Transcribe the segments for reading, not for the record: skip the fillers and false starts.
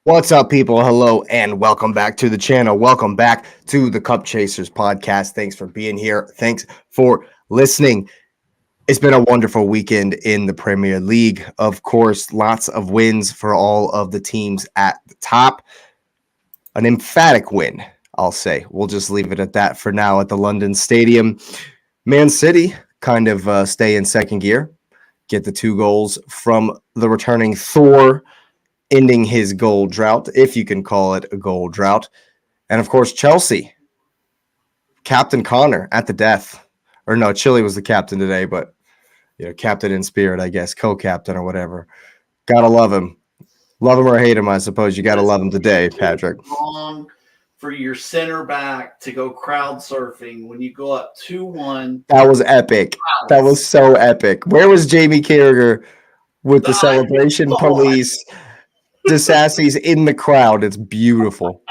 What's up, people? Hello, and welcome back to the channel. Welcome back to the Cup Chasers podcast. Thanks for being here. Thanks for listening. It's been a wonderful weekend in the Premier League. Of course, lots of wins for all of the teams at the top. An emphatic win, I'll say. We'll just leave it at that for now at the London Stadium. Man City kind of stay in second gear, get the 2 goals from the returning Thor, ending his goal drought, if you can call it a goal drought. And of course, Chelsea, Captain Connor at the death. Or no, Chile was the captain today, but captain in spirit, I guess, co-captain or whatever. Gotta love him. Love him or hate him, I suppose. You gotta love him today, Patrick. Wrong for your center back to go crowd surfing when you go up 2-1. That was epic. That was so epic. Where was Jamie Carragher with the celebration police? DeSassie's in the crowd. It's beautiful.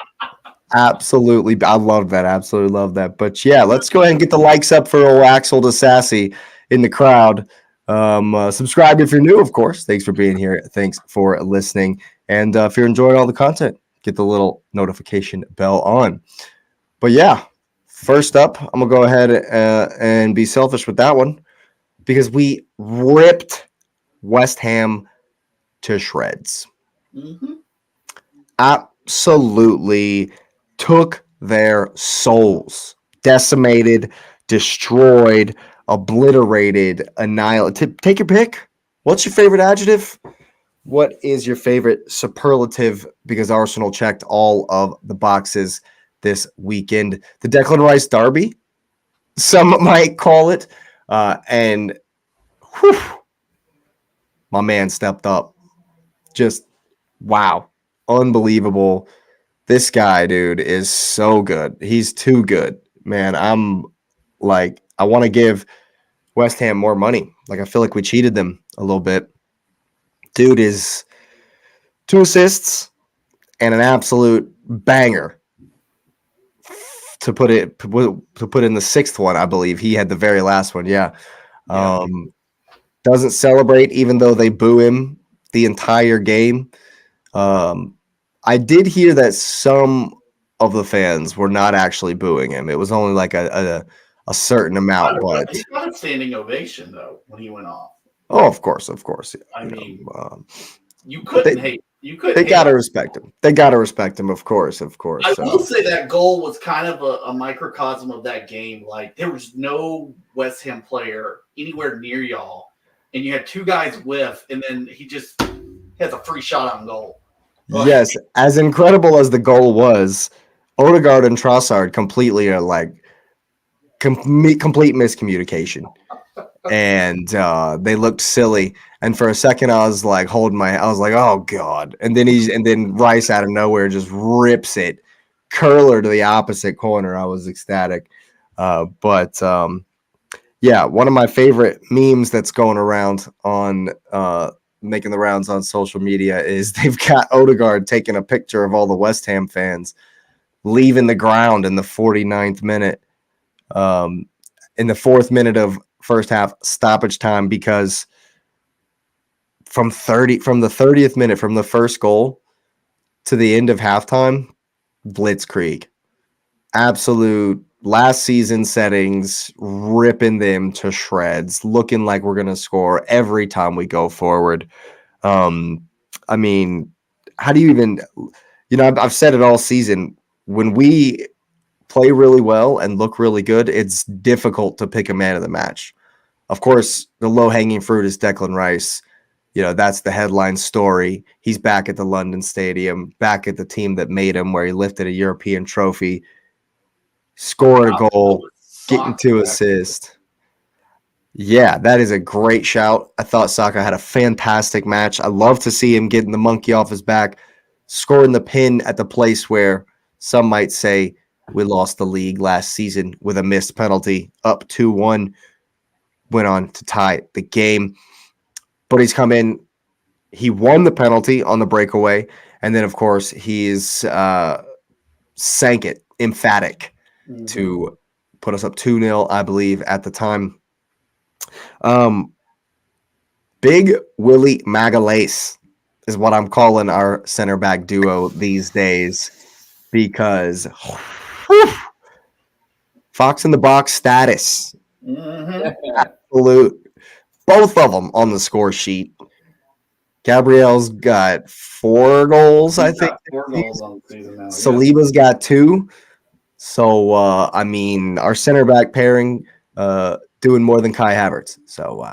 Absolutely. I love that. Absolutely love that. But yeah, let's go ahead and get the likes up for old Axel DeSassie in the crowd. Subscribe if you're new, of course. Thanks for being here. Thanks for listening. And if you're enjoying all the content, get the little notification bell on. But yeah, first up, I'm going to go ahead and be selfish with that one because we ripped West Ham to shreds. Mm-hmm. Absolutely took their souls, decimated, destroyed, obliterated, annihilated. Take your pick. What's your favorite adjective? What is your favorite superlative? Because Arsenal checked all of the boxes this weekend. The Declan Rice derby, some might call it. And whew, my man stepped up. Just wow. Unbelievable. This guy, dude, is so good. He's too good, man. I'm like, I want to give West Ham more money. Like, I feel like we cheated them a little bit. Dude is 2 assists and an absolute banger. To put in the 6th one, I believe he had the very last one. Yeah. Doesn't celebrate, even though they boo him the entire game. I did hear that some of the fans were not actually booing him. It was only like a certain amount. But he got a standing ovation though when he went off. Oh, of course. I mean, you couldn't hate. You couldn't. They gotta respect him. They gotta respect him, of course. I will say that goal was kind of a microcosm of that game. Like, there was no West Ham player anywhere near y'all, and you had 2 guys whiff, and then he just has a free shot on goal. Yes, as incredible as the goal was, Odegaard and Trossard completely are like complete miscommunication. And they looked silly. And for a second, I was like I was like, oh God. And then Rice out of nowhere just rips it, curler to the opposite corner. I was ecstatic. But yeah, one of my favorite memes that's going around on making the rounds on social media is they've got Odegaard taking a picture of all the West Ham fans leaving the ground in the 49th minute, in the 4th minute of first half stoppage time, because from the 30th minute, from the first goal to the end of halftime, blitzkrieg, absolute last season settings, ripping them to shreds, looking like we're going to score every time we go forward. I mean, how do you even, I've said it all season. When we play really well and look really good, it's difficult to pick a man of the match. Of course, the low-hanging fruit is Declan Rice. That's the headline story. He's back at the London Stadium, back at the team that made him, where he lifted a European trophy, scored a goal, getting 2 assists. Yeah, that is a great shout. I thought Saka had a fantastic match. I love to see him getting the monkey off his back, scoring the pin at the place where some might say we lost the league last season with a missed penalty, up 2-1, went on to tie the game. But he's come in, he won the penalty on the breakaway, and then, of course, he's sank it, emphatic, to put us up 2-0, I believe, at the time. Big Willie Magalhaes is what I'm calling our center back duo these days because whew, Fox in the box status. Absolute. Both of them on the score sheet. Gabriel's got 4 goals, I think. 4 goals on the season now. Saliba's got 2. So, I mean, our center back pairing doing more than Kai Havertz. So,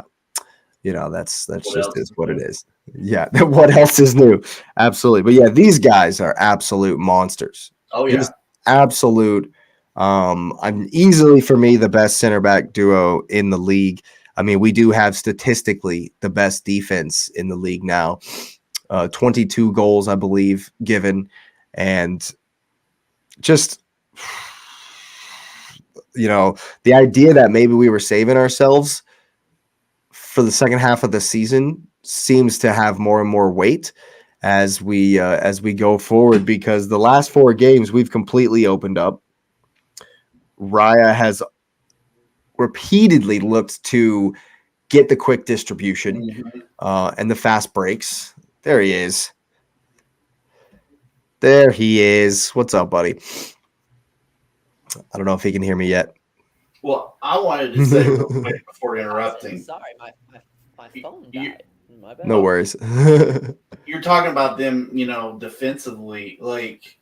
that's just is what it is. Yeah. What else is new? Absolutely. But yeah, these guys are absolute monsters. Oh, yeah. Just absolute. I'm easily, for me, the best center back duo in the league. I mean, we do have statistically the best defense in the league now. 22 goals, I believe, given. And just, the idea that maybe we were saving ourselves for the second half of the season seems to have more and more weight as we go forward, because the last 4 games we've completely opened up. Raya has repeatedly looked to get the quick distribution and the fast breaks. There he is. There he is. What's up, buddy? I don't know if he can hear me yet. Well, I wanted to say real quick before interrupting. Sorry, my phone died. My bad. No worries. You're talking about them, defensively. Like,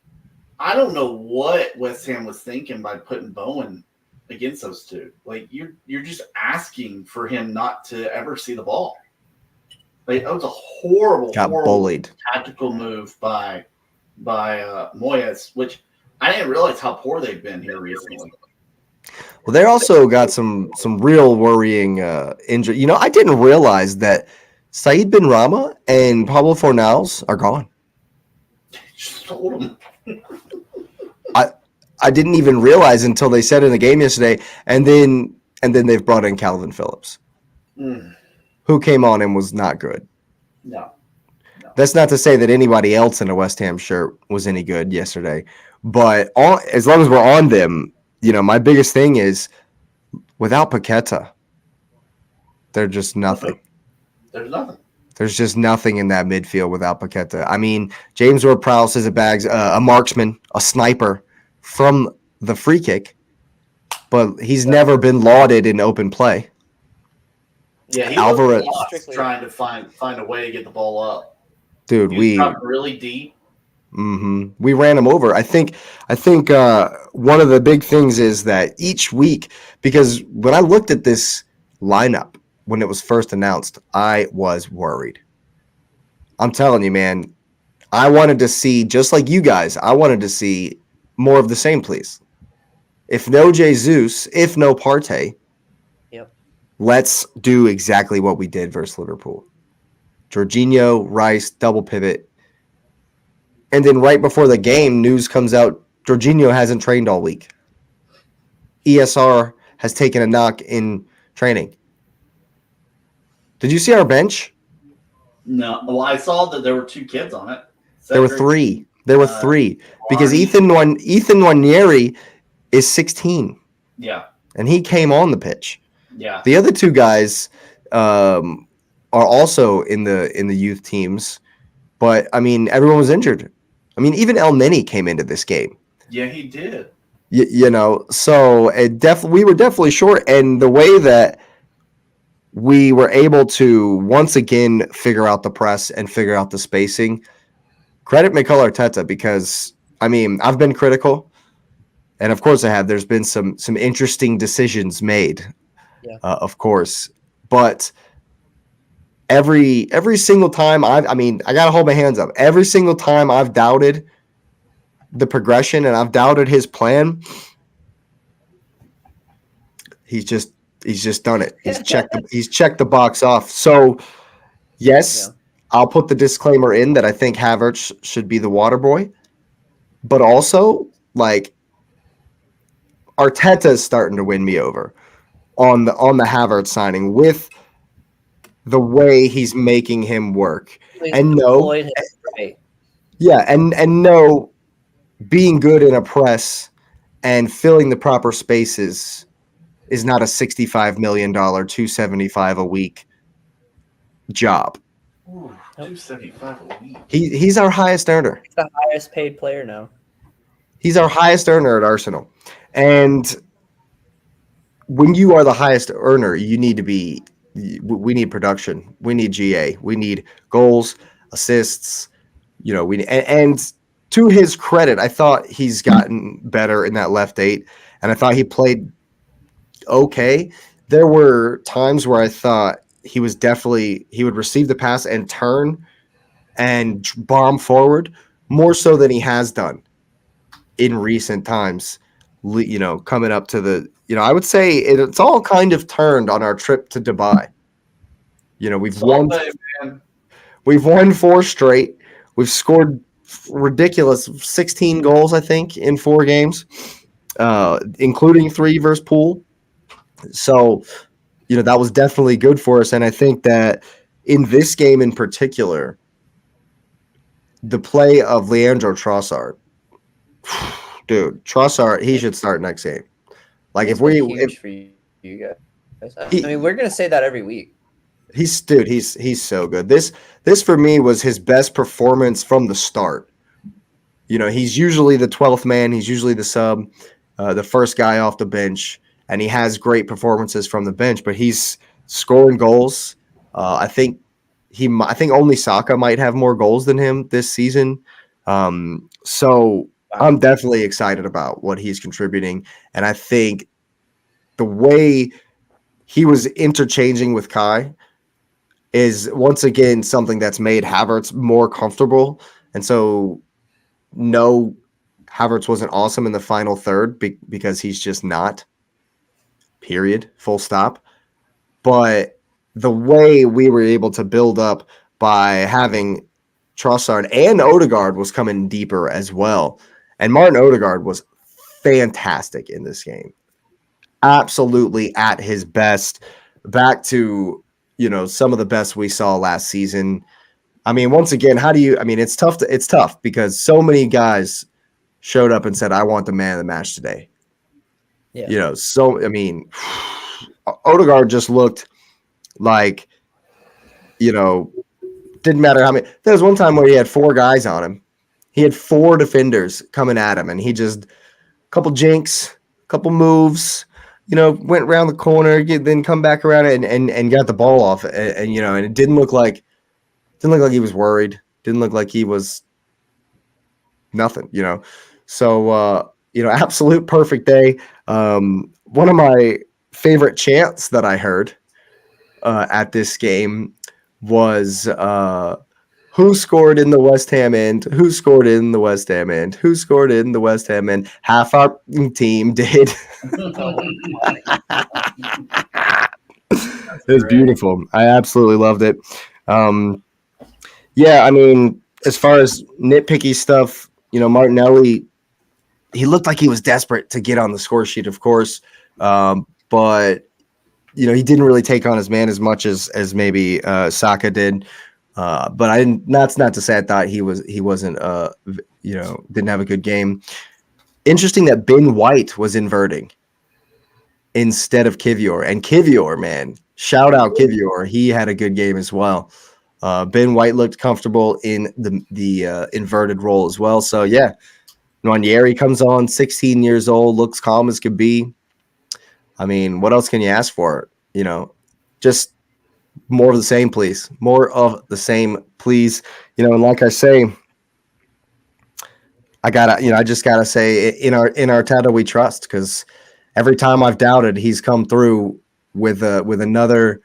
I don't know what West Ham was thinking by putting Bowen against those two. Like, you're just asking for him not to ever see the ball. Like, that was a horrible bullied tactical move by Moyes, which I didn't realize how poor they've been here recently. Well, they also got some real worrying injury. I didn't realize that Said Bin Rama and Pablo Fornals are gone. Just told them. I didn't even realize until they said in the game yesterday, and then they've brought in Calvin Phillips, who came on and was not good. No. That's not to say that anybody else in a West Ham shirt was any good yesterday, but as long as we're on them, my biggest thing is without Paqueta, they're just nothing. There's nothing. There's just nothing in that midfield without Paqueta. I mean, James Ward-Prowse is a marksman, a sniper from the free kick, but he's never been lauded in open play. Yeah, he Alvarez was trying to find a way to get the ball up. Dude, we really deep. We ran him over. I think one of the big things is that each week, because when I looked at this lineup when it was first announced, I was worried. I'm telling you, man, I wanted to see, just like you guys, I wanted to see more of the same, please. If no Jesus, if no Partey, let's do exactly what we did versus Liverpool. Jorginho, Rice, double pivot. And then right before the game, news comes out, Jorginho hasn't trained all week. ESR has taken a knock in training. Did you see our bench? No. Well, I saw that there were 2 kids on it. There were 3. There were 3. Because Ethan Nwaneri is 16. Yeah. And he came on the pitch. Yeah. The other 2 guys are also in the youth teams. But, I mean, everyone was injured. I mean, even El Neni came into this game. Yeah, he did. So we were definitely short. And the way that we were able to once again figure out the press and figure out the spacing, credit Mikel Arteta, because, I mean, I've been critical. And, of course, I have. There's been some interesting decisions made, of course. But every single time I got to hold my hands up. Every single time I've doubted the progression and I've doubted his plan, he's just done it. He's checked the box off. So, yes, I'll put the disclaimer in that I think Havertz should be the water boy. But also, like, Arteta is starting to win me over on the Havertz signing with the way he's making him work. And being good in a press and filling the proper spaces is not a $65 million, $275 a week job. Ooh, 275 a week. He's our highest earner. He's the highest paid player now. He's our highest earner at Arsenal. And when you are the highest earner, you need to be we need production. We need GA. We need goals, assists, and to his credit, I thought he's gotten better in that left 8 and I thought he played okay. There were times where I thought he would receive the pass and turn and bomb forward more so than he has done in recent times, coming up to the, I would say it's all kind of turned on our trip to Dubai. We've won 4 straight. We've scored ridiculous 16 goals, I think, in 4 games, including 3 versus Pool. So, that was definitely good for us. And I think that in this game in particular, the play of Leandro Trossard, dude, Trossard, he should start next game. Like He's huge for you guys. I mean, we're gonna say that every week. He's so good. This for me was his best performance from the start. He's usually the 12th man. He's usually the sub, the first guy off the bench, and he has great performances from the bench. But he's scoring goals. I think only Saka might have more goals than him this season. So I'm definitely excited about what he's contributing, and I think the way he was interchanging with Kai is once again something that's made Havertz more comfortable. And so, no, Havertz wasn't awesome in the final third because he's just not. Period. Full stop. But the way we were able to build up by having Trossard and Odegaard was coming deeper as well. And Martin Odegaard was fantastic in this game. Absolutely at his best. Back to, some of the best we saw last season. I mean, once again, it's tough because so many guys showed up and said, I want the man of the match today. Yeah. Odegaard just looked like, didn't matter how many. There was one time where he had 4 guys on him. He had 4 defenders coming at him, and he just couple jinks, couple moves, went around the corner, then come back around and got the ball off, and it didn't look like he was worried. Didn't look like he was nothing, So absolute perfect day. One of my favorite chants that I heard at this game was who scored in the West Ham end? Who scored in the West Ham end? Who scored in the West Ham end? Half our team did. It was beautiful. I absolutely loved it. As far as nitpicky stuff, Martinelli, he looked like he was desperate to get on the score sheet, of course. But he didn't really take on his man as much as maybe Saka did. But that's not to say I thought he wasn't didn't have a good game. Interesting that Ben White was inverting instead of Kivior. And Kivior, man, shout out Kivior. He had a good game as well. Ben White looked comfortable in the inverted role as well. So yeah, Nwaneri comes on, 16 years old, looks calm as could be. I mean, what else can you ask for? Just more of the same, please. More of the same, please. And like I say, I just gotta say, in Arteta we trust, because every time I've doubted, he's come through with another.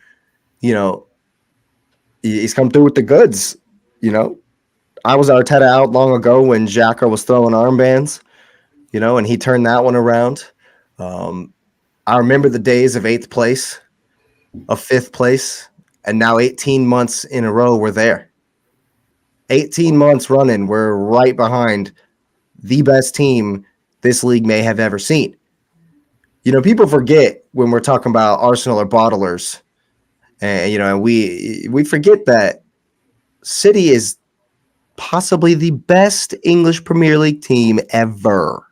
He's come through with the goods. I was Arteta out long ago when Xhaka was throwing armbands, and he turned that one around. I remember the days of 8th place, of 5th place, and now 18 months in a row we're there. 18 months running, we're right behind the best team this league may have ever seen. People forget when we're talking about Arsenal or bottlers, and we forget that City is possibly the best English Premier League team ever.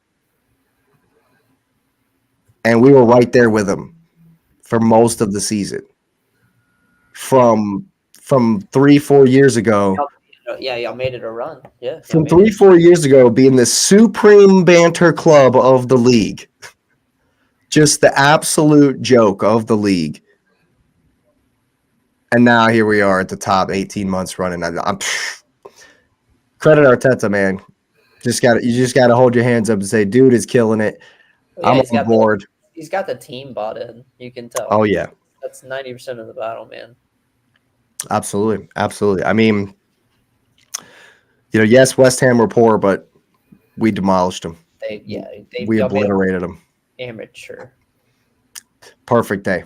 And we were right there with them. for most of the season. From 3-4 years ago. Yeah, y'all made it a run. Yeah. From 3-4 years ago, being the supreme banter club of the league. Just the absolute joke of the league. And now here we are at the top, 18 months running. I'm credit Arteta, man. You just got to hold your hands up and say, dude is killing it. Yeah, I'm on board. He's got the team bought in. You can tell. Oh, yeah. That's 90% of the battle, man. Absolutely. I mean, yes, West Ham were poor, but we demolished them. We obliterated them. Amateur. Perfect day.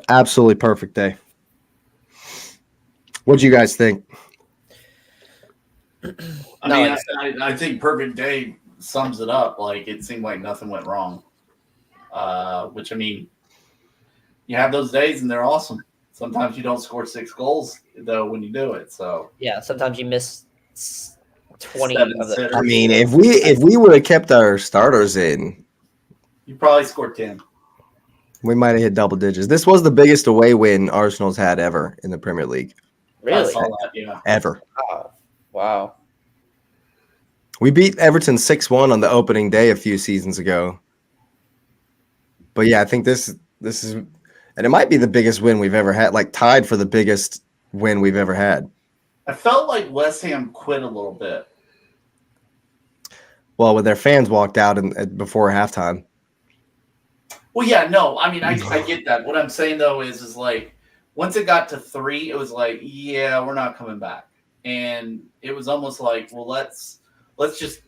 Absolutely perfect day. What do you guys think? I think perfect day sums it up. Like, it seemed like nothing went wrong. Which, I mean, you have those days and they're awesome. Sometimes you don't score 6 goals, though, when you do it. So yeah, sometimes you miss 20 of the. I mean, if we would have kept our starters in, you probably scored 10. We might have hit double digits. This was the biggest away win Arsenal's had ever in the Premier League. Really? I saw that, yeah. Ever. Wow. We beat Everton 6-1 on the opening day a few seasons ago. But yeah, I think this is, and it might be the biggest win we've ever had, like tied for the biggest win we've ever had. I felt like West Ham quit a little bit. Well, when their fans walked out before halftime. Well, yeah, no, I mean, I get that. What I'm saying, though, is like, once it got to 3, it was like, yeah, we're not coming back. And it was almost like, well, let's just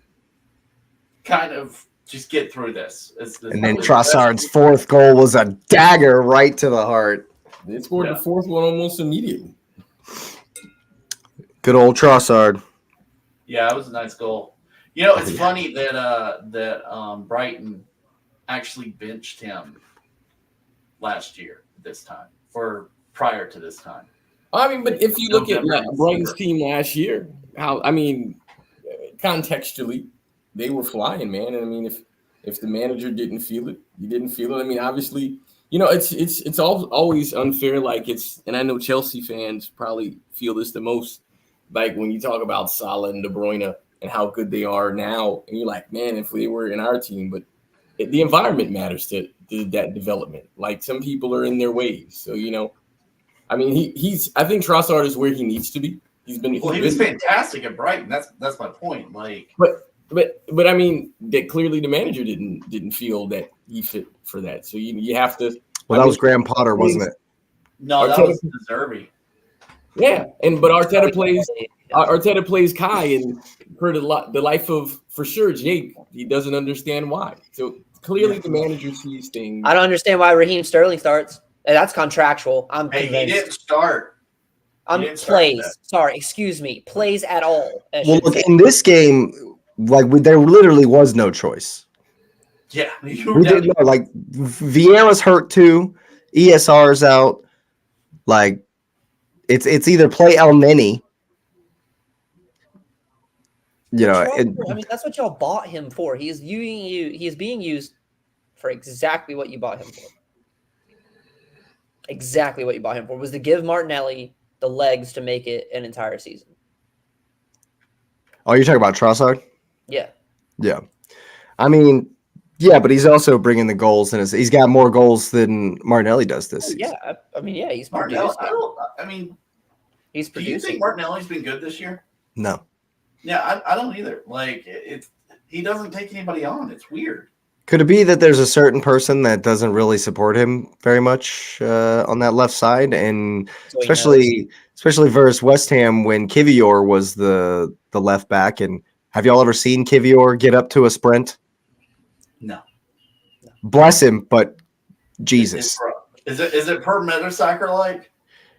kind of just get through this. And then Trossard's 4th goal was a dagger right to the heart. They scored the 4th one almost immediately. Good old Trossard. Yeah, it was a nice goal. It's funny that Brighton actually benched him last year this time, or prior to this time. I mean, but if you look at Brighton's team last year, contextually, they were flying, man. And I mean, if the manager didn't feel it, you didn't feel it. I mean, obviously, it's always unfair. Like and I know Chelsea fans probably feel this the most. Like when you talk about Salah and De Bruyne and how good they are now, and you're like, man, if they were in our team, but the environment matters to that development. Like some people are in their ways, so I mean, I think Trossard is where he needs to be. He was fantastic at Brighton. That's my point. Like, but I mean, that clearly the manager didn't feel that he fit for that. So you have to. Well, that was Graham Potter, wasn't it? No, that was De Zerbi. Yeah, but Arteta plays Kai, and for the life of, for sure, Jake, he doesn't understand why. So clearly the manager sees things. I don't understand why Raheem Sterling starts. That's contractual. I'm convinced. He didn't start. Excuse me. Plays at all. Well, look, in this game, there literally was no choice. Yeah. We didn't know. Like, Vieira's hurt too. ESR's out. Like, it's either play El Neni. I mean, that's what y'all bought him for. He is being used for exactly what you bought him for. Exactly what you bought him for was to give Martinelli the legs to make it an entire season. Oh, you're talking about Trossard? Yeah. Yeah. I mean, yeah, but he's also bringing the goals, and he's got more goals than Martinelli does this season. Yeah, I mean, yeah, he's Martinelli. He's producing. Do you think Martinelli's been good this year? No. Yeah, I don't either. Like, he doesn't take anybody on. It's weird. Could it be that there's a certain person that doesn't really support him very much on that left side, and especially versus West Ham when Kivior was the left back? And have y'all ever seen Kivior get up to a sprint? No. Bless him, but Jesus. Is it per Mertesacker like?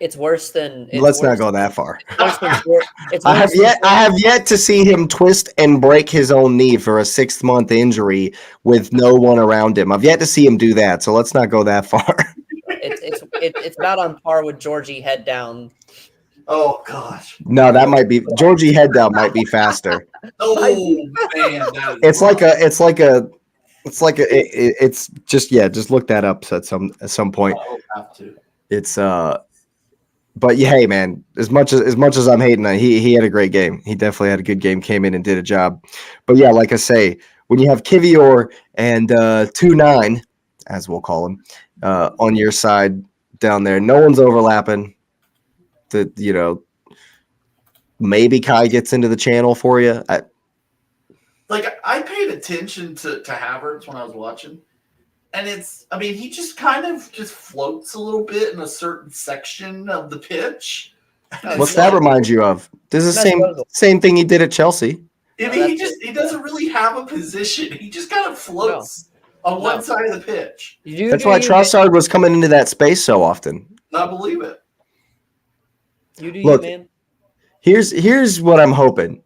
It's worse than. Let's not go that far. I have yet to see him twist and break his own knee for a 6-month injury with no one around him. I've yet to see him do that, so let's not go that far. It's about on par with Georgie head down. Oh gosh. No, that might be Georgie head down might be faster. Oh man, it's like a It's like it's just just look that up at some point. I'll have to. It's but yeah, hey man, as much as I'm hating on, he had a great game. He definitely had a good game. Came in and did a job. But yeah, like I say, when you have Kivior and 2-9, as we'll call him, on your side down there, no one's overlapping. Maybe Kai gets into the channel for you. I paid attention to Havertz when I was watching, and he just kind of just floats a little bit in a certain section of the pitch. What's that remind you of? This is the same thing he did at Chelsea. He doesn't really have a position. He just kind of floats on one side of the pitch. That's why Trossard was coming into that space so often. I believe it. Look, man. Here's what I'm hoping.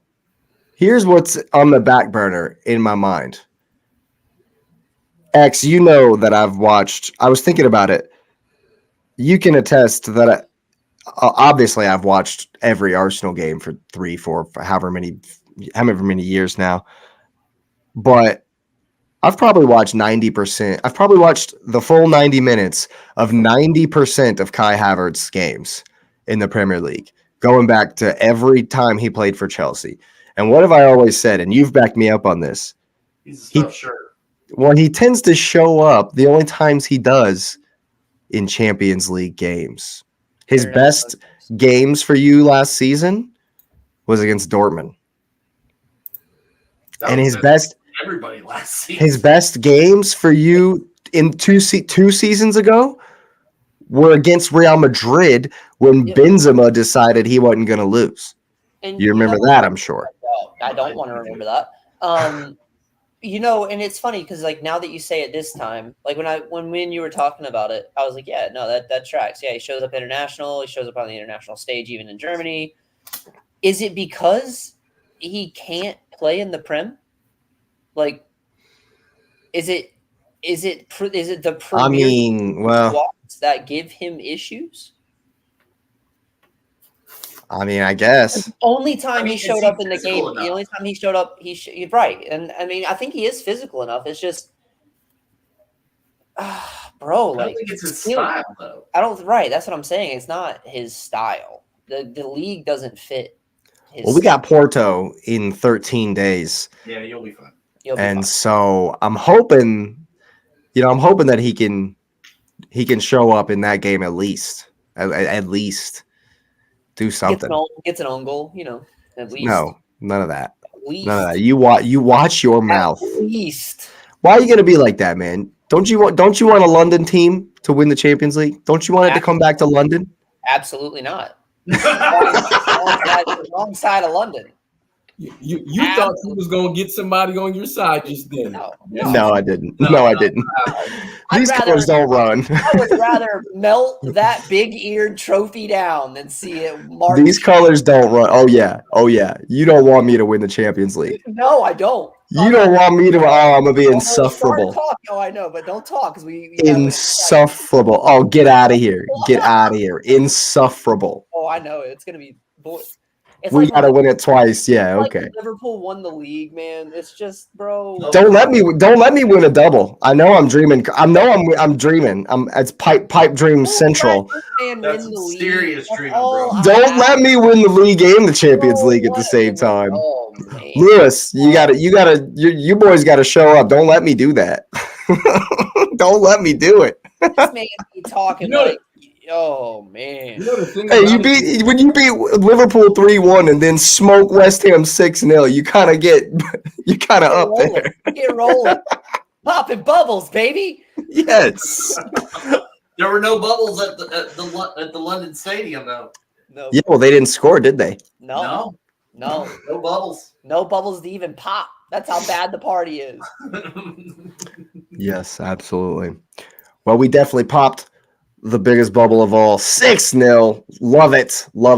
Here's what's on the back burner in my mind. X, you know that I was thinking about it. You can attest that obviously I've watched every Arsenal game for 3, 4, for however many years now. But I've probably watched 90%. I've probably watched the full 90 minutes of 90% of Kai Havertz's games in the Premier League, going back to every time he played for Chelsea. And what have I always said? And you've backed me up on this. He's a tough shirt. Well, he tends to show up the only times he does in Champions League games. His best games for you last season was against Dortmund. And his best everybody last season. His best games for you in two seasons ago were against Real Madrid when Benzema decided he wasn't going to lose. And you remember that, I'm sure. I don't want to remember that. And it's funny because now that you say it this time, when you were talking about it, I was like, yeah, no, that tracks. Yeah, he shows up international. He shows up on the international stage, even in Germany. Is it because he can't play in the Prem? Is it the Premier that give him issues? I guess. The only time he showed up in the game, the only time he showed up, you're right. And I think he is physical enough. It's just, bro, I don't think it's his style, though. Right. That's what I'm saying. It's not his style. The league doesn't fit his we got Porto in 13 days. Yeah, you'll be fine. So I'm hoping that he can show up in that game at least. At least. Do something. Gets an own goal, at least. No, none of that. None of that. You watch your mouth. At least. Why are you going to be like that, man? Don't you want a London team to win the Champions League? Don't you want it to come back to London? Absolutely not. Wrong side of London. You thought you was gonna get somebody on your side just then. No, I didn't. No, I didn't. These colors don't run. I would rather melt that big-eared trophy down than see it march. These colors don't run. Oh yeah. You don't want me to win the Champions League. No, I don't. You don't want me to. Oh, I'm gonna be insufferable. Oh, I know, but don't talk because we insufferable. Oh, get out of here. Get out of here. Insufferable. Oh, I know. It's gonna be. We gotta win it twice. Yeah, okay. Liverpool won the league, man. It's just, bro. Don't let me win a double. I know I'm dreaming. I'm dreaming. It's pipe dream central. That's some serious dreaming, bro. Don't let me win the league and the Champions League at the same time. Oh, man. Lewis, you boys gotta show up. Don't let me do that. Don't let me do it. This man be talking oh man! Hey, when you beat Liverpool 3-1 and then smoke West Ham 6-0, you kind of up there. Get rolling, popping bubbles, baby. Yes. There were no bubbles at the London Stadium, though. No. Yeah, well, they didn't score, did they? No bubbles. No bubbles to even pop. That's how bad the party is. Yes, absolutely. Well, we definitely popped the biggest bubble of all, 6-0. Love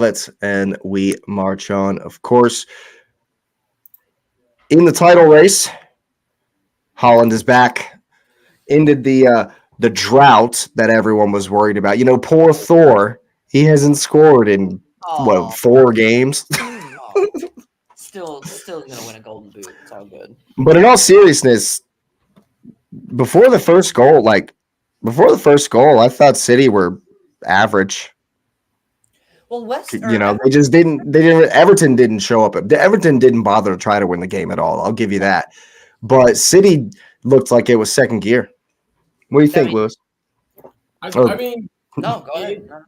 it. And we march on, of course. In the title race, Haaland is back. Ended the drought that everyone was worried about. Poor Thor. He hasn't scored in 4 games. Still gonna win a golden boot. It's all good. But in all seriousness, before the first goal, I thought City were average. Well, They just didn't. They didn't. Everton didn't show up. Everton didn't bother to try to win the game at all. I'll give you that. But City looked like it was second gear. What do you think, Lewis? I mean, no, go ahead. Go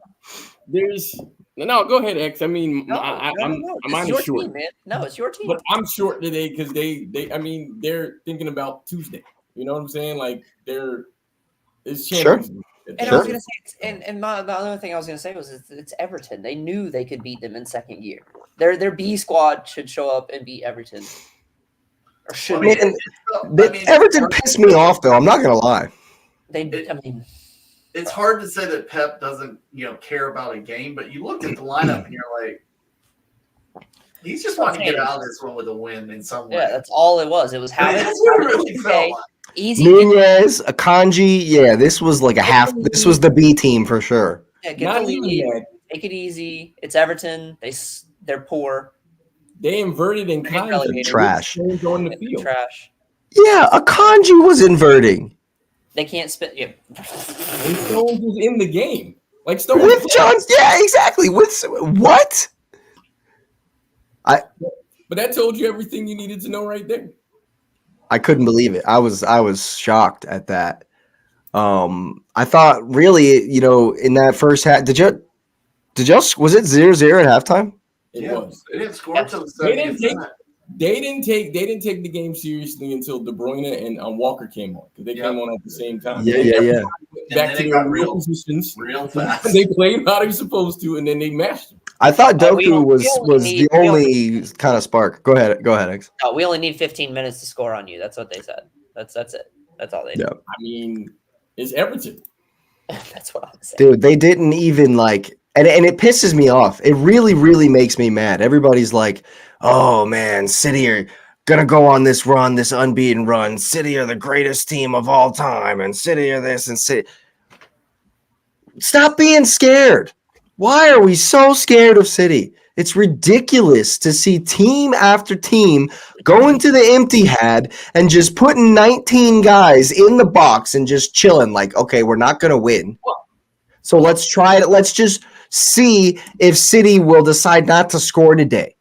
ahead, X. I mean, No, I'm it's your short. team, man. No, it's your team. But I'm short today because they're thinking about Tuesday. You know what I'm saying? Like it's Champions League. And I was gonna say, the other thing I was gonna say was it's Everton. They knew they could beat them in second gear. Their B squad should show up and beat Everton. Or should Everton pissed me off though. I'm not gonna lie. It's hard to say that Pep doesn't, care about a game, but you looked at the lineup and you're like, he's just wanting to get out of this one with a win in some way. Yeah, that's all it was. It was Haaland. That's what it really felt like. Easy. Nunez, Akanji, yeah, this was like a half. This was the B team for sure. Yeah, get the lead. Take it easy. It's Everton. They're poor. They inverted and trash. On the field. Trash. Yeah, Akanji was inverting. They can't spit. Yeah. And Stones was in the game. Like Stones with Jones. Yeah, exactly. With what? But that told you everything you needed to know right there. I couldn't believe it. I was shocked at that. I thought really, in that first half, was it 0-0 at halftime? It was. They didn't score until the second. They didn't take the game seriously until De Bruyne and Walker came on because they came on at the same time. Yeah. Back to their real positions. Real fast. They played how they're supposed to, and then they mashed them. I thought Doku was the only kind of spark. Go ahead, X. No, we only need 15 minutes to score on you. That's what they said. That's it. That's all they did. Yeah. I mean, it's Everton. That's what I'm saying. Dude, they didn't even and it pisses me off. It really, really makes me mad. Everybody's like, oh man, City are gonna go on this run, this unbeaten run. City are the greatest team of all time, and City are this and City. Stop being scared. Why are we so scared of City? It's ridiculous to see team after team going to the empty head and just putting 19 guys in the box and just chilling like, okay, we're not going to win. So let's try it. Let's just see if City will decide not to score today.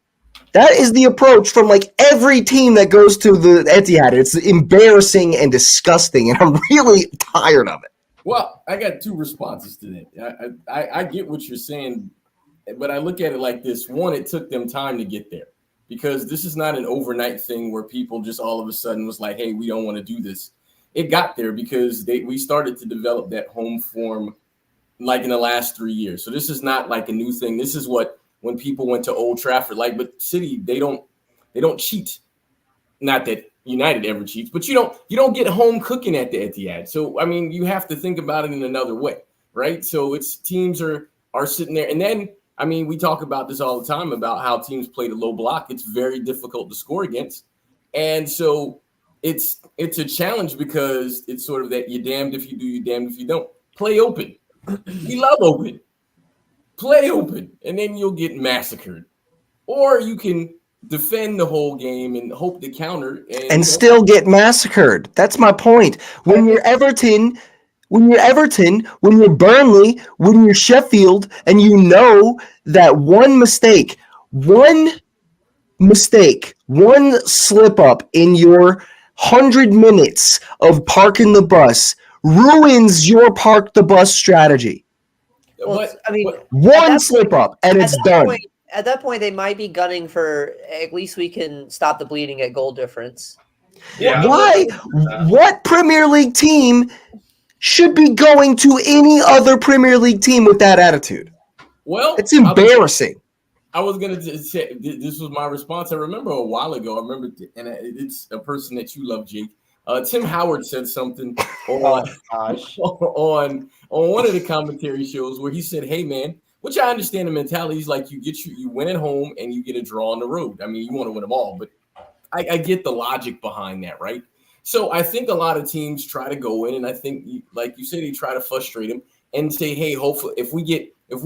That is the approach from every team that goes to the Etihad. It's embarrassing and disgusting, and I'm really tired of it. Well, I got two responses to that. I get what you're saying, but I look at it like this. One, it took them time to get there because this is not an overnight thing where people just all of a sudden was like, hey, we don't want to do this. It got there because we started to develop that home form in the last 3 years. So this is not a new thing. This is when people went to Old Trafford, but City, they don't cheat. Not that United ever cheats, but you don't get home cooking at the Etihad. So I mean, you have to think about it in another way, right? So it's teams are sitting there, and then I mean, we talk about this all the time about how teams play the low block. It's very difficult to score against, and so it's a challenge because it's sort of that you're damned if you do, you're damned if you don't. Play open. We love open. Play open, and then you'll get massacred, or you can defend the whole game and hope to counter and still get massacred. That's my point. When you're Everton, when you're Burnley, when you're Sheffield, and you know that one slip up in your 100 minutes of parking the bus ruins your park the bus strategy. Well, one slip up and it's done. At that point, they might be gunning for at least we can stop the bleeding at goal difference. Yeah. Why? What Premier League team should be going to any other Premier League team with that attitude? Well, it's embarrassing. I was going to say, this was my response. I remember a while ago, and it's a person that you love, Jake. Tim Howard said something on one of the commentary shows where he said, hey, man, which I understand the mentality is you win at home and you get a draw on the road. I mean, you want to win them all, but I get the logic behind that, right? So I think a lot of teams try to go in, and I think, like you said, they try to frustrate them and say, hey, hopefully if we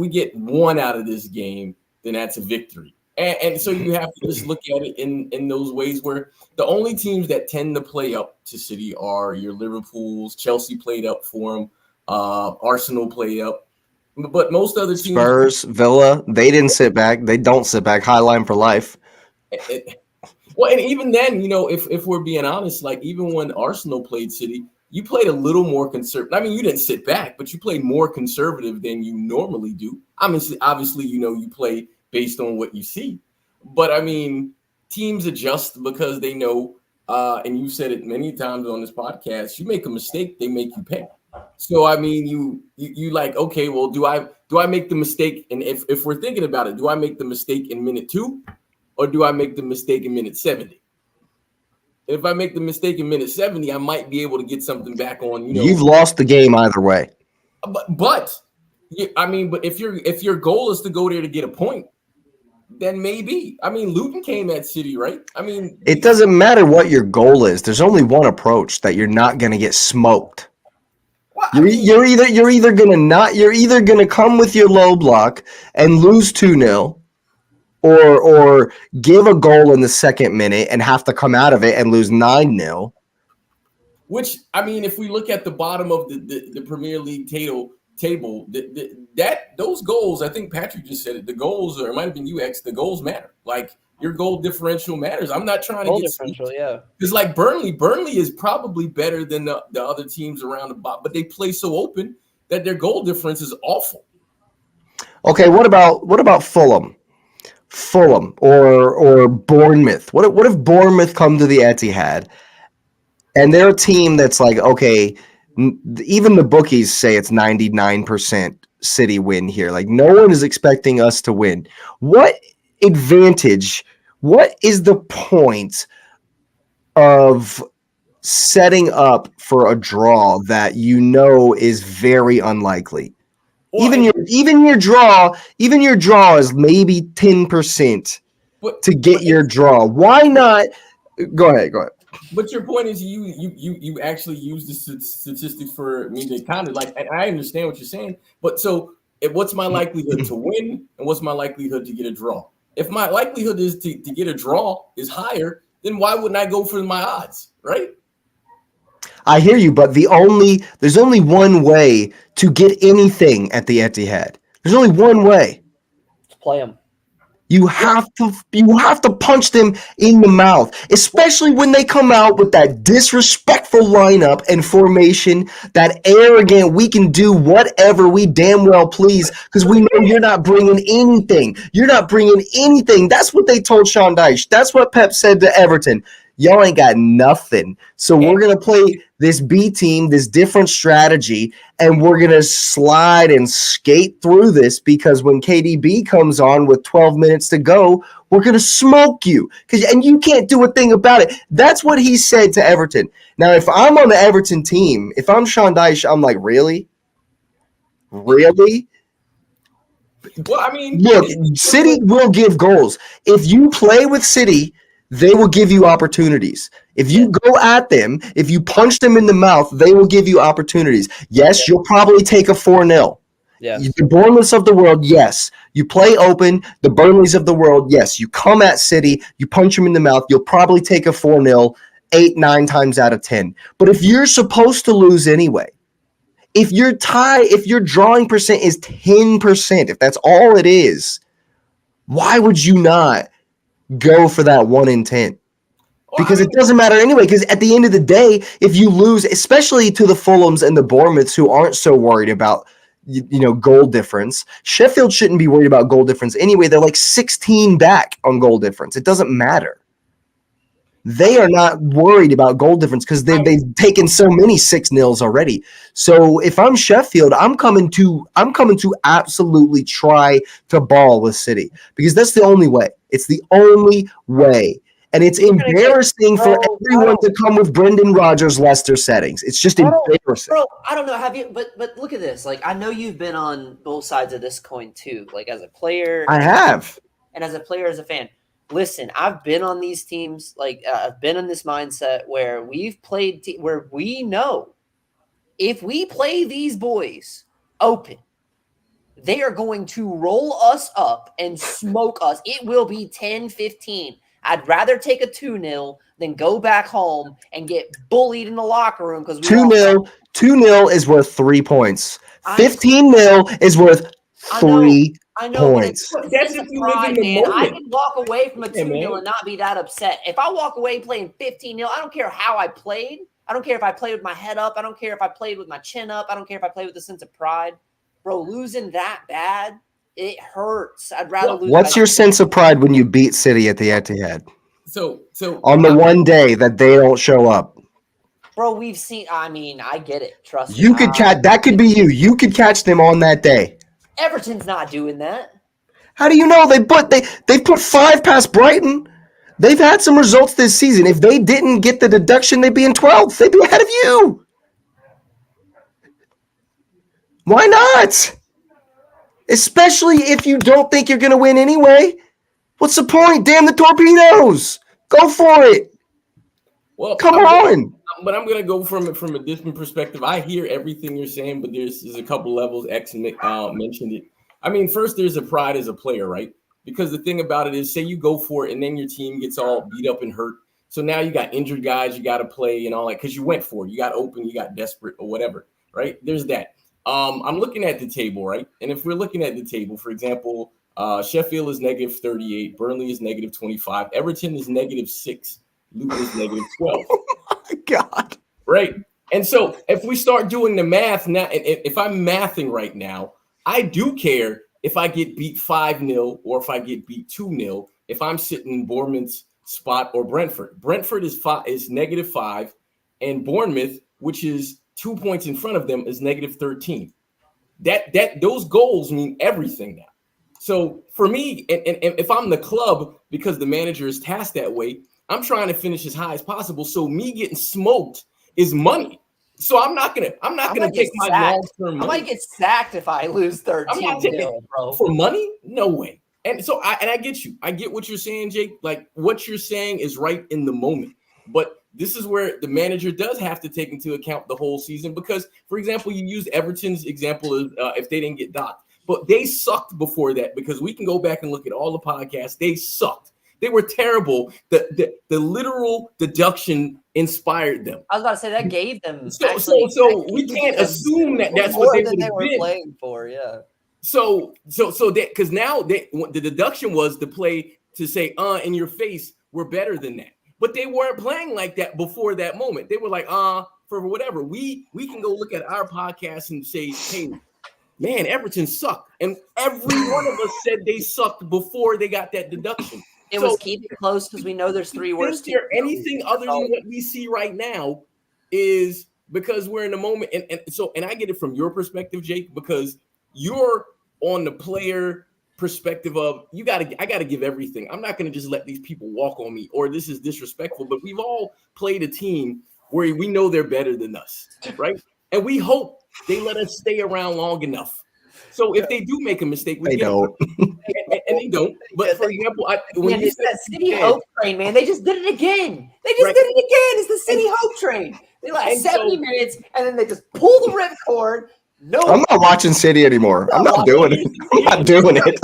get one out of this game, then that's a victory. And so you have to just look at it in those ways where the only teams that tend to play up to City are your Liverpools. Chelsea played up for them. Arsenal played up. But most other teams, Spurs, Villa, they didn't sit back. They don't sit back. High line for life. Well, and even then, if we're being honest, like even when Arsenal played City, you played a little more conservative. I mean, you didn't sit back, but you played more conservative than you normally do. I mean, obviously, you play based on what you see. But I mean, teams adjust because they know, and you've said it many times on this podcast, you make a mistake, they make you pay. So I mean, you like, okay, well, do I make the mistake? And if we're thinking about it, do I make the mistake in minute 2? Or do I make the mistake in minute 70? If I make the mistake in minute 70, I might be able to get something back on. You've lost the game either way. But if your goal is to go there to get a point, then maybe. I mean, Luton came at City, right? I mean, it doesn't matter what your goal is. There's only one approach that you're not going to get smoked. Well, you're either gonna come with your low block and lose 2-0. Or give a goal in the second minute and have to come out of it and lose 9-0. Which, I mean, if we look at the bottom of the Premier League table, those goals, I think Patrick just said it, the goals, or it might have been UX, the goals matter. Like, your goal differential matters. I'm not trying to get differential, yeah. Because like Burnley is probably better than the other teams around the bottom, but they play so open that their goal difference is awful. Okay, what about Fulham or Bournemouth? What if Bournemouth come to the Etihad and they're a team that's like, okay, even the bookies say it's 99% City win here. Like, no one is expecting us to win. What is the point of setting up for a draw that is very unlikely? Well, even your draw is maybe 10% to get your draw. Why not? Go ahead. But your point is you actually use the statistic for me to kind of like, and I understand what you're saying, but so what's my likelihood to win and what's my likelihood to get a draw? If my likelihood is to get a draw is higher, then why wouldn't I go for my odds, right? I hear you, but there's only one way to get anything at the Etihad. There's only one way. To play them. You have to punch them in the mouth, especially when they come out with that disrespectful lineup and formation, that arrogant, we can do whatever we damn well please because we know you're not bringing anything. You're not bringing anything. That's what they told Sean Dyche. That's what Pep said to Everton. Y'all ain't got nothing. So we're going to play this B team, this different strategy, and we're going to slide and skate through this because when KDB comes on with 12 minutes to go, we're going to smoke you. And you can't do a thing about it. That's what he said to Everton. Now, if I'm on the Everton team, if I'm Sean Dyche, I'm like, really? Really? Well, I mean, look, City will give goals. If you play with City, they will give you opportunities. If you go at them, if you punch them in the mouth, they will give you opportunities. Yes, you'll probably take a 4-0. Yeah. The Bournemouths of the world, yes. You play open, the Burnleys of the world, yes. You come at City, you punch them in the mouth, you'll probably take a 4-0 8-9 times out of 10. But if you're supposed to lose anyway, if your drawing percent is 10%, if that's all it is, why would you not go for that 1 in 10? Because it doesn't matter anyway. Because at the end of the day, if you lose, especially to the Fulhams and the Bournemouths who aren't so worried about goal difference, Sheffield shouldn't be worried about goal difference anyway. They're like 16 back on goal difference. It doesn't matter. They are not worried about goal difference because they've taken so many 6-0s already. So if I'm Sheffield, I'm coming to absolutely try to ball with City because that's the only way. It's the only way. And it's embarrassing for everyone to come with Brendan Rodgers' Leicester settings. It's just embarrassing. Bro, I don't know. Have you? But look at this. Like, I know you've been on both sides of this coin too. Like, as a player, I have, and as a player, as a fan. Listen, I've been on these teams. Like, I've been in this mindset where we've played where we know if we play these boys open, They are going to roll us up and smoke us. It will be 10-15. I'd rather take a 2-0 than go back home and get bullied in the locker room because we 2-0. 2-0 is worth 3 points. 15-0 is worth 3 I know, points. But That's if you live in the man. I moment. can walk away from a 2-0 man. and not be that upset. If I walk away playing 15-0, I don't care how I played. I don't care if I played with my head up. I don't care if I played with my chin up. I don't care if I played with a sense of pride. Bro, losing that bad, it hurts. I'd rather lose. What's your sense of pride when you beat City at the Etihad? So on the one day that they don't show up? Bro, we've seen. I mean, I get it. Trust me. You could catch. That could be you. You could catch them on that day. Everton's not doing that. How do you know? They put 5 past Brighton. They've had some results this season. If they didn't get the deduction, they'd be in 12th. They'd be ahead of you. Why not? Especially if you don't think you're going to win anyway. What's the point? Damn the torpedoes. Go for it. Well, come on. But I'm gonna go from a different perspective. I hear everything you're saying, but there's a couple levels. X mentioned it. I mean, first there's a pride as a player, right? Because the thing about it is, say you go for it and then your team gets all beat up and hurt. So now you got injured guys you got to play and all that because you went for it. You got open, you got desperate or whatever, right? There's that. I'm looking at the table, right? And if we're looking at the table, for example, Sheffield is negative 38, Burnley is negative 25, Everton is negative 6, Luton is negative 12. Oh my God. Right. And so if we start doing the math now, if I'm mathing right now, I do care if I get beat 5-0 or if I get beat 2-0, if I'm sitting in Bournemouth's spot or Brentford. Brentford is negative 5, and Bournemouth, which is 2 points in front of them, is negative 13. Those goals mean everything now. So for me, and if I'm the club, because the manager is tasked that way, I'm trying to finish as high as possible. So me getting smoked is money. So I'm not gonna take my long-term money. I might get sacked if I lose 13. I'm not taking bro. For money, no way. And so I get you. I get what you're saying, Jake. Like what you're saying is right in the moment. But this is where the manager does have to take into account the whole season because, for example, you used Everton's example of if they didn't get docked. But they sucked before that because we can go back and look at all the podcasts. They sucked. They were terrible. The literal deduction inspired them. I was about to say that gave them. So we can't assume that that's what they were playing for. Yeah. So that because now the deduction was to play to say in your face we're better than that. But they weren't playing like that before that moment. They were like for whatever. We can go look at our podcast and say, hey, man, Everton sucked, and every one of us said they sucked before they got that deduction. It was keep it close because we know there's 3 worse. Is there anything other than what we see right now? Is because we're in the moment, and I get it from your perspective, Jake, because you're on the player perspective of I gotta give everything. I'm not gonna just let these people walk on me, or this is disrespectful. But we've all played a team where we know they're better than us, right? And we hope they let us stay around long enough. So if they do make a mistake, they don't. And they don't. But for example, when it's that City Hope train, man, they just did it again. They just did it again. It's the City Hope train. They last 70 minutes, and then they just pull the ripcord. No, I'm not watching City anymore. I'm not doing it. I'm not doing it.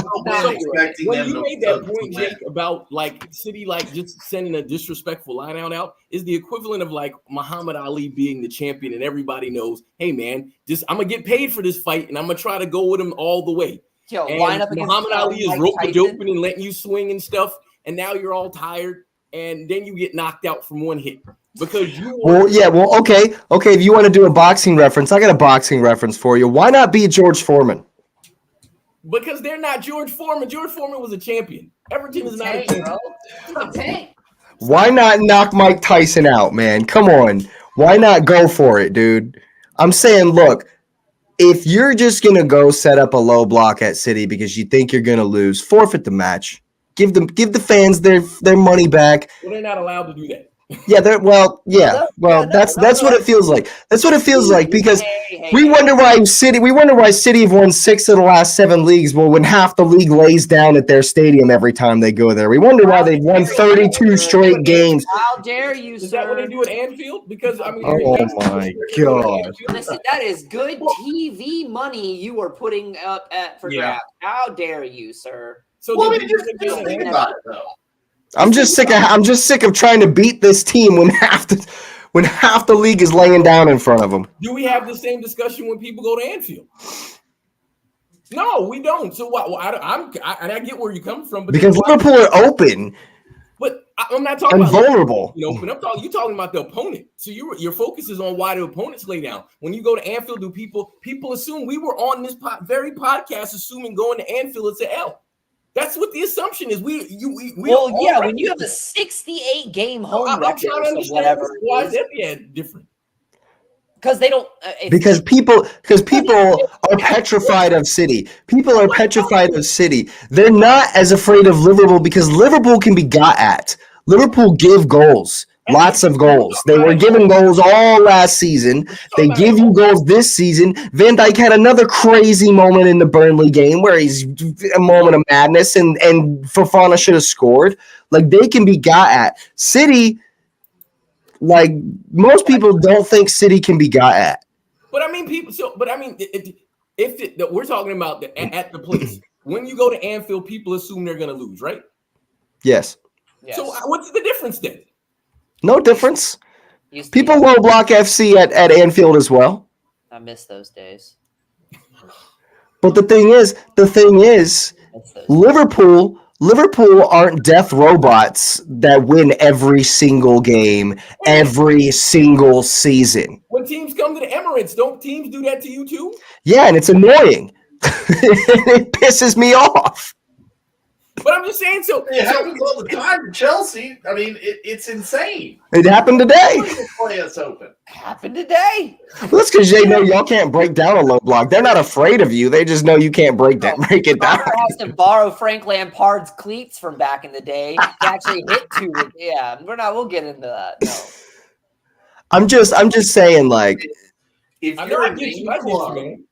When you made that point, Jake, about like City, like just sending a disrespectful line out is the equivalent of like Muhammad Ali being the champion, and everybody knows, hey man, I'm gonna get paid for this fight, and I'm gonna try to go with him all the way. Yo, and line up Muhammad Ali is rope-a-doping and letting you swing and stuff, and now you're all tired, and then you get knocked out from one hit. Because okay. If you want to do a boxing reference, I got a boxing reference for you. Why not be George Foreman? Because they're not George Foreman. George Foreman was a champion. Everton is not a champion. Bro. Why not knock Mike Tyson out, man? Come on. Why not go for it, dude? I'm saying, look, if you're just gonna go set up a low block at City because you think you're gonna lose, forfeit the match. Give the fans their money back. Well, they're not allowed to do that. Yeah, well, that's what it feels like. That's what it feels like because we wonder why City have won 6 of the last 7 leagues. Well, when half the league lays down at their stadium every time they go there, we wonder why they've won 32 straight games. How dare you, sir? Is that what they do at Anfield? Because I mean, oh my god! Listen, that is good TV money you are putting up for grabs. How dare you, sir? So just think about it though. I'm just sick of trying to beat this team when half the league is laying down in front of them. Do we have the same discussion when people go to Anfield? No, we don't. So what? Well, I get where you come from, but because Liverpool are open. But I'm not talking about vulnerable. You know, you're talking about the opponent. So your focus is on why the opponents lay down. When you go to Anfield, do people assume we were on this very podcast assuming going to Anfield is an L? That's what the assumption is. When you have a 68 game home record or whatever, why is that different? Because they don't. Because people are petrified of City. People are petrified of City. They're not as afraid of Liverpool because Liverpool can be got at. Liverpool give goals. Lots of goals. They were giving goals all last season. They give you goals this season. Van Dijk had another crazy moment in the Burnley game where he's a moment of madness and Fofana should have scored. Like, they can be got at. City, like, most people don't think City can be got at. But I mean, we're talking about at the place. When you go to Anfield, people assume they're going to lose, right? Yes. So what's the difference then? No difference. People low block FC at Anfield as well. I miss those days. But the thing is, Liverpool aren't death robots that win every single game, every single season. When teams come to the Emirates, don't teams do that to you too? Yeah, and it's annoying. It pisses me off. But I'm just saying, so it happens all the time to Chelsea. I mean, it's insane. It happened today. Play us open. Happened today. Well, that's because they know y'all can't break down a low block. They're not afraid of you. They just know you can't break it down. Has to borrow Frank Lampard's cleats from back in the day to actually hit 2. Yeah, we'll get into that. No. I'm just saying, like, if I get you, man.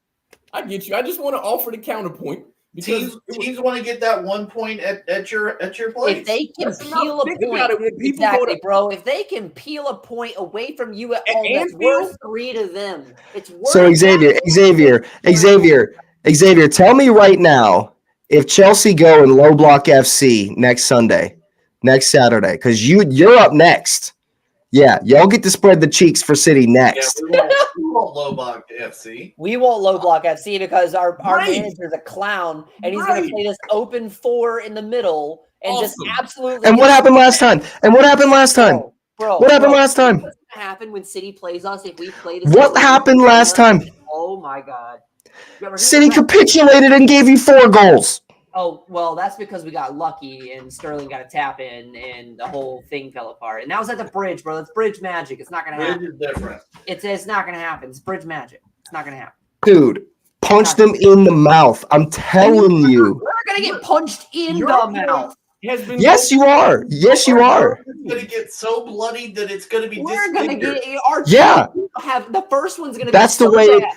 I get you. I just want to offer the counterpoint. Teams want to get that 1 point at your place. If they can peel a point, exactly, bro. If they can peel a point away from you at home, that's worth 3 to them. It's worth. So Xavier, tell me right now if Chelsea go in low block FC next Saturday, because you're up next. Yeah, y'all get to spread the cheeks for City next. Yeah, we won't low block FC. We won't low block FC because our manager's a clown and he's going to play this open 4 in the middle and just absolutely. And what happened last time? Bro, what happened last time? What's going to happen when City plays us if we play this? What happened last time? Oh my God! City capitulated and gave you 4 goals. Oh, well, that's because we got lucky and Sterling got a tap in and the whole thing fell apart. And that was at the bridge, bro. That's bridge magic. It's not going to happen. Bridge is different. It's not going to happen. It's bridge magic. It's not going to happen. Dude, punch them in the mouth. I'm telling you. We're going to get punched in the mouth. Yes, you are. Yes, you are. It's going to get so bloody that it's going to be We're going to get the first one's going to be That's the way.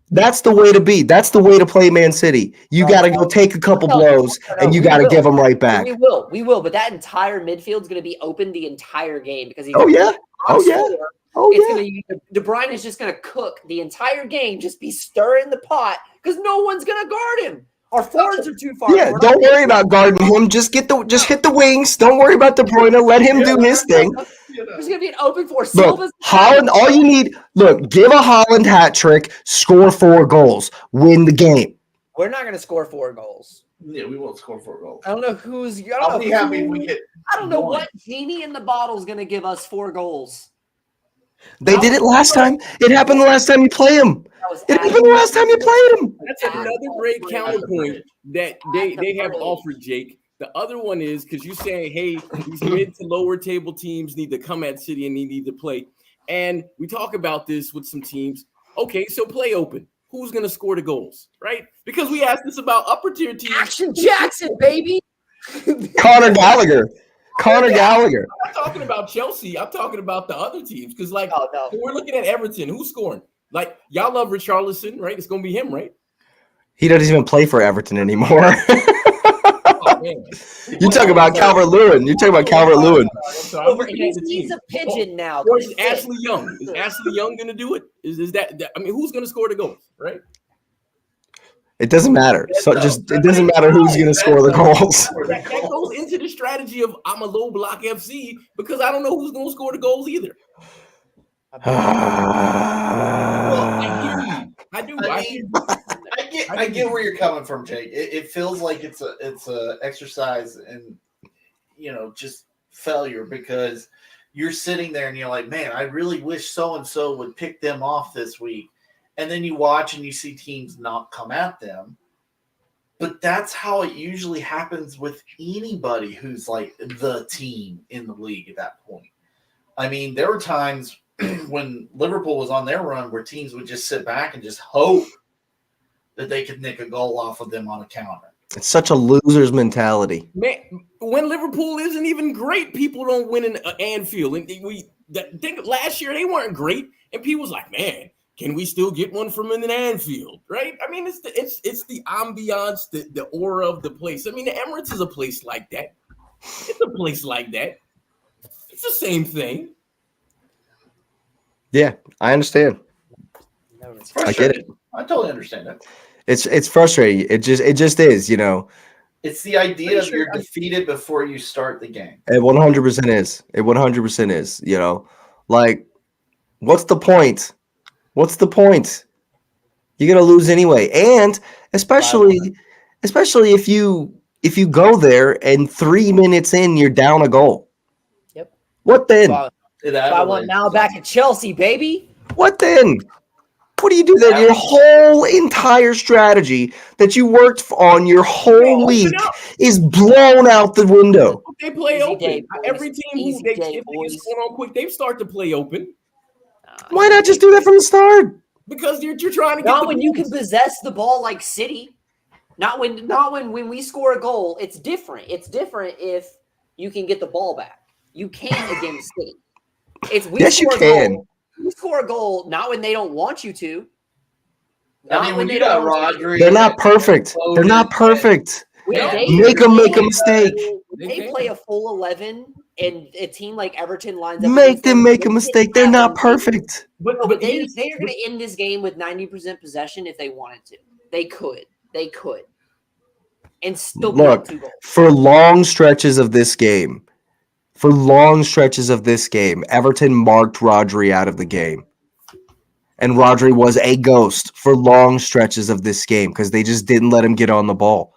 That's the way to be. That's the way to play Man City. You got to go take a couple blows, and you got to give them right back. We will. But that entire midfield is going to be open the entire game because Oh yeah. It's going to be De Bruyne is just going to cook the entire game, just be stirring the pot because no one's going to guard him. Our forwards are too far. Yeah, don't worry about guarding him. Just hit the wings. Don't worry about De Bruyne. Let him do his thing. There's going to be an open 4. Look, Haaland, all you need, give a Haaland hat trick, score 4 goals, win the game. We're not going to score 4 goals. Yeah, we won't score 4 goals. I don't know who's. I'll be happy if we get. I don't know what genie in the bottle is going to give us 4 goals. They did it last time. It happened the last time you play them. It happened the last time you played them. That's another great counterpoint that they have offered, Jake. The other one is because you're saying, hey, these mid to lower table teams need to come at City and they need to play. And we talk about this with some teams. Okay, so play open. Who's going to score the goals, right? Because we asked this about upper tier teams. Action Jackson, baby. Conor Gallagher. Connor Gallagher. I'm not talking about Chelsea. I'm talking about the other teams because, like, Oh, no. we're looking at Everton. Who's scoring? Like, y'all love Richarlison, right? It's going to be him, right? He doesn't even play for Everton anymore. Oh, man. You talk about Calvert-Lewin. You talk about Calvert-Lewin. He's a pigeon now. Or is Ashley Young? Is Ashley Young going to do it? Is that? I mean, who's going to score the goals, right? It doesn't matter. So it doesn't matter who's going to score the goals. That goes into the strategy of I'm a low block FC because I don't know who's going to score the goals either. I do. I get where you're coming from, Jake. It feels like it's a exercise in just failure because you're sitting there and you're like, man, I really wish so and so would pick them off this week, and then you watch and you see teams not come at them. But that's how it usually happens with anybody who's like the team in the league at that point. I mean, there were times when Liverpool was on their run where teams would just sit back and just hope that they could nick a goal off of them on a counter. It's such a loser's mentality. Man, when Liverpool isn't even great, people don't win in Anfield. And think last year they weren't great, and people was like, man, can we still get one from an Anfield, right? I mean, it's the ambiance, the aura of the place. I mean, the Emirates is a place like that. It's a place like that. It's the same thing. Yeah, I understand. I get it. I totally understand that. It's frustrating. It just is, It's the idea of you're defeated before you start the game. It 100% is. It 100% is, Like, what's the point? What's the point? You're going to lose anyway. And especially if you go there and 3 minutes in you're down a goal. Yep. What then? I want now back at Chelsea, baby. What then? What do you do then? Your whole entire strategy that you worked on your whole week is blown out the window. They play open. Day, every team who they get scored on quick, they start to play open. Why not just do that from the start? Because you're trying to get not when you can possess the ball like City. Not when we score a goal. It's different. It's different if you can get the ball back. You can't against City. Yes, you can. You score a goal not when they don't want you to. When you got Rodri, they're not perfect. They're not perfect. Make them make a mistake. They play a full 11, and a team like Everton lines up. Make them make a mistake. They're not perfect. But they are going to end this game with 90% possession if they wanted to. They could. And still look 2 goals. For long stretches of this game. Everton marked Rodri out of the game. And Rodri was a ghost for long stretches of this game because they just didn't let him get on the ball.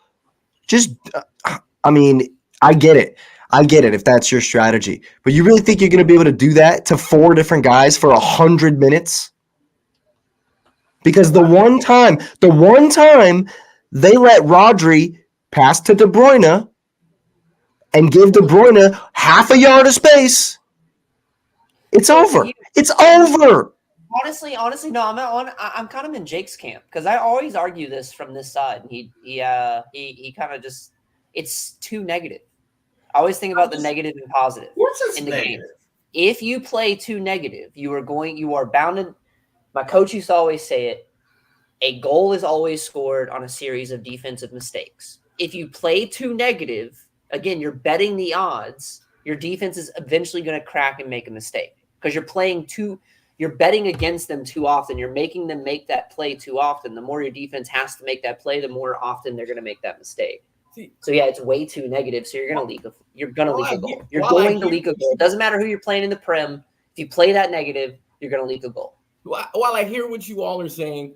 I get it. If that's your strategy. But you really think you're going to be able to do that to 4 different guys for 100 minutes? Because the one time they let Rodri pass to De Bruyne and give De Bruyne half a yard of space, it's over. It's over. Honestly, no. I'm kind of in Jake's camp because I always argue this from this side. He kind of just it's too negative. I always think about the negative and positive in the game. If you play too negative, you are bound to. My coach used to always say it. A goal is always scored on a series of defensive mistakes. If you play too negative, again, you're betting the odds. Your defense is eventually going to crack and make a mistake because you're betting against them too often. You're making them make that play too often. The more your defense has to make that play, the more often they're going to make that mistake. So yeah, it's way too negative. So you're going to leak a goal. You're going to leak a goal. It doesn't matter who you're playing in the Prem. If you play that negative, you're going to leak a goal. While I hear what you all are saying,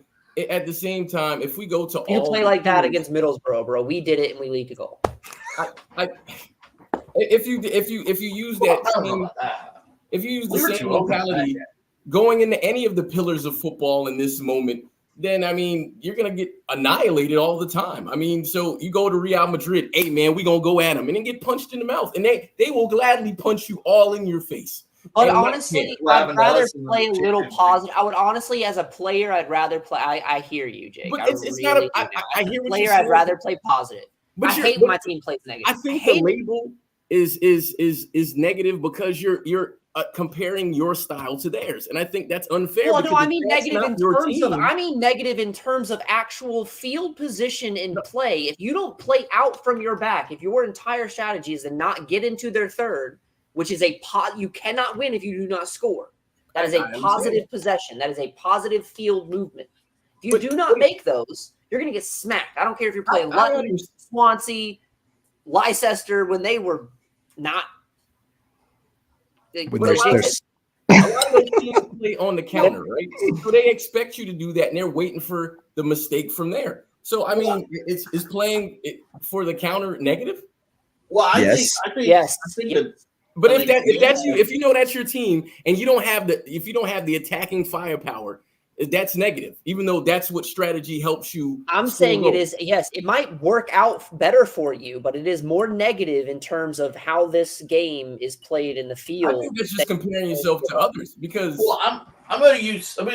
at the same time, if we go to you play like that against Middlesbrough, bro, we did it and we leaked a goal. If you use the same mentality going into any of the pillars of football in this moment, then you're gonna get annihilated all the time. So you go to Real Madrid, hey man, we gonna go at them and then get punched in the mouth, and they will gladly punch you all in your face. But honestly, I'd rather play a little positive. I would honestly, as a player, I'd rather play. I hear you, Jake. But it's not a. I hear what player. You're saying. I'd rather play positive. But I hate when my team plays negative. I think the label is negative because you're comparing your style to theirs, and I think that's unfair. Well, no, I mean that's negative not in your terms of team. I mean negative in terms of actual field position and play. If you don't play out from your back, if your entire strategy is to not get into their third, which is you cannot win if you do not score. That is a positive possession. That is a positive field movement. If you do not make those, you're going to get smacked. I don't care if you're playing Luton, Swansea, Leicester, when they were not. When there's a lot of those teams play on the counter, right? So they expect you to do that, and they're waiting for the mistake from there. So I mean, is playing for the counter negative? Well, I think yes. But if you know that's your team, and you don't have the attacking firepower, that's negative. Even though that's what strategy helps you. I'm saying it is. Yes, it might work out better for you, but it is more negative in terms of how this game is played in the field. I think that's just comparing yourself to others because. Well, I'm going to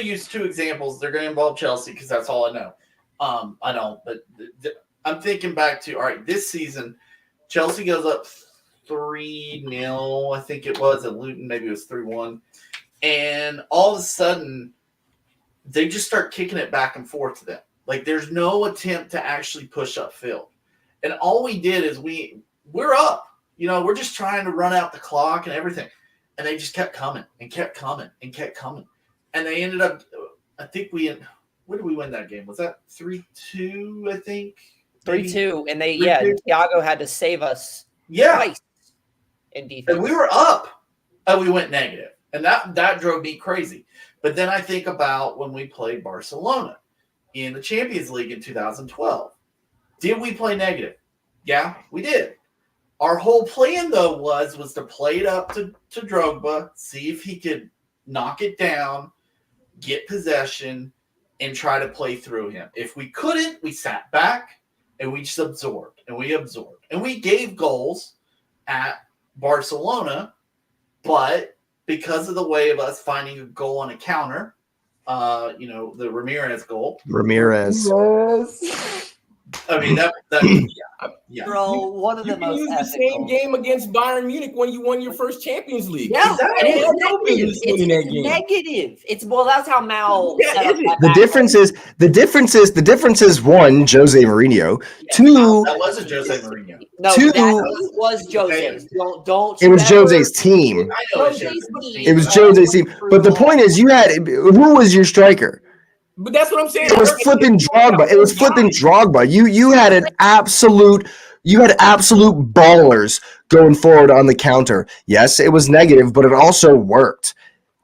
use two examples. They're going to involve Chelsea because that's all I know. I don't, but I'm thinking back to this season, Chelsea goes up 3-0, I think it was at Luton. Maybe it was 3-1, and all of a sudden, they just start kicking it back and forth to them. Like there's no attempt to actually push upfield. And all we did is we're up. We're just trying to run out the clock and everything. And they just kept coming and kept coming and kept coming. And they ended up, I think when did we win that game? Was that 3-2, I think? 3-2. And Thiago had to save us twice in defense. And we were up and we went negative. And that drove me crazy. But then I think about when we played Barcelona in the Champions League in 2012. Did we play negative? Yeah, we did. Our whole plan, though, was to play it up to Drogba, see if he could knock it down, get possession, and try to play through him. If we couldn't, we sat back and we just absorbed. And we gave goals at Barcelona, but because of the way of us finding a goal on a counter, the Ramirez goal. I mean, Bro, one of the most used the same game against Bayern Munich when you won your first Champions League. Yeah, it's negative. That's how Mal set up the difference is one, Jose Mourinho. Two, that wasn't Jose Mourinho. No, that was Jose's. Don't. It was Jose's team. It was Jose's team. But the point is, who was your striker? But that's what I'm saying. It was flipping Drogba. You had absolute ballers going forward on the counter. Yes, it was negative, but it also worked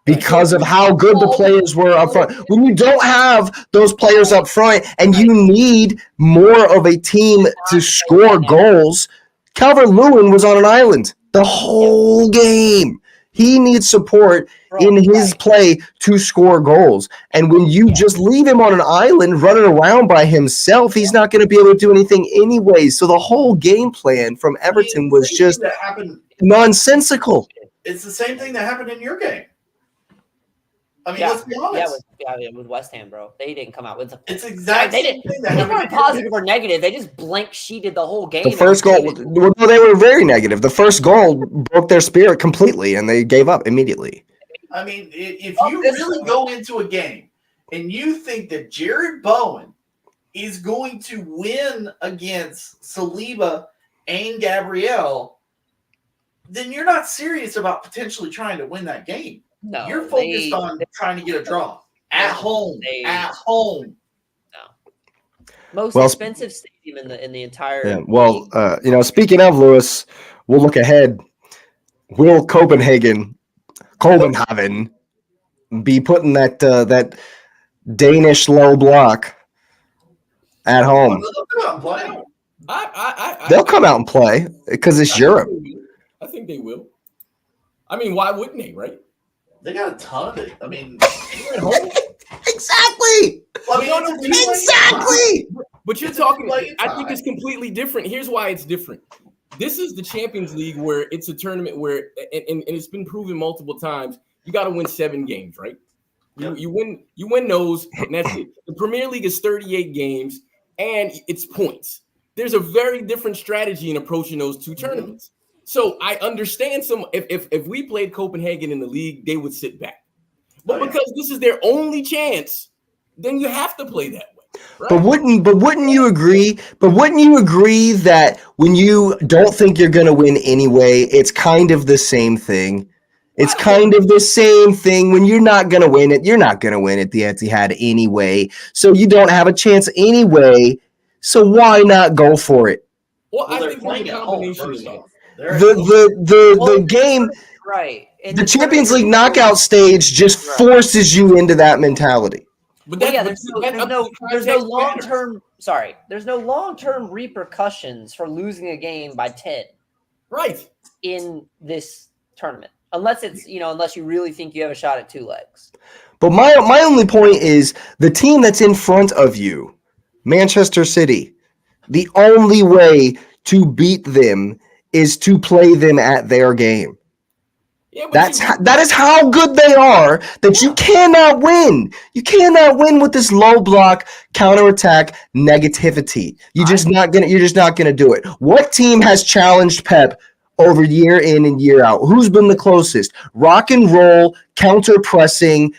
because of how good the players were up front. When you don't have those players up front and you need more of a team to score goals, Calvert-Lewin was on an island the whole game. He needs support in his play to score goals. And when you just leave him on an island running around by himself, he's not going to be able to do anything anyway. So the whole game plan from Everton was just nonsensical. It's the same thing that happened in your game. I mean, let's be honest. With West Ham, bro. They didn't come out with the. It's exactly. They weren't positive or negative. They just blank sheeted the whole game. The first goal, they were very negative. The first goal broke their spirit completely, and they gave up immediately. I mean, if you really go into a game and you think that Jared Bowen is going to win against Saliba and Gabriel, then you're not serious about potentially trying to win that game. No, you're focused on trying to get a draw at home. No, most expensive stadium in the entire. Yeah. Well, speaking of Lewis, we'll look ahead. Will Copenhagen be putting that Danish low block at home? They'll come out and play because it's Europe. I think they will. I mean, why wouldn't they, right? They got a ton of it. I mean, exactly. Exactly. But you're talking. I think it's completely different. Here's why it's different. This is the Champions League, where it's a tournament where, and it's been proven multiple times, you got to win 7 games, right? Yep. You win those, and that's it. The Premier League is 38 games, and it's points. There's a very different strategy in approaching those two tournaments. So I understand if we played Copenhagen in the league, they would sit back. But because this is their only chance, then you have to play that way. Right? But wouldn't you agree? But wouldn't you agree that when you don't think you're going to win anyway, it's kind of the same thing? It's kind of the same thing when you're not going to win it. You're not going to win at the Etihad anyway. So you don't have a chance anyway. So why not go for it? Well, I they're think playing it's a at home, combination first of that. off. The game, right? And the Champions League knockout stage just forces you into that mentality. But Well, that's, there's no long term. Sorry, there's no long term repercussions for losing a game by 10. Right. In this tournament, unless you really think you have a shot at 2 legs. But my only point is the team that's in front of you, Manchester City. The only way to beat them is to play them at their game. Yeah, that is how good they are that you cannot win. You cannot win with this low block counterattack negativity. You're just not gonna do it. What team has challenged Pep over year in and year out? Who's been the closest? Rock and roll, counter pressing,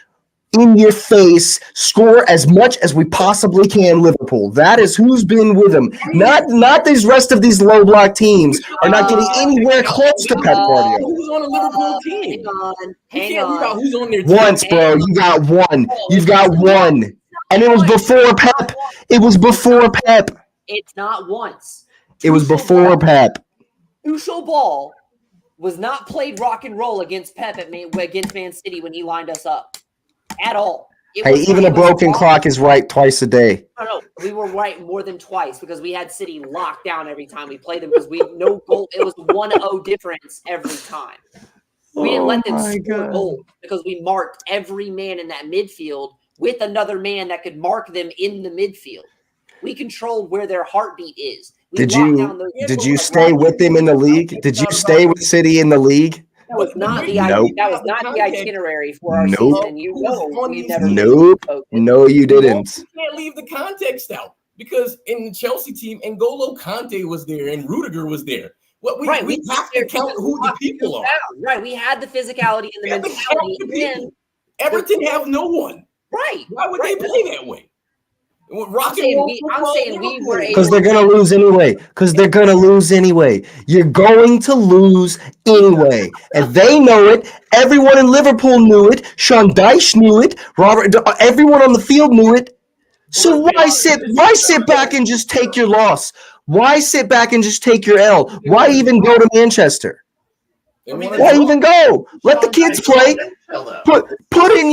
in your face, score as much as we possibly can, Liverpool. That is who's been with them. Not these rest of these low block teams are not getting anywhere close to Pep Guardiola. Who's on a Liverpool team? Hang on. Who's on their team? Once, bro. You got one. You've got one. And it was before Pep. It was before Pep. It's not once. It was before Pep. Ushel Ball was not played rock and roll against Pep against Man City when he lined us up. At all. Even a broken clock is right twice a day. No, we were right more than twice because we had City locked down every time we played them because we had no goal. It was 1-0 difference every time. We didn't let them score goals because we marked every man in that midfield with another man that could mark them in the midfield. We controlled where their heartbeat is. Did you stay with them in the league? Did you stay with City in the league? That was not the itinerary for our season. We never. No, you didn't. You can't leave the context out because in the Chelsea team, N'Golo Kante was there and Rudiger was there. We have to count who the people are. Right, we had the physicality and the mentality. Everton have no one. Right. Why would they play that way? I'm saying we were because they're gonna lose anyway. You're going to lose anyway, and they know it. Everyone in Liverpool knew it. Sean Dyche knew it. Everyone on the field knew it. So why sit back and just take your loss? Why sit back and just take your L? Why even go to Manchester? Why even go? Let the kids play. Put in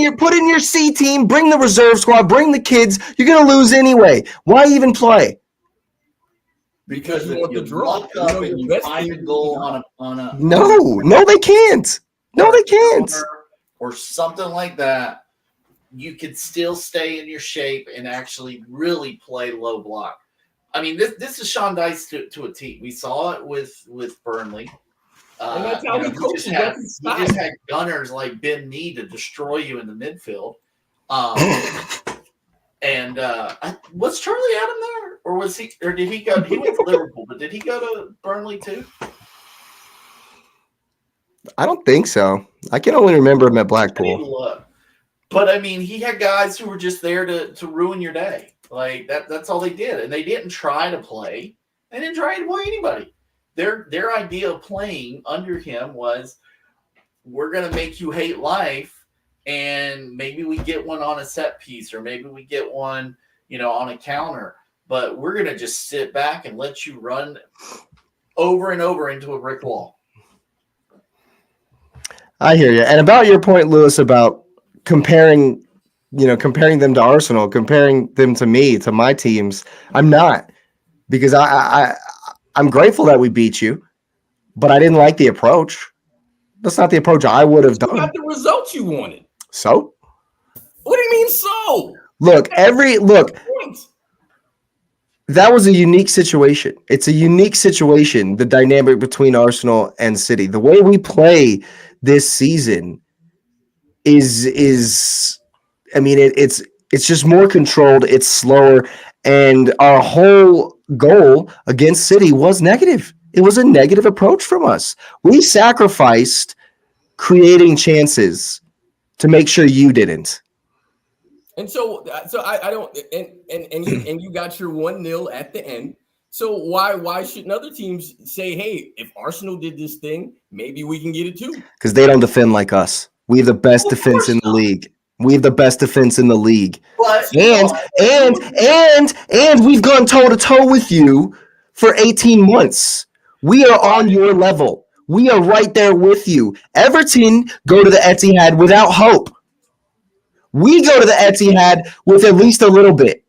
your C team. Bring the reserve squad. Bring the kids. You're gonna lose anyway. Why even play? Because you lock up and you find a goal on a no, they can't. No, they can't. Or something like that. You could still stay in your shape and actually really play low block. I mean, this is Sean Dyche to a T. We saw it with Burnley. And that's how he coaches. He just had gunners like Ben Mee to destroy you in the midfield. And was Charlie Adam there, or was he? Or did he go? He went to Liverpool, but did he go to Burnley too? I don't think so. I can only remember him at Blackpool. But I mean, he had guys who were just there to ruin your day. Like that's all they did, and they didn't try to play. They didn't try to play anybody. Their idea of playing under him was, we're going to make you hate life, and maybe we get one on a set piece, or maybe we get one, on a counter, but we're going to just sit back and let you run over and over into a brick wall. I hear you. And about your point, Lewis, about comparing them to Arsenal, comparing them to me, to my teams, I'm not, because I'm grateful that we beat you, but I didn't like the approach. That's not the approach I would have done. You got the results you wanted. So? What do you mean so? Look, that was a unique situation. It's a unique situation, the dynamic between Arsenal and City. The way we play this season is I mean, it's just more controlled, it's slower, and our whole goal against City was negative. It was a negative approach from us. We sacrificed creating chances to make sure you didn't. And so I don't, and you got your 1-0 at the end. So why shouldn't other teams say, hey, if Arsenal did this thing, maybe we can get it too? Because they don't defend like us. We have the best defense in the league. We have the best defense in the league. But and we've gone toe to toe with you for 18 months. We are on your level. We are right there with you. Everton go to the Etihad without hope. We go to the Etihad with at least a little bit.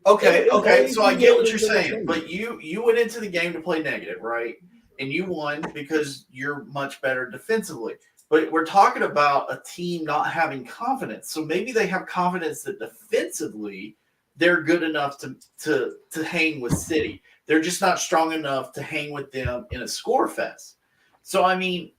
Okay. So I get what you're saying, but you went into the game to play negative, right? And you won because you're much better defensively. But we're talking about a team not having confidence. So maybe they have confidence that defensively they're good enough to hang with City. They're just not strong enough to hang with them in a score fest. So I mean,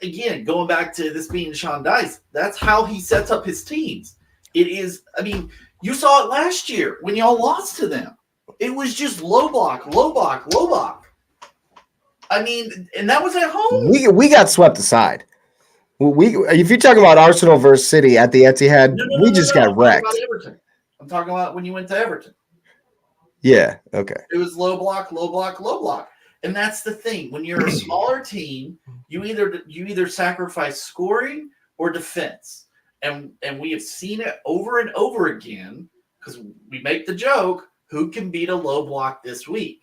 again, going back to this being Sean Dice, that's how he sets up his teams. It is, I mean, you saw it last year when y'all lost to them. It was just low block. I mean, and that was at home. We got swept aside. If you're talking about Arsenal versus City at the Etihad, we just got wrecked. I'm talking about when you went to Everton. Yeah, okay. It was low block. And that's the thing. When you're a smaller team, you either sacrifice scoring or defense. And we have seen it over and over again because we make the joke, who can beat a low block this week?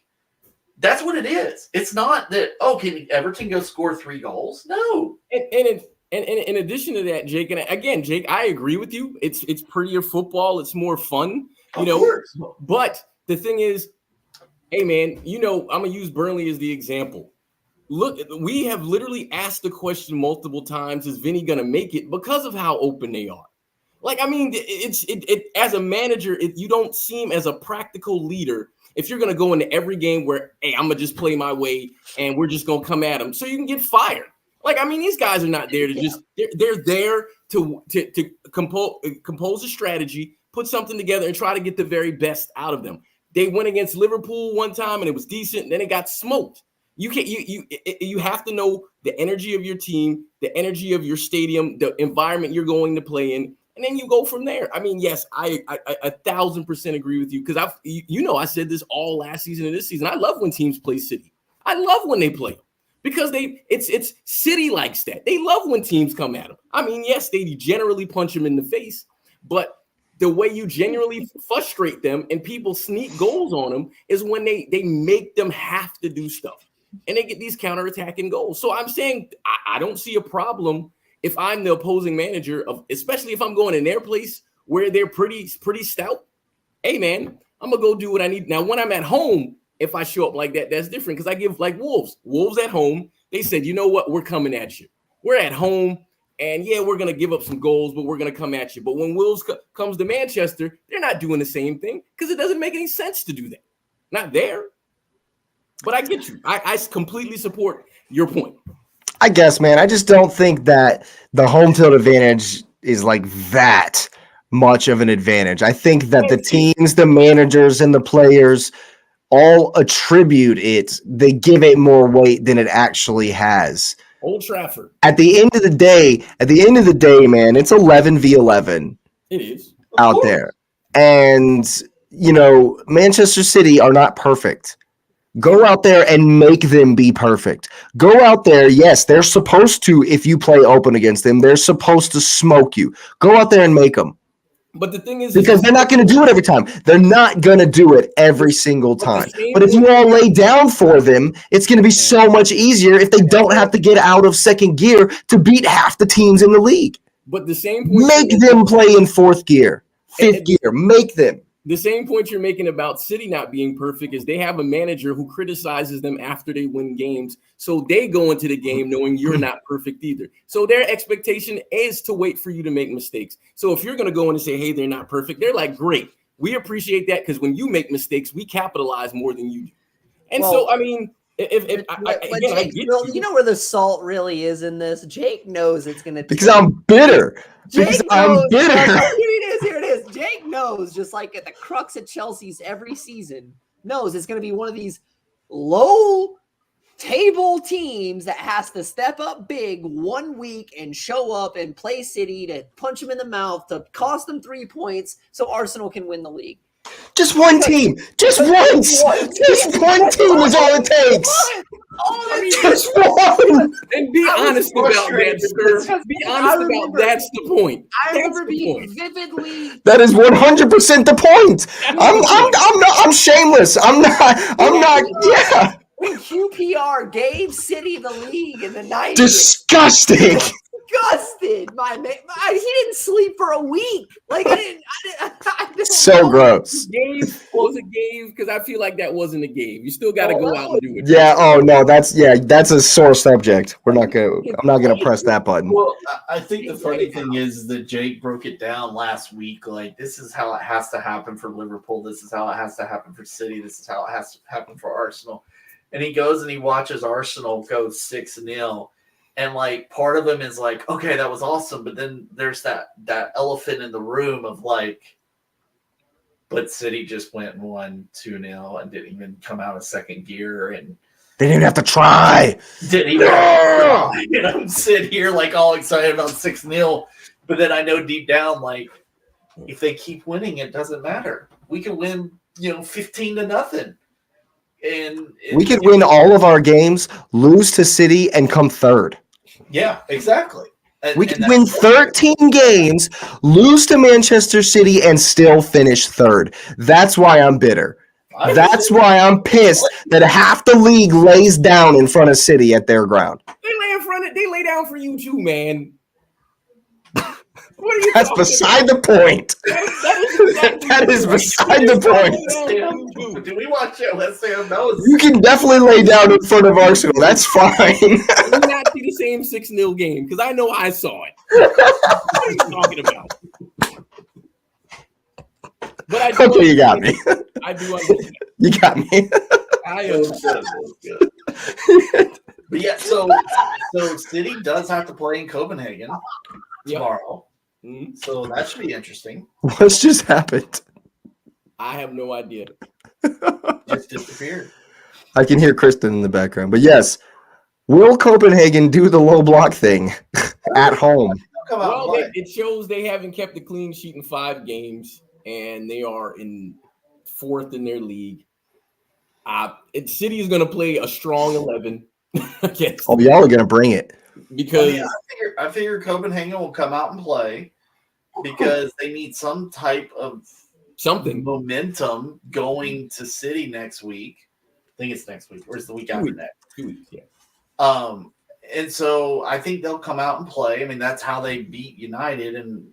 That's what it is. It's not that, can Everton go score 3 goals? No. And in addition to that, Jake, and again, Jake, I agree with you. It's prettier football. It's more fun, you know. Course. But the thing is, hey, man, I'm going to use Burnley as the example. Look, we have literally asked the question multiple times, is Vinny going to make it, because of how open they are. Like, I mean, it as a manager, you don't seem as a practical leader if you're going to go into every game where, hey, I'm going to just play my way and we're just going to come at them so you can get fired. Like, I mean, these guys are not there to just they're there to compose a strategy, put something together, and try to get the very best out of them. They went against Liverpool one time and it was decent, and then it got smoked. You have to know the energy of your team, the energy of your stadium, the environment you're going to play in, and then you go from there. I mean, yes, I 1,000% agree with you, because I said this all last season and this season. I love when teams play City. I love when they play them. Because it's City likes that. They love when teams come at them. I mean, yes, they generally punch them in the face, but the way you genuinely frustrate them and people sneak goals on them is when they make them have to do stuff, and they get these counterattacking goals. So I'm saying I don't see a problem if I'm the opposing manager, especially if I'm going in their place where they're pretty stout. Hey, man, I'm gonna go do what I need. Now, when I'm at home, if I show up like that, that's different, because I give like Wolves at home. They said, you know what? We're coming at you. We're at home, and yeah, we're going to give up some goals, but we're going to come at you. But when Wolves comes to Manchester, they're not doing the same thing, because it doesn't make any sense to do that. Not there. But I get you. I completely support your point. I guess, man, I just don't think that the home field advantage is like that much of an advantage. I think that the teams, the managers, and the players all attribute it. They give it more weight than it actually has. Old Trafford. At the end of the day, man, it's 11v11. It is out there. And, Manchester City are not perfect. Go out there and make them be perfect. Go out there. Yes, they're supposed to, if you play open against them, they're supposed to smoke you. Go out there and make them. But the thing is, because they're not going to do it every time. They're not going to do it every single time. But if you all lay down for them, it's going to be so much easier if they don't have to get out of second gear to beat half the teams in the league. But the same point, make them play in fourth gear, fifth gear. Make them. The same point you're making about City not being perfect is they have a manager who criticizes them after they win games. So they go into the game knowing you're not perfect either. So their expectation is to wait for you to make mistakes. So if you're going to go in and say, hey, they're not perfect, they're like, great. We appreciate that, because when you make mistakes, we capitalize more than you do. And so, I mean, you know where the salt really is in this? Jake knows it's going to be. Because I'm bitter. Here it is. Jake knows, just like at the crux of Chelsea's every season, knows it's going to be one of these low table teams that has to step up big 1 week and show up and play City to punch them in the mouth to cost them 3 points so Arsenal can win the league. Just one team. Just once. Just one team is all it takes. Just one. And be honest about that, sir. Be honest about that's the point. I remember being vividly. That is 100% the point. I'm shameless. I'm not. Yeah. When QPR gave City the league in the 90s. Disgusting. Disgusted, my man. He didn't sleep for a week. Like I didn't So know. gross. Game was a game because I feel like that wasn't a game. You still got to go out and do it. Yeah. Oh no. That's a sore subject. I'm not gonna press that button. Well, I think the funny thing is that Jake broke it down last week. Like, this is how it has to happen for Liverpool. This is how it has to happen for City. This is how it has to happen for Arsenal. And he goes and he watches Arsenal go 6-0. And like part of him is like, okay, that was awesome. But then there's that elephant in the room of like, but City just went and won 2-0 and didn't even come out of second gear and They didn't even have to try. didn't even try. And I'm sitting here like all excited about 6-0. But then I know deep down, like, if they keep winning, it doesn't matter. We can win, 15-0. And We could win all of our games, lose to City, and come third. Yeah, exactly. We could win 13 games, lose to Manchester City, and still finish third. That's why I'm bitter. That's why I'm pissed that half the league lays down in front of City at their ground. They lay down for you too, man. What are you That's beside the point. That is beside the point. Do we watch it? Let's say no. You can definitely lay down in front of Arsenal. That's fine. Let me not see the same 6-0 game because I know I saw it. What are you talking about? But I do Okay, you got me. I do understand. You got me. I understand. But yeah, so City does have to play in Copenhagen tomorrow. Mm-hmm. So that should be interesting. What's just happened? I have no idea. Just disappeared. I can hear Kristen in the background. But yes, will Copenhagen do the low block thing at home? Come out Well, and play. it shows they haven't kept a clean sheet in 5 games, and they are in 4th in their league. City is going to play a strong 11 against Oh, y'all are going to bring it. because I figure Copenhagen will come out and play because they need some type of something. momentum going to City next week. I think it's next week, or is the week after next? 2 weeks, yeah. And so I think they'll come out and play. I mean, that's how they beat United, and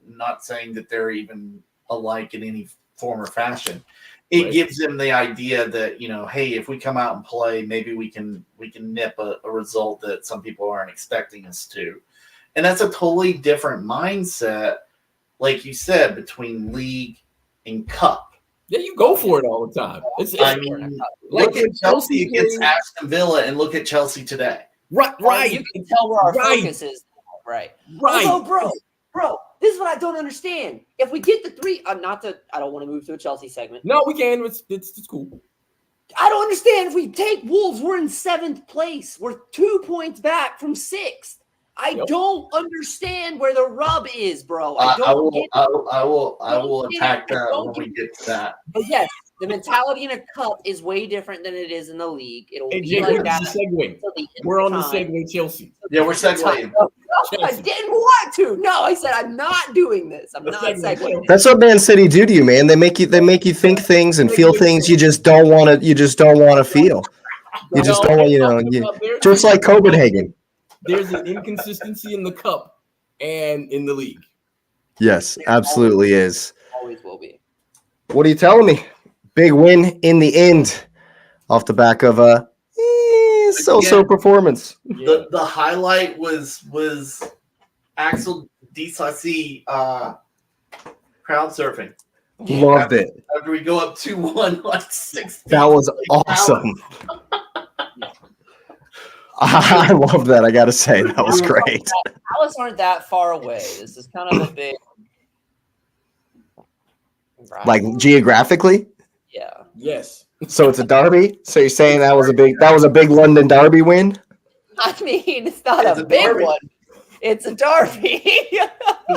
not saying that they're even alike in any form or fashion. It Right. gives them the idea that, hey, if we come out and play, maybe we can nip a result that some people aren't expecting us to. And that's a totally different mindset, like you said, between league and cup. Yeah, you go for it all the time. I mean, like look at Chelsea Chelsea against playing- Aston Villa and look at Chelsea today. right. You can tell where our Right. focus is. Right. Right. Although, bro, this is what I don't understand. If we get the 3, I don't want to move to a Chelsea segment. No, we can. It's cool. I don't understand. If we take Wolves, we're in 7th place. We're 2 points back from 6th. I Yep. don't understand where the rub is, bro. I I will don't get I will attack that don't when we get to that. But yes, the mentality in a cup is way different than it is in the league. It'll Hey, be Jake, like we're that. the segue. until the end We're of on the time. segue Chelsea. Yeah, we're segueing. No, I Chelsea. didn't want to. No, I said I'm not doing this. I'm Let's not segue. segueing. That's what Man City do to you, man. They make you think things and feel things you just don't want to feel. You just don't want, just like Copenhagen. There's an inconsistency in the cup and in the league. Yes, absolutely is. Always will be. What are you telling me? Big win in the end off the back of a so-so performance. The highlight was Axel Disasi crowd surfing. Loved it. After we go up 2-1 like 6. That was awesome. I love that. I got to say, that was great. Palace aren't that far away. This is kind of a big. Like geographically? Yeah. Yes. So it's a derby. So you're saying that was a big London derby win? I mean, it's not It's a a big derby. one. It's a derby.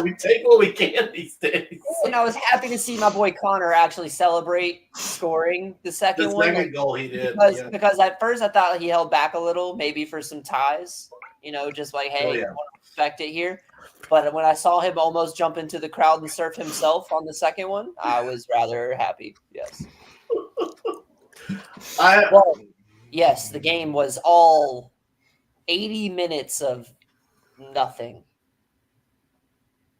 We take what we can these days. And I was happy to see my boy Connor actually celebrate scoring the second The one. second goal he did. Because at first I thought he held back a little, maybe for some ties, just like, hey, I want to respect it here. But when I saw him almost jump into the crowd and surf himself on the second one, I was rather happy. Yes. Yes, the game was all 80 minutes of nothing.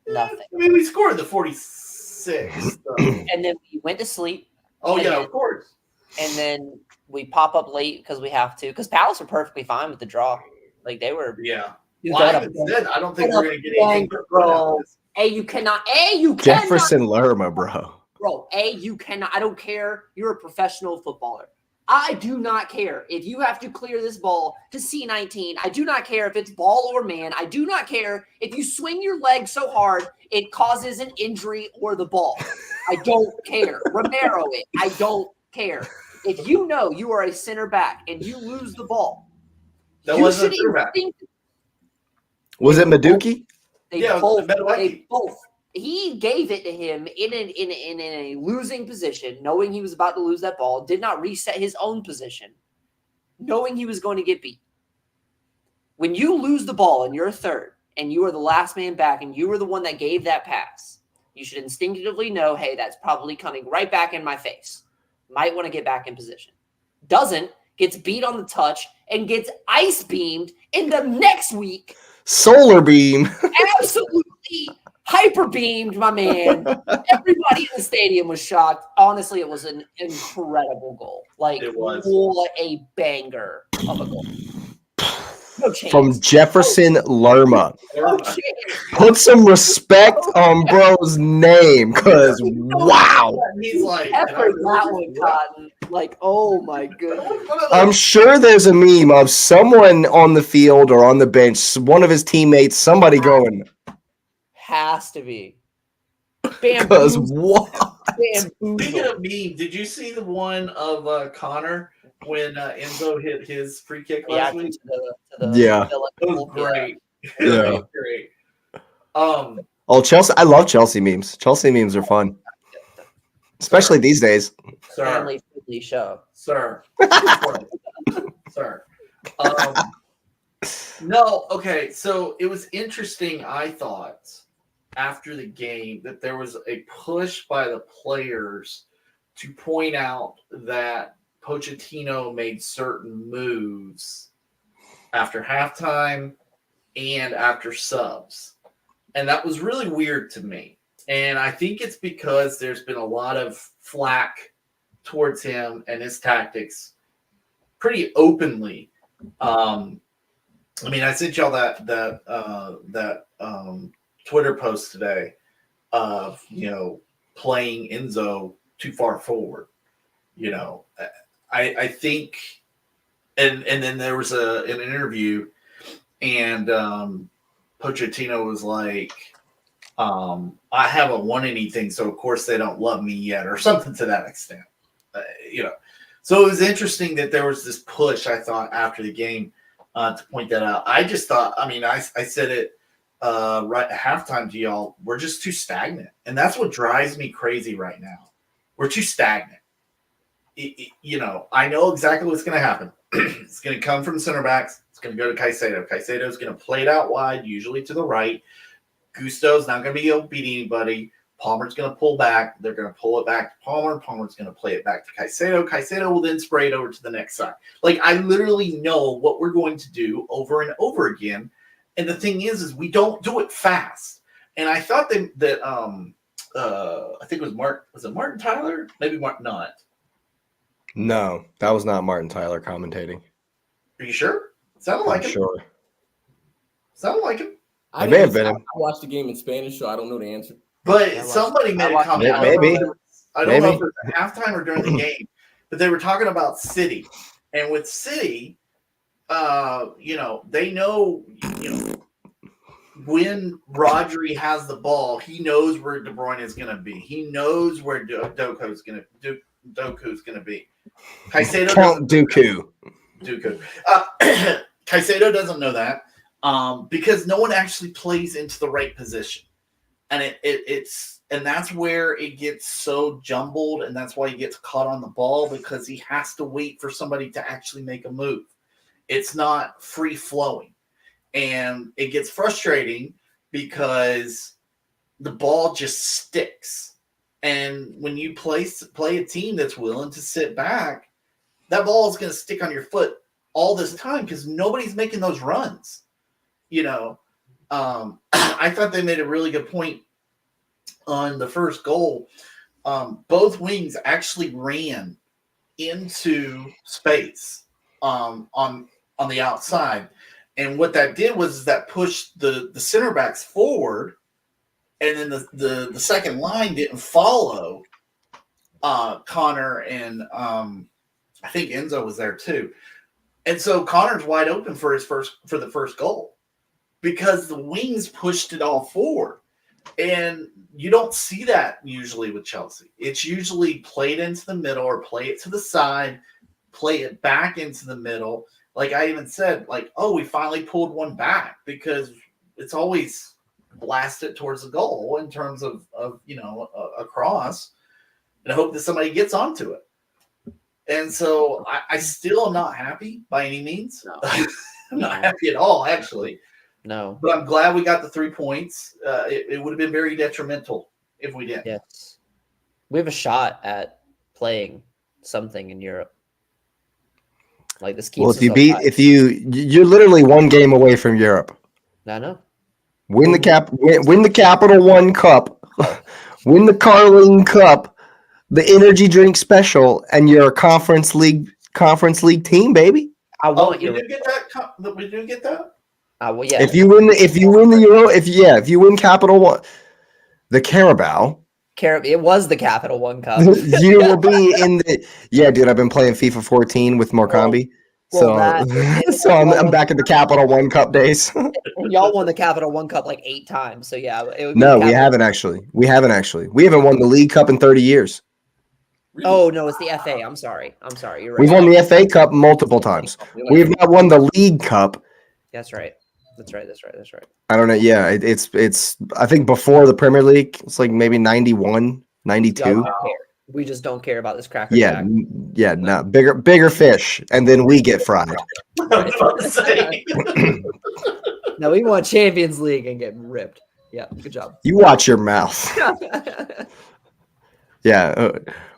Nothing. I mean, we scored the 46. So. And then we went to sleep. Oh, yeah, of course. And then we pop up late because we have to. Because Palace were perfectly fine with the draw. Like, they were. Yeah. Well, I even said, I don't think we're going to get anything. Bro. You cannot. Jefferson Lerma, bro. Bro, you cannot. I don't care. You're a professional footballer. I do not care if you have to clear this ball to C19. I do not care if it's ball or man. I do not care if you swing your leg so hard it causes an injury or the ball. I don't care. Romero it. I don't care. If you know you are a center back and you lose the ball, that wasn't a center back. Was it Maduki? They both. He gave it to him in a losing position, knowing he was about to lose that ball, did not reset his own position, knowing he was going to get beat. When you lose the ball and you're a third and you are the last man back and you were the one that gave that pass, you should instinctively know, hey, that's probably coming right back in my face. Might want to get back in position. Doesn't, gets beat on the touch and gets ice beamed in the next week. Solar beam. Absolutely. Hyper beamed, my man. Everybody in the stadium was shocked. Honestly, it was an incredible goal. Like, it was. What a banger of a goal. No chance. From Jefferson Lerma. No chance. Put some respect on bro's name, because wow. He's like, after that one, Cotton. Like, oh my goodness. I'm sure there's a meme of someone on the field or on the bench, one of his teammates, somebody going. Has to be. Because what? Speaking of meme, did you see the one of Connor when Enzo hit his free kick last week? Yeah. It was great. Yeah. Great. Chelsea. I love Chelsea memes. Chelsea memes are fun. Especially these days. Family friendly show. Sir. Sir. No, okay. So it was interesting, I thought, after the game, that there was a push by the players to point out that Pochettino made certain moves after halftime and after subs. And that was really weird to me. And I think it's because there's been a lot of flack towards him and his tactics pretty openly. I mean, I sent y'all that Twitter post today of, playing Enzo too far forward. I think, and then there was an interview, and Pochettino was like, I haven't won anything, so of course they don't love me yet, or something to that extent. So it was interesting that there was this push, I thought, after the game to point that out. I just thought, I said it right at halftime to y'all, we're just too stagnant. And that's what drives me crazy right now. We're too stagnant. I know exactly what's going to happen. It's going to come from center backs. It's going to go to Caicedo. Caicedo's going to play it out wide, usually to the right. Gusto's not going to be able to beat anybody. Palmer's going to pull back. They're going to pull it back to Palmer. Palmer's going to play it back to Caicedo. Caicedo will then spray it over to the next side. Like, I literally know what we're going to do over and over again. And the thing is we don't do it fast. And I thought that I think it was was it Martin Tyler? Maybe not. No, that was not Martin Tyler commentating. Are you sure? Sounded like him. Sure. Sounded like him. I may have been him. I watched the game in Spanish, so I don't know the answer. But somebody made a comment. Maybe. I don't know if it was at halftime or during the game, but they were talking about City. And with City, they know, when Rodri has the ball, he knows where De Bruyne is going to be. He knows where Doku is going to Doku's going to be. Caicedo Count Dooku. Dooku. Caicedo doesn't know that because no one actually plays into the right position, and it's that's where it gets so jumbled, and that's why he gets caught on the ball because he has to wait for somebody to actually make a move. It's not free flowing, and it gets frustrating because the ball just sticks. And when you play a team that's willing to sit back, that ball is going to stick on your foot all this time because nobody's making those runs. I thought they made a really good point on the first goal. Both wings actually ran into space on the outside. And what that did was that pushed the center backs forward, and then the second line didn't follow Connor, and I think Enzo was there too. And so Connor's wide open for the first goal because the wings pushed it all forward. And you don't see that usually with Chelsea. It's usually played into the middle or play it to the side, play it back into the middle. Like I even said, we finally pulled one back because it's always blasted towards the goal in terms of a cross, and I hope that somebody gets onto it. And so I still am not happy by any means. No. I'm not happy at all, actually. No. But I'm glad we got the 3 points. It would have been very detrimental if we didn't. Yes. We have a shot at playing something in Europe. Like this keeps us up high. You're literally one game away from Europe. I know. Win the Capital One Cup, win the Carling Cup, the energy drink special, and you're a conference league team, baby. I want you. Did get that? We didn't get that. Well, yeah. If you win the Euro, if you win Capital One, the Carabao. It was the Capital One Cup. You will be in the. Yeah, dude, I've been playing FIFA 14 with Morkambi. So I'm back in the Capital One Cup days. Y'all won the Capital One Cup like 8 times. So yeah, no, we haven't actually. We haven't won the League Cup in 30 years. Really? Oh no, it's the FA. I'm sorry. You're right. We've won the FA Cup multiple times. We have not won the League Cup. That's right. I don't know. Yeah, it's. I think before the Premier League, it's like maybe 91, 92. We just don't care about this cracker. Yeah, Jack. No, bigger fish, and then we get fried. No, we won Champions League and get ripped. Yeah, good job. You watch your mouth. Yeah,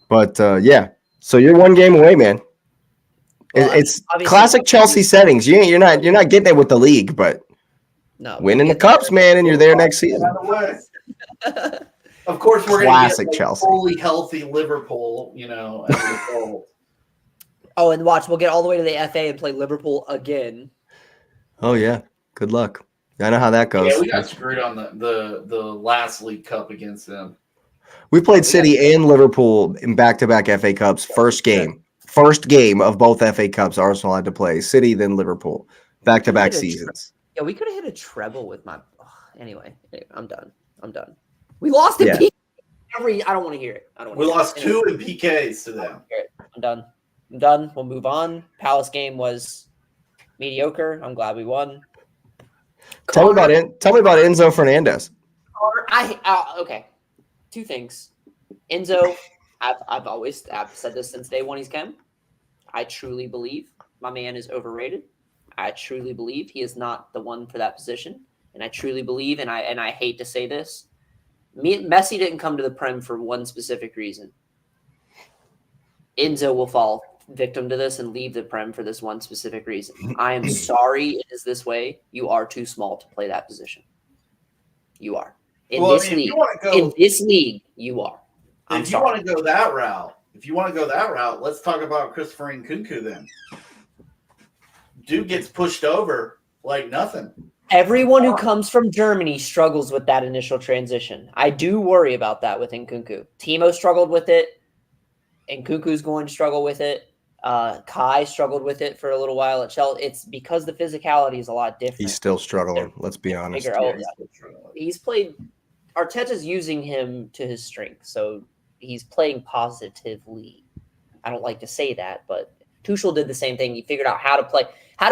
but yeah. So you're one game away, man. Well, it's classic Chelsea settings. You're not getting it with the league, but winning the cups, man, and you're there next season. Of course, we're going to get Chelsea. Fully healthy Liverpool, as a result. Oh, and watch, we'll get all the way to the FA and play Liverpool again. Oh yeah, good luck. I know how that goes. Yeah, we got screwed on the last League Cup against them. We played City and Liverpool in back-to-back FA Cups. First game of both FA Cups Arsenal had to play. City, then Liverpool. Back-to-back seasons. Yeah, we could have hit a treble with my. Anyway, I'm done. We lost in PK. I don't want to hear it. We lost 2 in PKs to them. I'm done. We'll move on. Palace game was mediocre. I'm glad we won. Tell me about Enzo Fernandez. Okay. 2 things. Enzo, I've said this since day one he's come. I truly believe my man is overrated. I truly believe he is not the one for that position. And I truly believe, and I hate to say this, Messi didn't come to the Prem for one specific reason. Enzo will fall victim to this and leave the Prem for this one specific reason. I am sorry it is this way. You are too small to play that position. You are. In this league, you are. If you want to go that route, let's talk about Christopher Nkunku then. Dude gets pushed over like nothing. Everyone who comes from Germany struggles with that initial transition. I do worry about that with Nkunku. Timo struggled with it. Nkunku's going to struggle with it. Kai struggled with it for a little while at Chelsea. It's because the physicality is a lot different. He's still struggling. Let's be honest. He's played. Arteta's using him to his strength, so he's playing positively. I don't like to say that, but Tuchel did the same thing. He figured out how to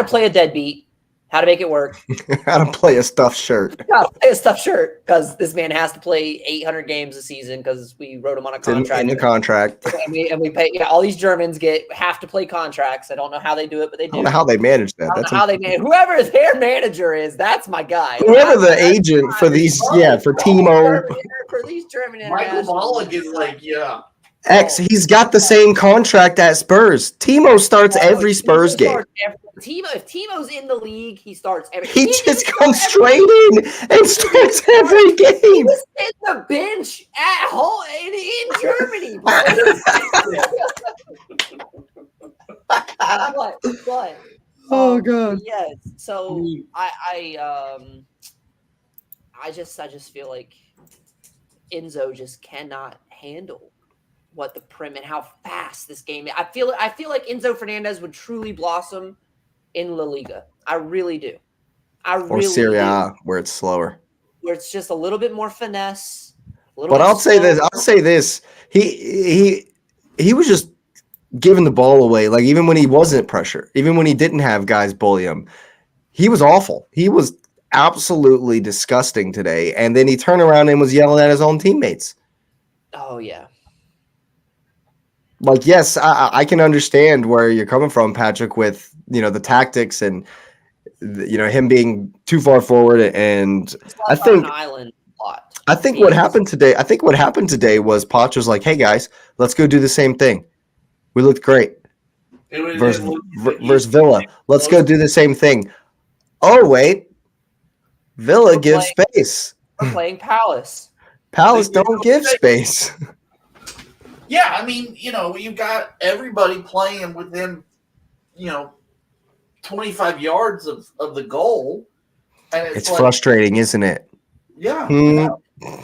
play a deadbeat, how to make it work. How to play a stuffed shirt. How to play a stuffed shirt because this man has to play 800 games a season because we wrote him on a contract. In the contract. And we pay all these Germans have to play contracts. I don't know how they do it, but they do. I don't know how they manage that. I don't know how they manage. Whoever their manager is, that's my guy. Whoever the agent for these, for Timo. For these German Michael Ballack is like, He's got the same contract at Spurs. Timo starts every Spurs game. If Timo's in the league, he starts every. He just comes straight in and starts every game. He was in the bench at home in Germany. But oh god. Yes. So I just feel like Enzo just cannot handle what the prim and how fast this game is. I feel like Enzo Fernandez would truly blossom in La Liga. I really do. Or Serie A, where it's slower. Where it's just a little bit more finesse. But I'll say this. He was just giving the ball away. Like even when he wasn't pressure, even when he didn't have guys bully him, he was awful. He was absolutely disgusting today. And then he turned around and was yelling at his own teammates. Oh yeah. Like, yes, I can understand where you're coming from, Patrick, with, the tactics and, him being too far forward. And I think what happened today was Poch was like, hey, guys, let's go do the same thing. We looked great. Versus Villa. Let's go do the same thing. Oh, wait. Villa gives space. We're playing Palace. Palace don't give space. Yeah, I mean, you've got everybody playing within, 25 yards of the goal. And it's like, frustrating, isn't it? Yeah.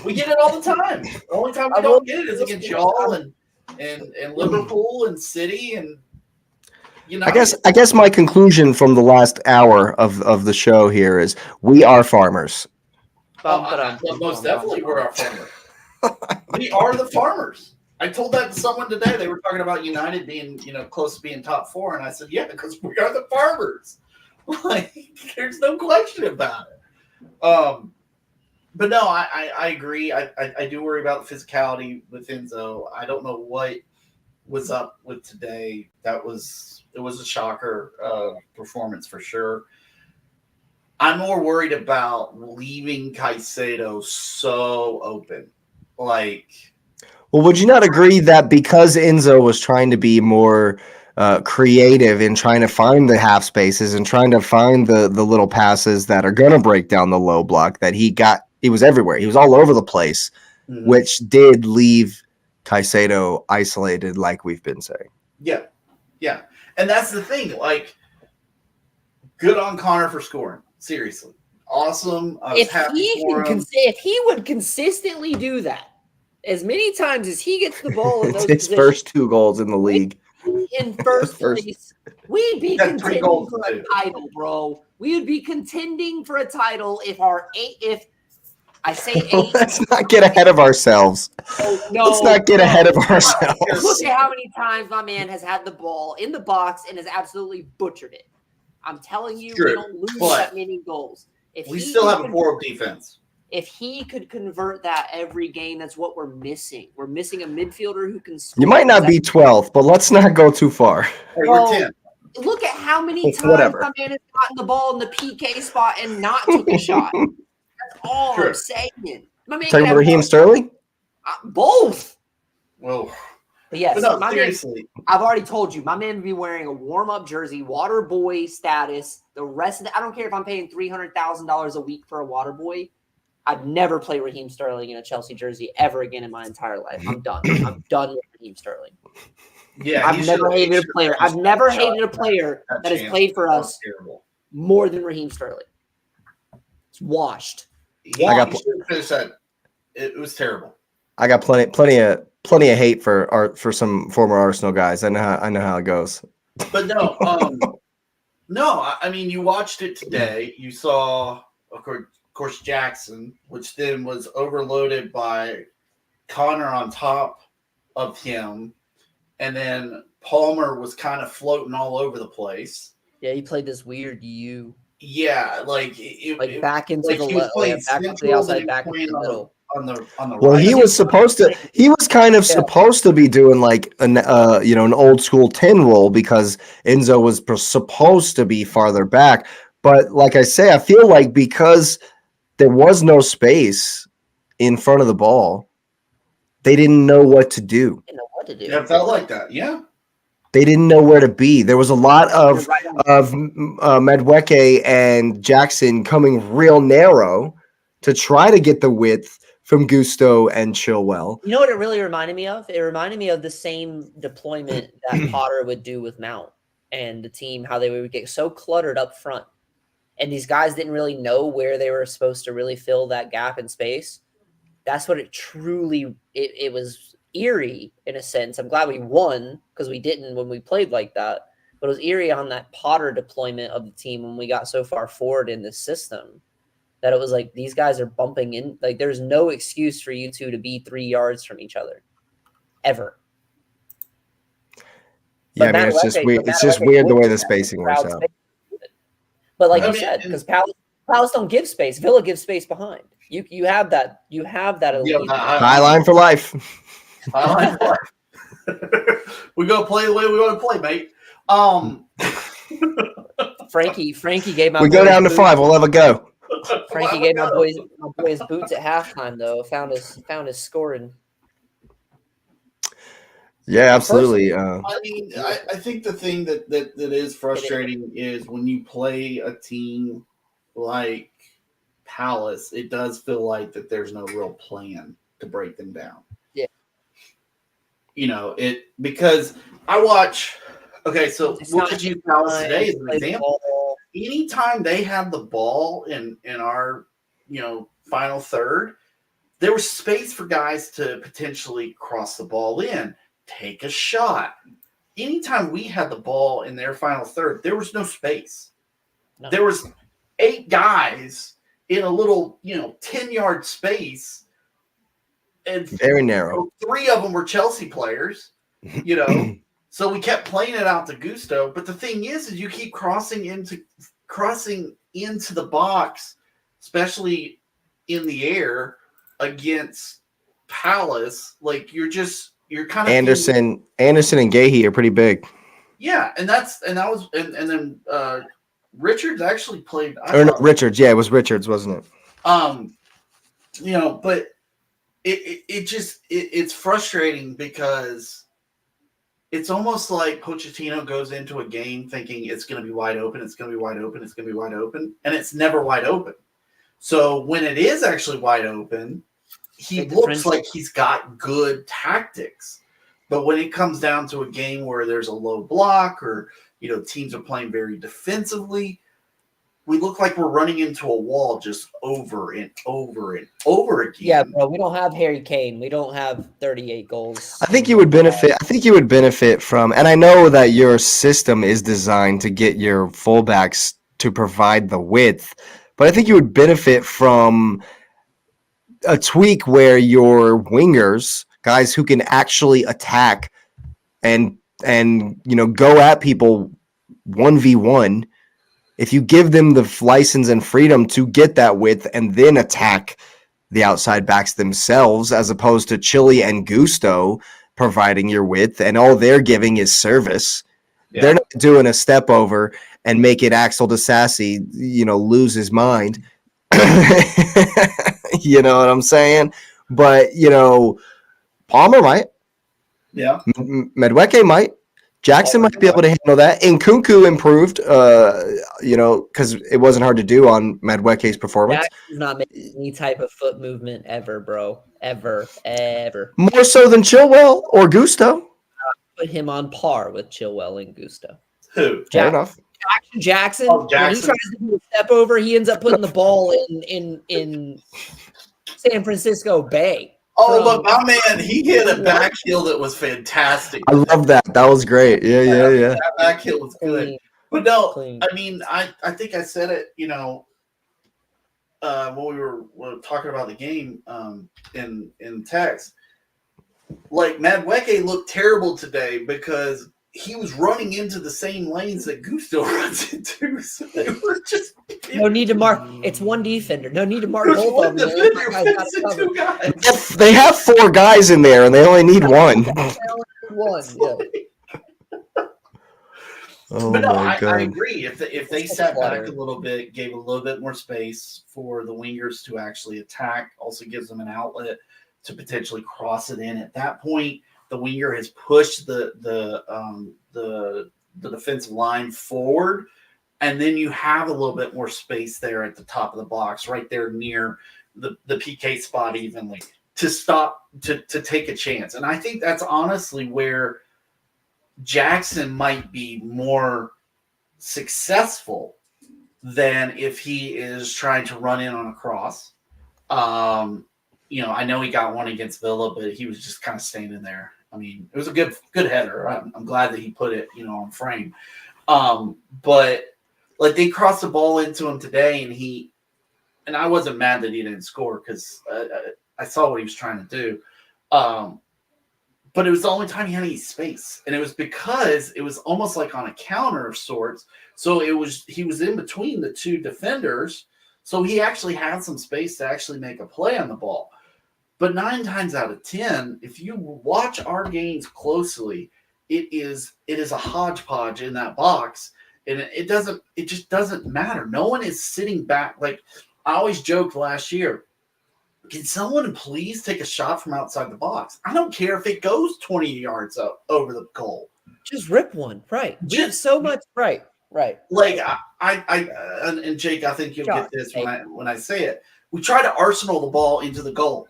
We get it all the time. The only time we don't get it is against y'all and Liverpool and City and I guess my conclusion from the last hour of the show here is we are farmers. Most definitely we're our farmers. We are the farmers. I told that to someone today. They were talking about United being, close to being top 4, and I said, yeah, because we are the farmers. Like, there's no question about it. But no, I agree. I do worry about the physicality with Enzo. I don't know what was up with today. It was a shocker performance for sure. I'm more worried about leaving Caicedo so open. Well, would you not agree that because Enzo was trying to be more creative in trying to find the half spaces and trying to find the little passes that are going to break down the low block, that he was everywhere. He was all over the place, which did leave Caicedo isolated, like we've been saying. Yeah. Yeah. And that's the thing. Good on Connor for scoring. Seriously. Awesome. If he would consistently do that, as many times as he gets the ball in those his first 2 goals in the league. In first place, we'd be contending for a title, bro. We would be contending for a title if I say 8. Let's not get ahead of ourselves. Let's not get ahead of ourselves. Look at how many times my man has had the ball in the box and has absolutely butchered it. I'm telling you, we don't lose that many goals. We still have a poor defense. If he could convert that every game, that's what we're missing. We're missing a midfielder who can score. You might not be 12th, but let's not go too far. Hey, we're 10. Look at how many times my man has gotten the ball in the PK spot and not took a shot. That's all I'm saying. My man talking about Raheem Sterling? Both. Whoa. But yes, no, seriously. I've already told you, my man would be wearing a warm-up jersey, water boy status. The rest of I don't care if I'm paying $300,000 a week for a water boy. I'd never play Raheem Sterling in a Chelsea jersey ever again in my entire life. I'm done. I'm done with Raheem Sterling. Yeah, I've never hated a player. I've never hated a player that has played for us more than Raheem Sterling. It's washed. It was terrible. I got plenty of hate for some former Arsenal guys. I know how it goes. But no, I mean, you watched it today. You saw, of course, Jackson, which then was overloaded by Connor on top of him, and then Palmer was kind of floating all over the place. Yeah, he played this weird U. Yeah, like Back into like the he was left, playing back into the central, then outside, he was back into playing the middle. on the Well, right. he was supposed to. He was kind of supposed to be doing like an an old school 10 role because Enzo was supposed to be farther back. But like I say, I feel like because there was no space in front of the ball, they didn't know what to do. Didn't know what to do. Yeah, it felt like that. Yeah. They didn't know where to be. There was a lot of Madueke and Jackson coming real narrow to try to get the width from Gusto and Chilwell. You know what it really reminded me of? It reminded me of the same deployment that Potter would do with Mount and the team, how they would get so cluttered up front. And these guys didn't really know where they were supposed to really fill that gap in space. That's what it truly, it was eerie in a sense. I'm glad we won because we didn't when we played like that. But it was eerie on that Potter deployment of the team when we got so far forward in this system that it was like these guys are bumping in. Like there's no excuse for you two to be 3 yards from each other ever. Yeah, I mean, it's just weird. It's just weird the way the spacing works out. But like you said, because Palace don't give space. Villa gives space behind. You have that. You have that. High line for life. High line for life. We go play the way we want to play, mate. Frankie gave my. We go down to 5. We'll have a go. Frankie gave my boys boots at halftime though. Found his scoring. Yeah, absolutely. I mean, I think the thing that is frustrating is when you play a team like Palace, it does feel like that there's no real plan to break them down. Yeah. You know, because I watch. Okay, so we'll just use Palace today as an example. Anytime they have the ball in our, final third, there was space for guys to potentially cross the ball in, take a shot. Anytime we had the ball in their final third, there was no space. No. There was 8 guys in a little, 10-yard space. And very narrow. 3 of them were Chelsea players, So we kept playing it out to Gusto. But the thing is you keep crossing into the box, especially in the air against Palace. Like you're kind of Anderson and Gahey are pretty big. Yeah, and then Richards actually played. Richards, yeah, it was Richards, wasn't it? But it's frustrating because it's almost like Pochettino goes into a game thinking it's going to be wide open, it's going to be wide open, it's going to be wide open, and it's never wide open. So when it is actually wide open, he looks like he's got good tactics. But when it comes down to a game where there's a low block or, teams are playing very defensively, we look like we're running into a wall just over and over and over again. Yeah, bro, we don't have Harry Kane. We don't have 38 goals. I think you would benefit from, and I know that your system is designed to get your fullbacks to provide the width, but I think you would benefit from a tweak where your wingers, guys who can actually attack and go at people 1v1, if you give them the license and freedom to get that width and then attack the outside backs themselves, as opposed to Chile and Gusto providing your width, and all they're giving is service. Yeah. They're not doing a step over and making Axel Disasi, lose his mind. You know what I'm saying? But, Palmer might. Yeah. Madueke might. Jackson might be able to handle that. And Nkunku improved, because it wasn't hard to do on Madueke's performance. Jackson's not making any type of foot movement ever, bro. Ever. More so than Chilwell or Gusto. Put him on par with Chilwell and Gusto. Who? Fair enough. Jackson. Oh, Jackson. When he tries to do a step over, he ends up putting the ball in San Francisco Bay. Oh, look, my man, he hit a back heel that was fantastic. I love that. That was great. Yeah. That back heel was good. But no, I mean, I think I said it, when we were talking about the game in text. Like, Madueke looked terrible today because he was running into the same lanes that Gusto runs into. So they were just No need to mark. It's one defender. No need to mark there's both one of them. defender That guy's got facing covered. two guys. They have 4 guys in there, and they only need one. One. Yeah. Oh But no, my I god! agree. If they It's sat clutter. back a little bit, gave a little bit more space for the wingers to actually attack, also gives them an outlet to potentially cross it in. At that point, the winger has pushed the defensive line forward, and then you have a little bit more space there at the top of the box, right there near the PK spot, evenly to stop to take a chance. And I think that's honestly where Jackson might be more successful than if he is trying to run in on a cross. I know he got one against Villa, but he was just kind of standing there. I mean, it was a good header. I'm glad that he put it, on frame. But like they crossed the ball into him today, and I wasn't mad that he didn't score because I saw what he was trying to do. But it was the only time he had any space. And it was because it was almost like on a counter of sorts. So he was in between the two defenders. So he actually had some space to actually make a play on the ball. But 9 times out of 10, if you watch our games closely, it is a hodgepodge in that box. And it just doesn't matter. No one is sitting back. Like I always joked last year, can someone please take a shot from outside the box? I don't care if it goes 20 yards up over the goal. Just rip one. Right. We have so much. Right. Right. Like and Jake, I think you'll get this when I say it. We try to arsenal the ball into the goal.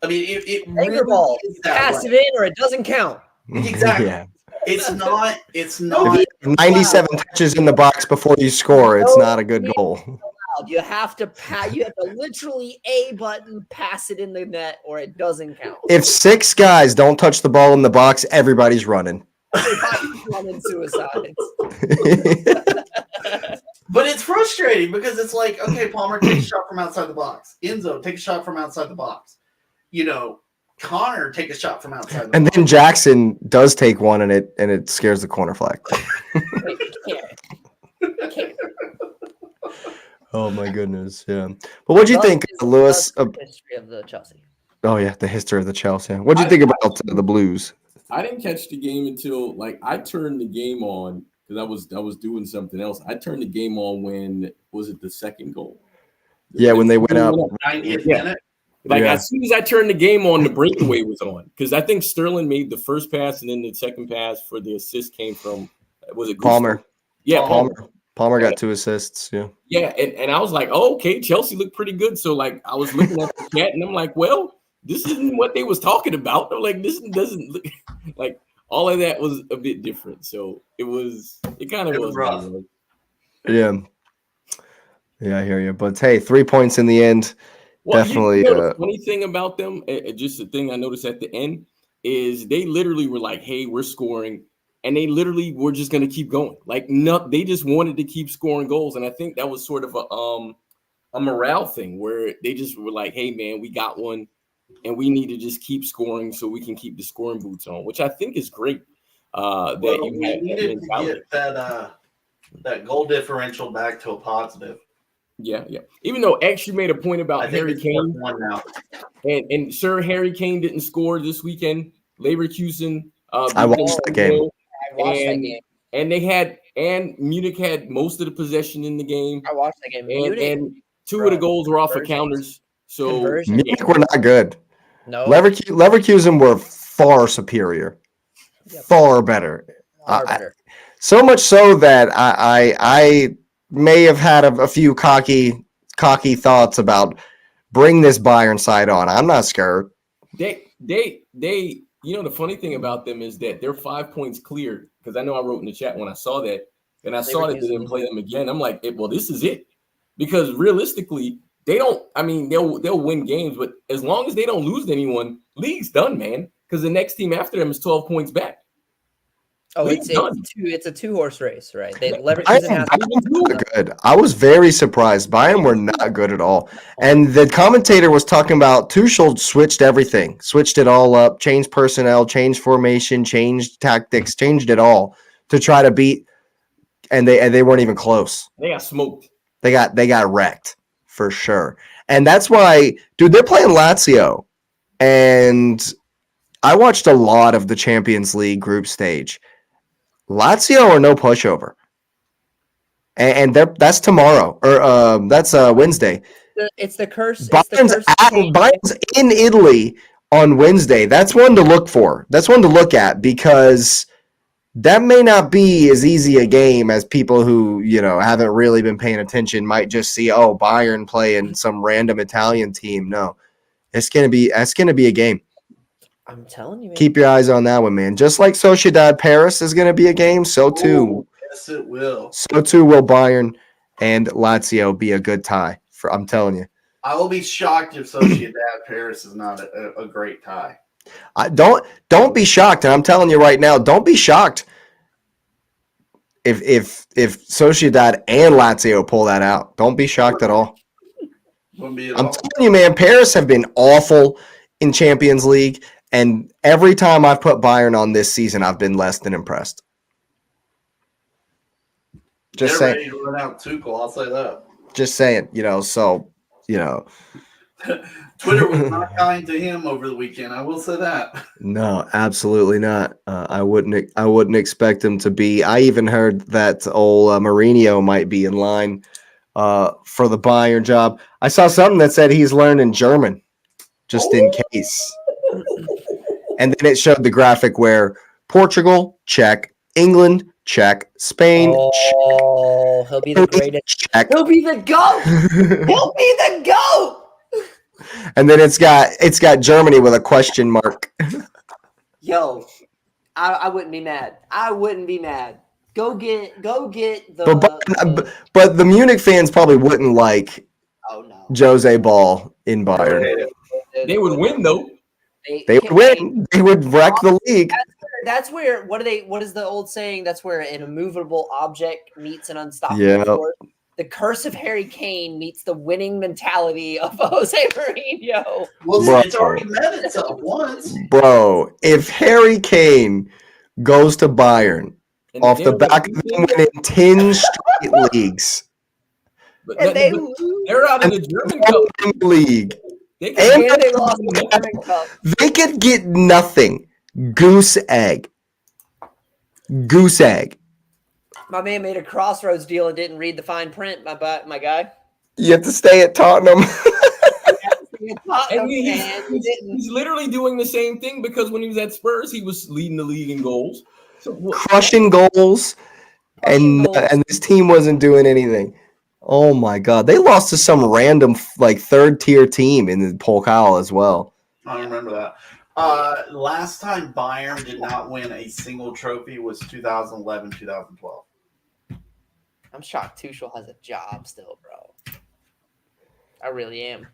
I mean, it really ball. is that Pass way. it in or it doesn't count. Exactly. Yeah. It's not. If you have 97 touches in the box before you score, it's not a good goal. You have to literally A button, pass it in the net, or it doesn't count. If 6 guys don't touch the ball in the box, everybody's running. Everybody's running suicides. But it's frustrating because it's like, okay, Palmer, take a shot from outside the box. Enzo, take a shot from outside the box. Connor, take a shot from outside the box. And then Jackson does take one, and it scares the corner flag. Can't. Oh my goodness, yeah. But what do you think, Lewis? History of the Chelsea. Oh yeah, the history of the Chelsea. What do you think about the Blues? I didn't catch the game until I turned the game on because I was doing something else. I turned the game on when was it the second goal? Yeah, when they went up. 90th minute. As soon as I turned the game on, the breakaway was on because I think Sterling made the first pass and then the second pass for the assist came from was it Gusto? Palmer? Yeah, Palmer got 2 assists. Yeah. Yeah, and I was like, oh, okay, Chelsea looked pretty good. So I was looking at the chat and I'm like, well, this isn't what they was talking about. I'm like, this doesn't look like all of that was a bit different. So it kind of was rough. Yeah. Yeah, I hear you. But hey, 3 points in the end. Well, Definitely. The funny thing about them, just the thing I noticed at the end is they literally were like, hey, we're scoring. And they literally were just going to keep going. They just wanted to keep scoring goals. And I think that was sort of a morale thing where they just were like, hey, man, we got one. And we need to just keep scoring so we can keep the scoring boots on, which I think is great. We needed to get that goal differential back to a positive. Yeah. Even though X, you made a point about Harry Kane. Now. And Sir Harry Kane didn't score this weekend. Leverkusen. I watched the game. And Munich had most of the possession in the game. I watched that game. And 2 of the goals were off of counters. So Munich were not good. No. Leverkusen were far superior. Yep. Far better. So much so that I may have had a few cocky thoughts about bring this Bayern side on. I'm not scared. They the funny thing about them is that they're 5 points clear because I know I wrote in the chat when I saw that and I saw that they didn't play them again. I'm like, well, this is it because realistically, they'll win games, but as long as they don't lose to anyone, league's done, man. Because the next team after them is 12 points back. Oh, League's done. it's a 2-horse race, right? They Bayern Leverkusen has were not good. I was very surprised. Bayern were not good at all. And the commentator was talking about Tuchel switched everything, switched it all up, changed personnel, changed formation, changed tactics, changed it all to try to beat. And they weren't even close. They got smoked. They got wrecked for sure. And that's why, dude, they're playing Lazio. And I watched a lot of the Champions League group stage. Lazio are no pushover. And that's tomorrow. Or that's Wednesday. It's the curse. Bayern's in Italy on Wednesday. That's one to look for. That's one to look at because that may not be as easy a game as people who, haven't really been paying attention might just see, Bayern playing some random Italian team. No. It's gonna be a game. I'm telling you, man. Keep your eyes on that one, man. Just like Sociedad Paris is gonna be a game, so too. Ooh, yes, it will. So too will Bayern and Lazio be a good tie. I'm telling you. I will be shocked if Sociedad Paris is not a great tie. Don't be shocked, and I'm telling you right now, don't be shocked if Sociedad and Lazio pull that out. Don't be shocked at all. I'm telling you, man, Paris have been awful in Champions League, and every time I've put Bayern on this season, I've been less than impressed. Just They're saying. ready to run out Tuchel, I'll say that. Just saying, Twitter was not kind to him over the weekend. I will say that. No, absolutely not. I wouldn't expect him to be. I even heard that old Mourinho might be in line for the Bayern job. I saw something that said he's learning German just in case. And then it showed the graphic where Portugal, check, England, check, Spain, check. He'll be the greatest. Check. He'll be the GOAT. He'll be the GOAT. And then it's got Germany with a question mark. Yo, I wouldn't be mad. I wouldn't be mad. Go get the. But the Munich fans probably wouldn't like Jose Ball in Bayern. They would win though. They would win. They would wreck the league. That's where what is the old saying? That's where an immovable object meets an unstoppable force. The curse of Harry Kane meets the winning mentality of Jose Mourinho. Well, it's already met itself once. Bro, if Harry Kane goes to Bayern off the back of them winning 10 straight leagues. But they're out of the German Cup league. They lost the German Cup. They could get nothing. Goose egg. Goose egg. My man made a crossroads deal and didn't read the fine print, my guy. You have to stay at Tottenham. He's literally doing the same thing because when he was at Spurs, he was leading the league in goals. Crushing goals. And this team wasn't doing anything. Oh, my God. They lost to some random, third-tier team in the Pokal as well. I remember that. Last time Bayern did not win a single trophy was 2011, 2012. I'm shocked Tuchel has a job still, bro. I really am.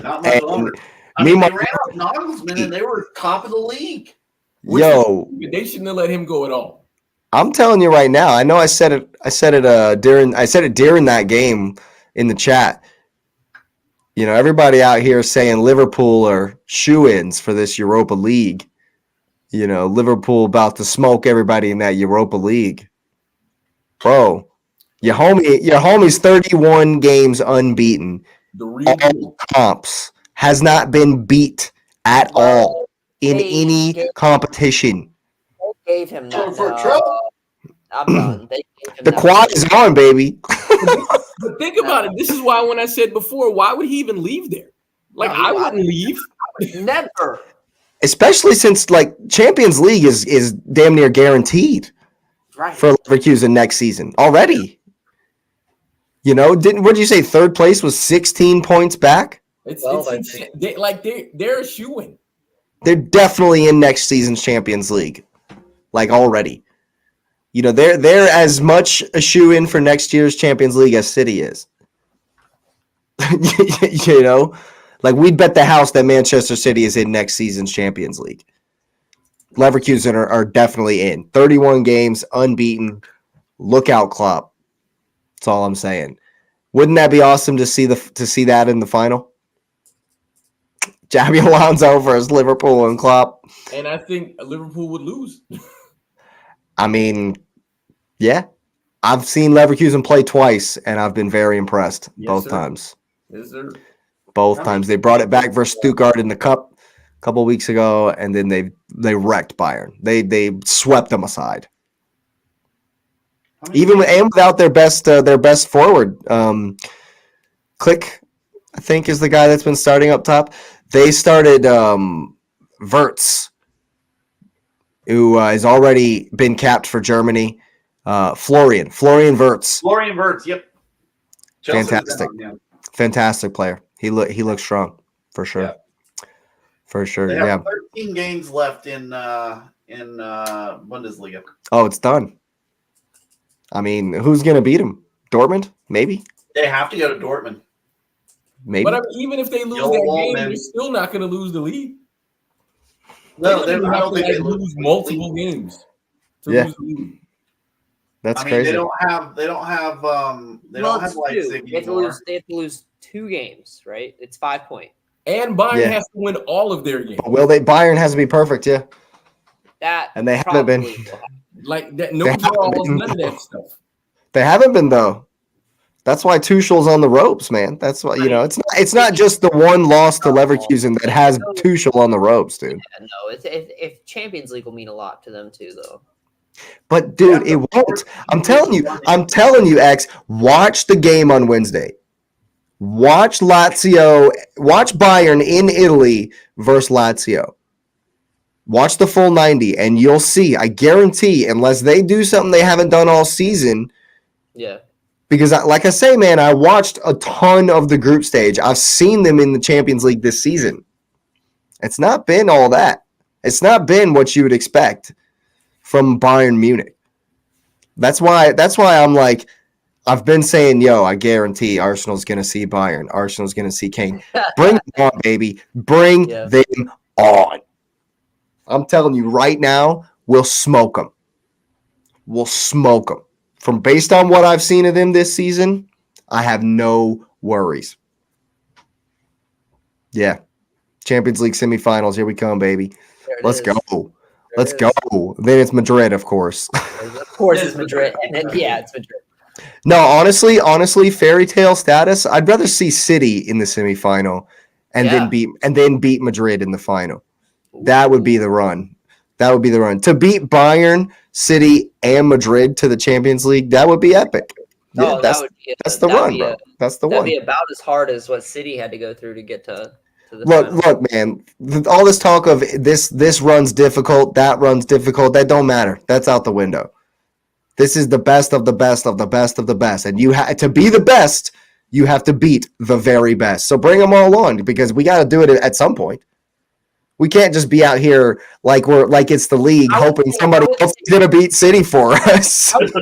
Not much longer. They ran out Nagelsmann and they were top of the league. They shouldn't have let him go at all. I'm telling you right now. I know I said it during that game in the chat. Everybody out here saying Liverpool are shoo-ins for this Europa League. Liverpool about to smoke everybody in that Europa League. Bro, your homie's 31 games unbeaten. All comps has not been beat at all in any competition. They gave him that. I'm done. The quad is on, baby. But think about it. This is why when I said before, why would he even leave there? I wouldn't leave. Never. Especially since Champions League is damn near guaranteed for Leverkusen next season already. What did you say? Third place was 16 points back. They're a shoo-in. They're definitely in next season's Champions League, already. They're as much a shoo-in for next year's Champions League as City is. We'd bet the house that Manchester City is in next season's Champions League. Leverkusen are definitely in. 31 games, unbeaten. Look out, Klopp. That's all I'm saying. Wouldn't that be awesome to see that in the final? Xabi Alonso versus Liverpool and Klopp. And I think Liverpool would lose. I mean, yeah. I've seen Leverkusen play twice, and I've been very impressed both times. Yes, sir. Both times. They brought it back versus Stuttgart in the Cup a couple of weeks ago, and then they wrecked Bayern. They swept them aside. Even without their best forward. Click, I think, is the guy that's been starting up top. They started Wirtz, who has already been capped for Germany. Florian Wirtz. Florian Wirtz, yep. Fantastic player. He looks strong for sure. Yeah. For sure. They have yeah. 13 games left in Bundesliga. Oh, it's done. I mean, who's going to beat him? Dortmund? Maybe. They have to go to Dortmund. Maybe. But I mean, even if they lose that game, they're still not going to lose the league. No, they don't think they lose multiple games to lose the league. That's crazy. They don't have Leipzig anymore. They have to lose 2 games, right? It's 5 points. And Bayern has to win all of their games. Well, Bayern has to be perfect, yeah. And they haven't been. Like that, no draws, none of that stuff. They haven't been though. That's why Tuchel's on the ropes, man. That's why it's not just the one loss to Leverkusen that has Tuchel on the ropes, dude. Yeah, no, if Champions League will mean a lot to them too, though. But dude, it won't. I'm telling you, X. Watch the game on Wednesday. Watch Lazio. Watch Bayern in Italy versus Lazio. Watch the full 90, and you'll see. I guarantee, unless they do something they haven't done all season. Yeah. Because, like I say, man, I watched a ton of the group stage. I've seen them in the Champions League this season. It's not been all that. It's not been what you would expect from Bayern Munich. That's why I'm like, I've been saying, I guarantee Arsenal's going to see Bayern. Arsenal's going to see Kane. Bring them on, baby. Bring them on. I'm telling you right now, we'll smoke them. We'll smoke them. From based on what I've seen of them this season, I have no worries. Yeah. Champions League semifinals. Here we come, baby. Let's go. Let's go. Then it's Madrid, of course. Of course it's Madrid. And then, it's Madrid. No, honestly, fairy tale status. I'd rather see City in the semifinal and then beat Madrid in the final. That would be the run. To beat Bayern, City, and Madrid to the Champions League, that would be epic. Yeah, that's the run, bro. That's the one. That'd be about as hard as what City had to go through to get to the Look, man. All this talk of this run's difficult, that run's difficult, that don't matter. That's out the window. This is the best of the best of the best of the best. And to be the best, you have to beat the very best. So bring them all on because we got to do it at some point. We can't just be out here like it's the league hoping somebody else is going to beat City for us. I would say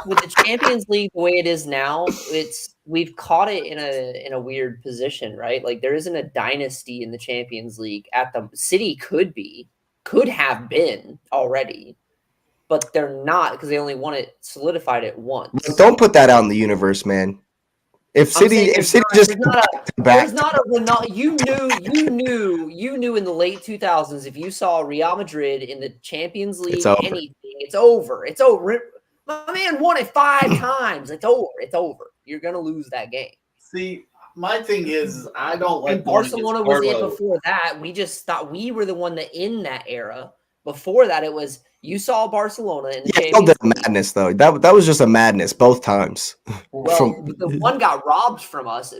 with the Champions League, the way it is now, we've caught it in a weird position, right? Like there isn't a dynasty in the Champions League at the City could have been already, but they're not because they only solidified it once. Look, don't put that out in the universe, man. If City just there's not a you knew in the late 2000s if you saw Real Madrid in the Champions League it's over. My man won it 5 times. It's over. You're gonna lose that game. See, my thing is I don't like. And Barcelona was in before that. We just thought we were the one that in that era. Before that, it was you saw Barcelona in the Champions League. Madness though. That was just a madness both times. Well, the one got robbed from us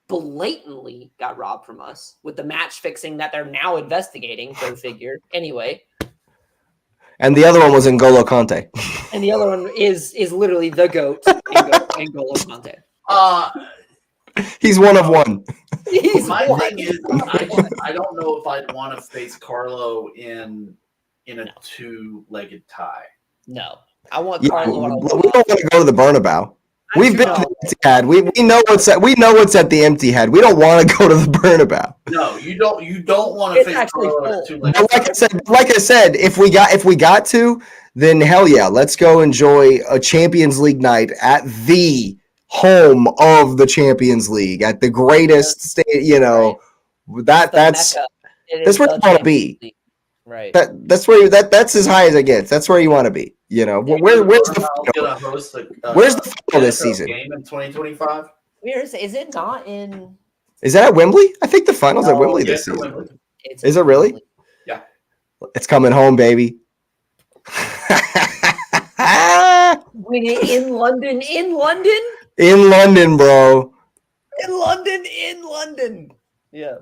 blatantly got robbed from us with the match fixing that they're now investigating. Go figure. Anyway. And the other one was N'Golo Kante. And the other one is literally the GOAT, N'Golo Kante. He's one of one. My thing is, I don't know if I'd want to face Carlo in a 2-legged tie. No, I want Carlo. We don't want to go to the Bernabeu. We've been to the Etihad. We know what's at the Etihad. We don't want to go to the Bernabeu. No, you don't. You don't want to It's face actually Carlo full. too late. But like I said, if we got to, then hell yeah, let's go enjoy a Champions League night at the home of the Champions League, at the greatest state. That's where you want to be. Right. That's that's as high as it gets. That's where you want to be. Where's the final? Gonna host Where's the final this NFL season? game in 2025? Is it not in? Is that at Wembley? I think the finals at Wembley this season. Wembley. Is it really? Yeah. It's coming home, baby. In London. In London, bro. In London. Yeah.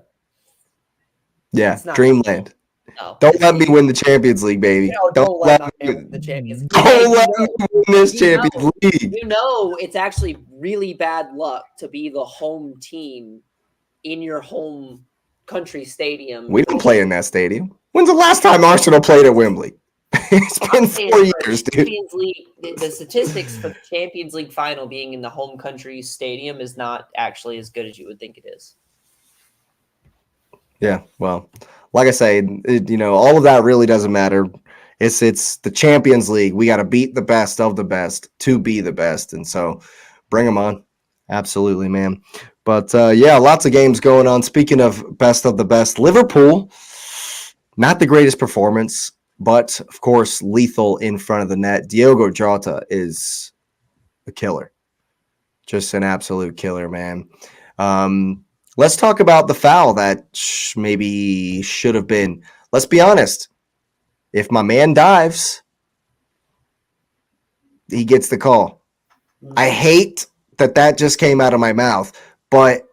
Yeah, It's not- dreamland. No. Don't let me win the Champions League, baby. No, don't let me win the Champions League. Don't let me win this Champions League. It's actually really bad luck to be the home team in your home country stadium. We don't play in that stadium. When's the last time Arsenal played at Wembley? It's been 4 years, dude. Champions League, the statistics for the Champions League final being in the home country stadium is not actually as good as you would think it is. Yeah, well, like I say, all of that really doesn't matter. It's the Champions League. We got to beat the best of the best to be the best, and so bring them on. Absolutely, man. But yeah, lots of games going on. Speaking of best of the best, Liverpool, not the greatest performance, but of course, lethal in front of the net. Diogo Jota is a killer, just an absolute killer, man. Let's talk about the foul that maybe should have been. Let's be honest. If my man dives, he gets the call. I hate that just came out of my mouth. But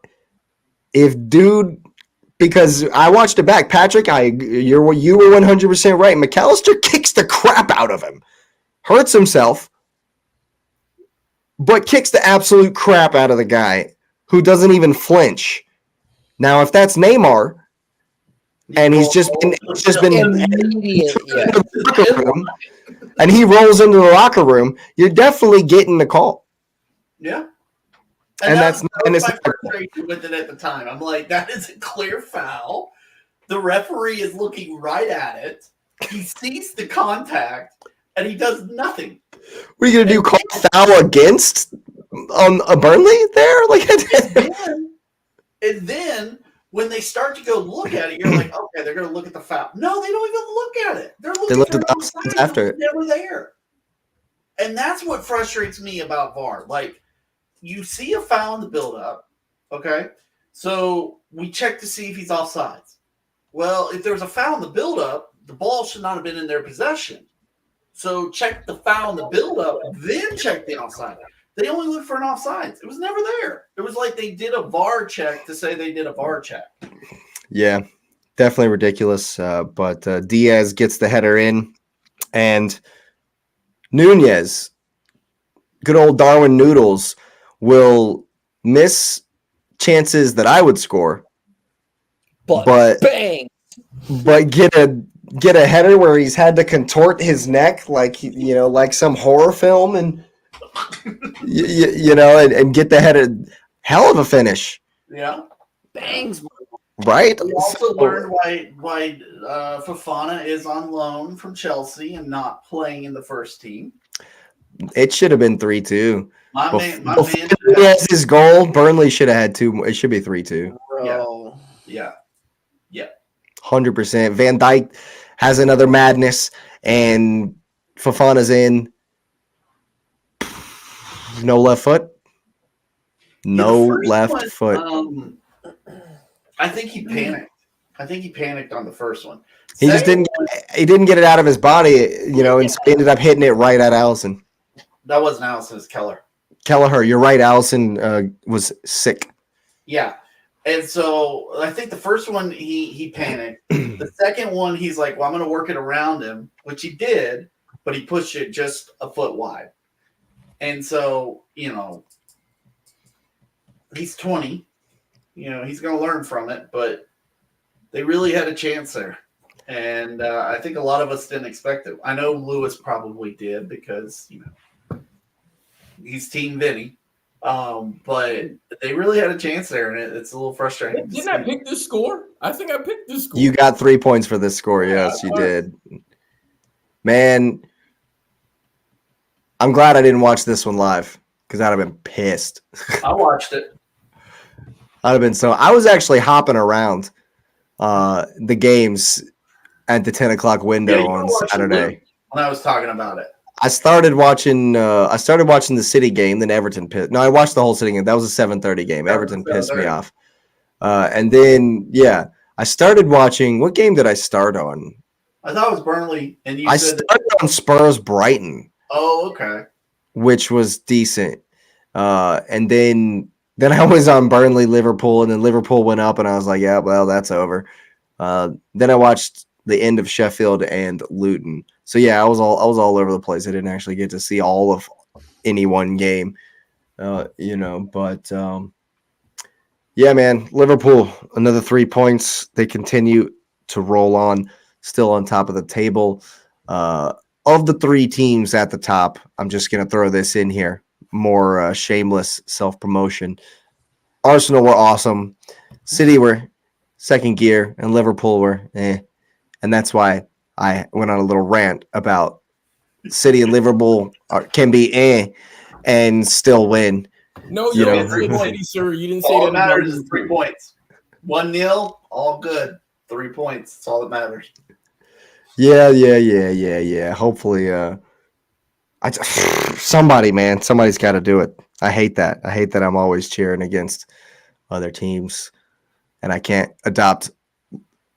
because I watched it back, Patrick, you were 100% right. McAllister kicks the crap out of him, hurts himself, but kicks the absolute crap out of the guy who doesn't even flinch. Now, if that's Neymar, and he's just been and he rolls into the locker room, you're definitely getting the call. Yeah. And that's my frustration with it at the time. I'm like, that is a clear foul. The referee is looking right at it. He sees the contact, and he does nothing. What are you gonna do? Call foul against a Burnley there? And then when they start to go look at it, you're like, okay, they're going to look at the foul. No, they don't even look at it. They looked at the offsides after it. Never there. And that's what frustrates me about VAR. Like, you see a foul in the build-up, okay? So we check to see if he's offsides. Well, if there's a foul in the build-up, the ball should not have been in their possession. So check the foul in the build-up, then check the offside. They only looked for an offsides. It was never there. It was like they did a VAR check to say they did a VAR check. Yeah, definitely ridiculous. But Diaz gets the header in, and Nunez, good old Darwin Noodles, will miss chances that I would score, but bang, but get a header where he's had to contort his neck like some horror film and. And get the header. Hell of a finish. Yeah. Bangs. Right? We also learned why Fofana is on loan from Chelsea and not playing in the first team. It should have been 3-2. My man has his goal. Burnley should have had 2. It should be 3-2. Bro. Yeah. 100%. Van Dijk has another madness, and Fofana's in. No left foot. No left foot. I think he panicked. I think he panicked on the first one. He just didn't get it out of his body, and ended up hitting it right at Allison. That wasn't Allison, it was Kelleher, you're right. Allison was sick. Yeah. And so I think the first one he panicked. The second one, he's like, well, I'm going to work it around him, which he did, but he pushed it just a foot wide. And so, he's 20. He's going to learn from it, but they really had a chance there. And I think a lot of us didn't expect it. I know Lewis probably did because, he's Team Vinny. But they really had a chance there, and it's a little frustrating. Didn't I pick this score? I think I picked this score. You got 3 points for this score. Yes, you did. Man, I'm glad I didn't watch this one live because I'd have been pissed. I watched it. I'd have been so. I was actually hopping around the games at the 10 o'clock window on Saturday. When I was talking about it, I started watching the City game, then Everton pissed. No, I watched the whole City game. That was a 7:30 game. Everton pissed me off. And then I started watching. What game did I start on? I thought it was Burnley, and you I said started on Spurs Brighton. Oh, okay. Which was decent. And then I was on Burnley Liverpool, and then Liverpool went up, and I was like, yeah, well, that's over. Then I watched the end of Sheffield and Luton. So yeah, I was all over the place. I didn't actually get to see all of any one game, but yeah, man, Liverpool, another 3 points. They continue to roll on, still on top of the table. Of the 3 teams at the top, I'm just going to throw this in here. More shameless self-promotion. Arsenal were awesome. City were second gear, and Liverpool were eh. And that's why I went on a little rant about City and Liverpool can be and still win. No, you didn't say City, sir. You didn't say all that matters is 3 points. 1-0, all good. 3 points. That's all that matters. Yeah. Hopefully, somebody's got to do it. I hate that. I'm always cheering against other teams, and I can't adopt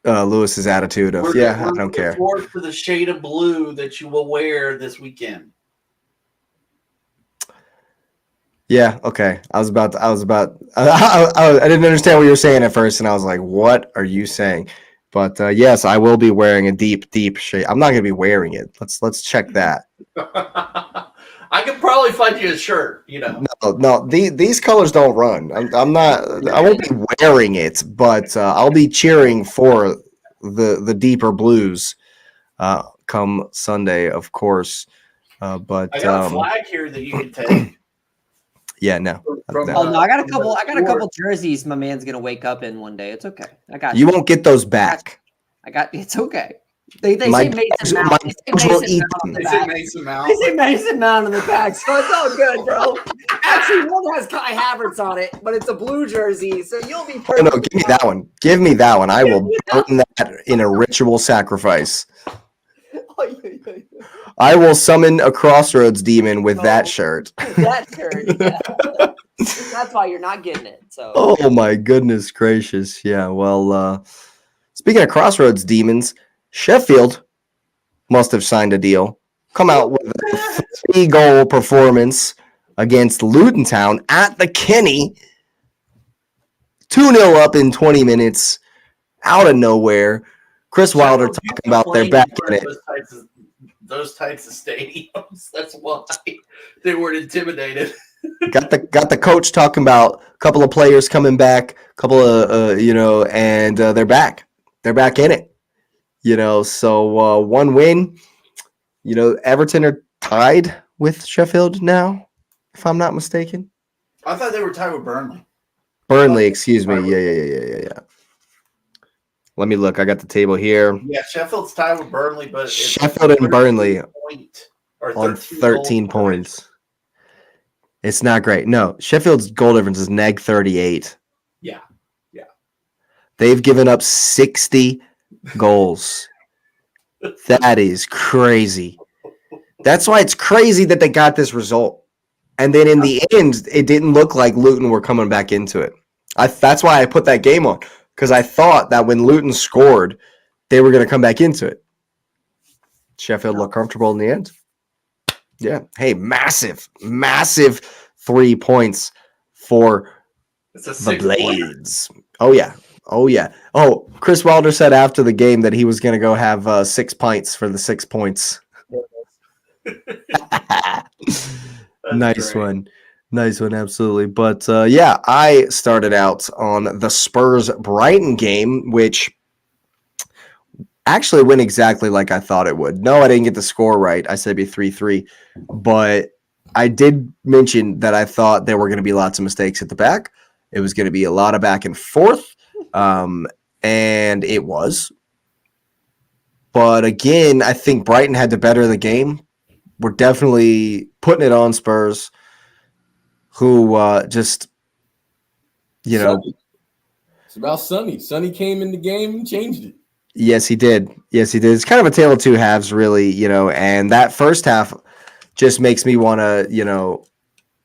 Lewis's attitude of I don't care. Forward for the shade of blue that you will wear this weekend. Yeah. Okay. I didn't understand what you were saying at first, and I was like, "What are you saying?" But yes, I will be wearing a deep shade. I'm not going to be wearing it. Let's check that. I could probably find you a shirt. No. These colors don't run. I'm not. I won't be wearing it, but I'll be cheering for the deeper blues come Sunday, of course. But I got a flag here that you can take. Yeah, no. I got a couple jerseys my man's gonna wake up in one day. It's okay. I got you. Won't get those back. It's okay. They say Mason Mount. They say Mason Mount on the back. So it's all good, bro. Actually, one has Kai Havertz on it, but it's a blue jersey, so you'll be perfect. No, give me that one. Give me that one. I will burn that in a ritual sacrifice. I will summon a crossroads demon with that shirt. That shirt, yeah. That's why you're not getting it. So. Oh my goodness gracious! Yeah. Well, speaking of crossroads demons, Sheffield must have signed a deal. Come out with a 3-goal performance against Luton Town at the Kenny. 2-0 up in 20 minutes, out of nowhere. Chris Wilder talking about they're back in it. Those types of stadiums. That's why they weren't intimidated. Got the coach talking about a couple of players coming back, and they're back. They're back in it. So one win. Everton are tied with Sheffield now, if I'm not mistaken. I thought they were tied with Burnley. Burnley, excuse me. Yeah. Let me look. I got the table here. Yeah, Sheffield's tied with Burnley, but Sheffield and Burnley on 13 points. It's not great. No, Sheffield's goal difference is -38. Yeah. They've given up 60 goals. That is crazy. That's why it's crazy that they got this result. And then in the end, it didn't look like Luton were coming back into it. That's why I put that game on, because I thought that when Luton scored, they were going to come back into it. Sheffield looked comfortable in the end. Yeah. Hey, massive 3 points for the Blades. Oh, yeah. Oh, Chris Wilder said after the game that he was going to go have 6 pints for the 6 points. Nice one, absolutely. But I started out on the Spurs Brighton game, which actually went exactly like I thought it would. No, I didn't get the score right. I said it'd be 3-3, but I did mention that I thought there were going to be lots of mistakes at the back. It was going to be a lot of back and forth, and it was. But again, I think Brighton had to better the game. We're definitely putting it on Spurs, who just, Sonny. It's about Sonny. Sonny came in the game and changed it. Yes, he did. Yes, he did. It's kind of a tale of two halves, really, and that first half just makes me want to,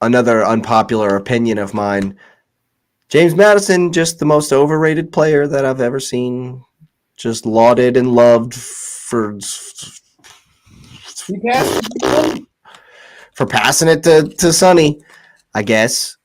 another unpopular opinion of mine. James Madison, just the most overrated player that I've ever seen. Just lauded and loved for passing it to Sonny, I guess.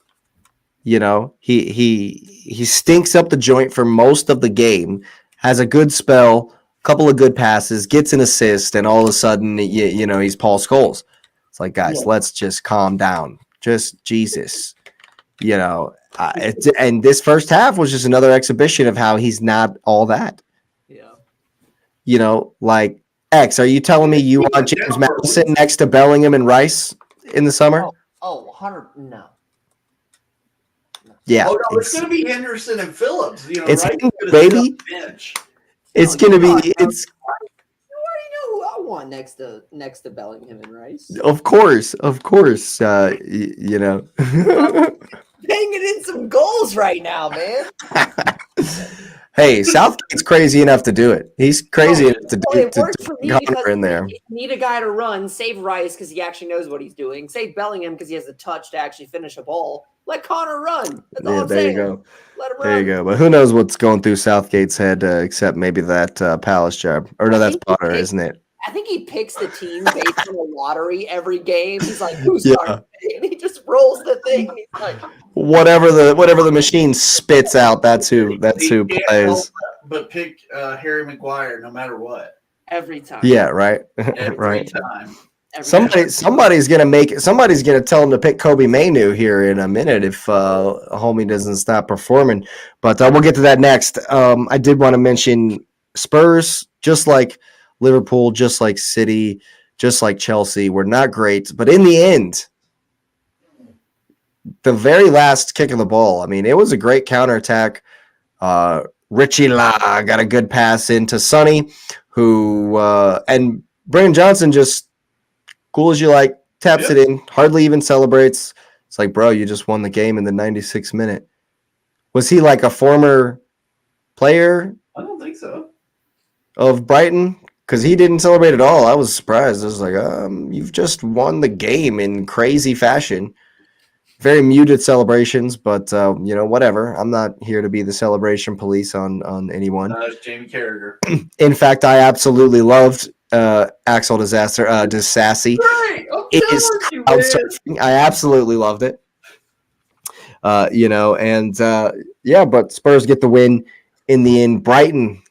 He stinks up the joint for most of the game, has a good spell, couple of good passes, gets an assist, and all of a sudden, he's Paul Scholes. It's like, guys, let's just calm down. Just Jesus. And this first half was just another exhibition of how he's not all that. Yeah. Like, X, are you telling me you want James Madison next to Bellingham and Rice in the summer? Oh, 100 no. Yeah. Oh no, it's going to be Henderson and Phillips. It's right? baby. It's going to be. It's. You already know who I want next to Bellingham and Rice. Of course. Banging in some goals right now, man. Hey, Southgate's crazy enough to do it. He's crazy enough to do it works for me because in there. you need a guy to run, save Rice because he actually knows what he's doing, save Bellingham because he has the touch to actually finish a ball. Let Connor run. That's all I'm there saying. you go. Let him run. There you go. But who knows what's going through Southgate's head, except maybe that Palace job. Or no, that's Potter, isn't it? I think he picks the team based on the lottery every game. He's like, who's starting? And he just rolls the thing. And he's like, whatever the machine spits out, that's who plays. But pick Harry Maguire no matter what. Every time. Yeah, right. Every right. time. Somebody's gonna tell him to pick Kobe Mainu here in a minute if homie doesn't stop performing. But we'll get to that next. I did want to mention Spurs, just like Liverpool, just like City, just like Chelsea, were not great. But in the end, the very last kick of the ball, I mean, it was a great counterattack. Richie La got a good pass into Sonny, who and Brandon Johnson just cool as you like, taps it in, hardly even celebrates. It's like, bro, you just won the game in the 96th minute. Was he like a former player? I don't think so. Of Brighton? Because he didn't celebrate at all. I was surprised. I was like, you've just won the game in crazy fashion. Very muted celebrations, but whatever. I'm not here to be the celebration police on anyone. It's Jamie Carragher. In fact, I absolutely loved Axel Disassi. Right. It is crowd surfing. I absolutely loved it. But Spurs get the win in the end. Brighton,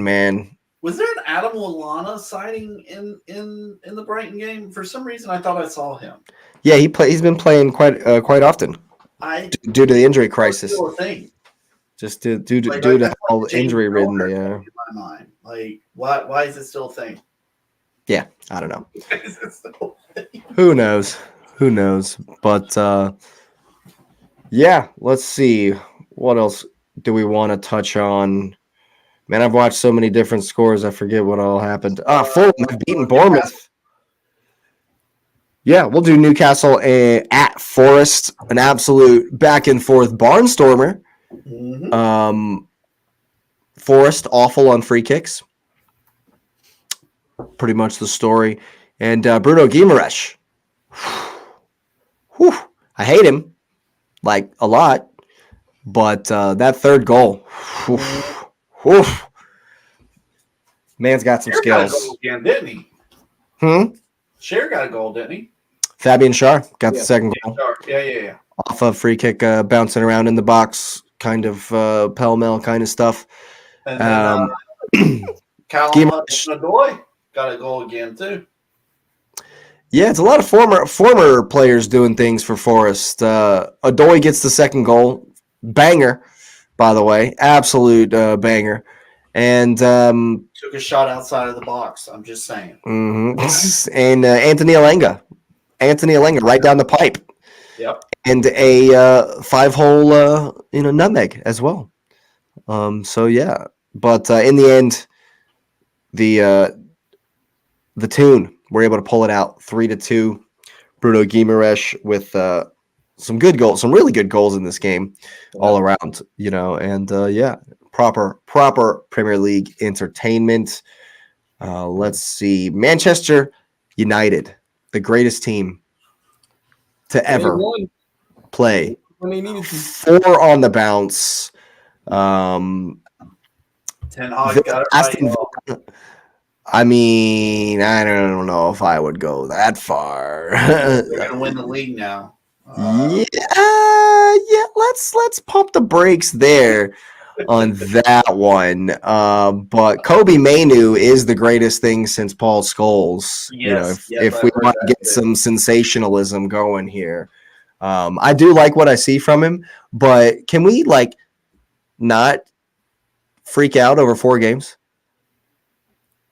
man. Was there an Adam Lallana sighting in the Brighton game? For some reason, I thought I saw him. Yeah, he's been playing quite often. Due to the injury crisis. Just due to how injury ridden they are. In my mind, like why is it still a thing? Yeah, I don't know. Who knows? But let's see. What else do we want to touch on? Man, I've watched so many different scores. I forget what all happened. Fulham have beaten Bournemouth. Yeah, we'll do Newcastle at Forest. An absolute back and forth barnstormer. Mm-hmm. Forest awful on free kicks. Pretty much the story. And Bruno Guimaraes. Whew, I hate him like a lot, but that third goal. Whew. Man's got some skills. Got a goal again, didn't he? Cher got a goal, didn't he? Fabian Schär got the second goal. Yeah. Off a free kick, bouncing around in the box, kind of pell-mell kind of stuff. And then Callum Hudson-Odoi got a goal again too. Yeah, it's a lot of former players doing things for Forest. Odoi gets the second goal. Banger, by the way. Absolute banger. And took a shot outside of the box. I'm just saying. Mm-hmm. And Anthony Elanga Anthony Elanga right down the pipe. Yep. And a 5-hole, nutmeg as well. So yeah, but in the end, the Toon were able to pull it out 3-2. Bruno Guimaraes with some good goals, some really good goals in this game, all around. And proper Premier League entertainment. Let's see, Manchester United, the greatest team to ever play. When they needed to. 4 on the bounce. Ten Hag got it right. I mean, I don't know if I would go that far. They're gonna win the league now. Yeah. Let's pump the brakes there on that one. But Kobe Mainu is the greatest thing since Paul Scholes. Yes, if we want to get some sensationalism going here, I do like what I see from him. But can we not freak out over 4 games?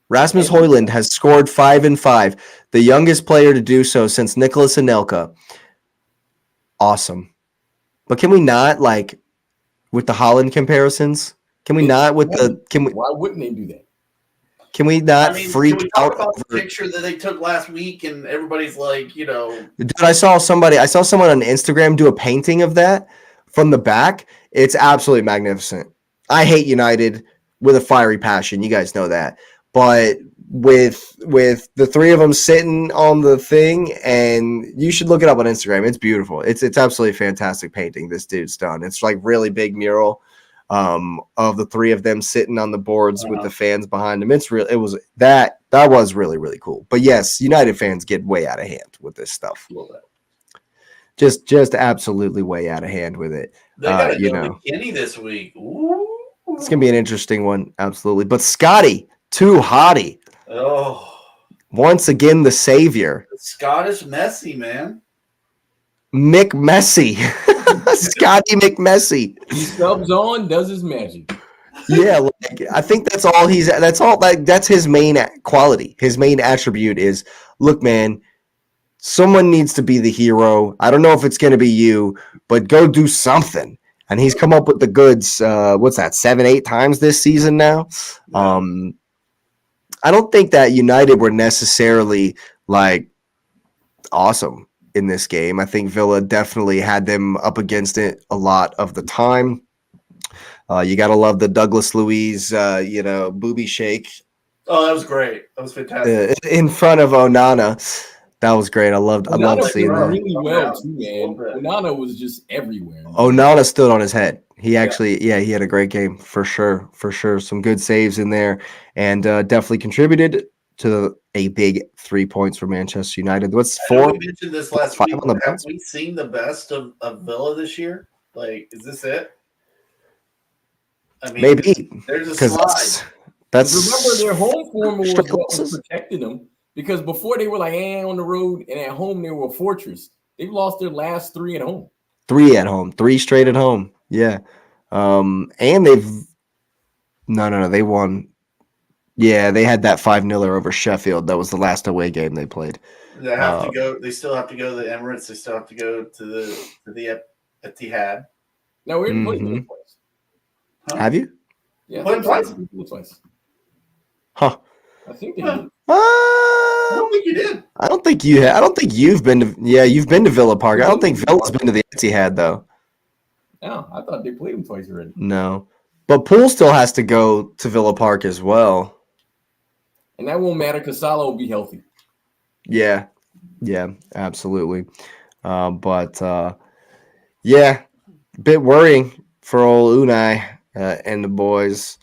Rasmus Højlund has scored 5 and 5, the youngest player to do so since Nicholas Anelka. Awesome. But can we not, with the Haaland comparisons? Can we not with the... Why wouldn't they do that? Can we not freak can we talk out about the picture that they took last week and everybody's Dude, I saw someone on Instagram do a painting of that from the back. It's absolutely magnificent. I hate United with a fiery passion. You guys know that. But with the 3 of them sitting on the thing, and you should look it up on Instagram. It's beautiful. It's absolutely fantastic painting this dude's done. It's really big mural of the 3 of them sitting on the boards with the fans behind them. That was really, really cool. But yes, United fans get way out of hand with this stuff. Just absolutely way out of hand with it. They got to go to Kenny this week. Ooh. It's gonna be an interesting one, absolutely. But Scotty, too hottie. Oh, once again, the savior. The Scottish Messi, man. McMessy. Scotty McMessy. He subs on, does his magic. Yeah, I think that's his main quality. His main attribute is, look, man, someone needs to be the hero. I don't know if it's going to be you, but go do something. And he's come up with the goods, 7-8 times this season now? I don't think that United were necessarily, awesome in this game. I think Villa definitely had them up against it a lot of the time. You got to love the Douglas Luiz, booby shake. Oh, that was great. That was fantastic. In front of Onana. That was great. I loved seeing that. Really well too, man. Onana was just everywhere. Onana stood on his head. He actually, he had a great game for sure. Some good saves in there, and definitely contributed to a big 3 points for Manchester United. What's 4? We mentioned this last week. Have we seen the best of Villa this year? Is this it? I mean, maybe there's a slide. That's remember their home form was what was protecting them. Because before they were on the road, and at home they were a fortress. They've lost their last 3 at home. 3 at home, 3 straight at home. Yeah, and they've they won. Yeah, they had that 5-0 over Sheffield. That was the last away game they played. They have to go. They still have to go to the Emirates. They still have to go to the Etihad. No, we haven't played them twice. Huh? Have you? Yeah, played twice. Huh? I think they did. I don't think you did. I don't think you have. I don't think you've been to. Yeah, you've been to Villa Park. I don't think Villa's been to the Etihad though. No, I thought they played them twice already. No, but Poole still has to go to Villa Park as well. And that won't matter because Salah will be healthy. Yeah, absolutely. But bit worrying for old Unai and the boys.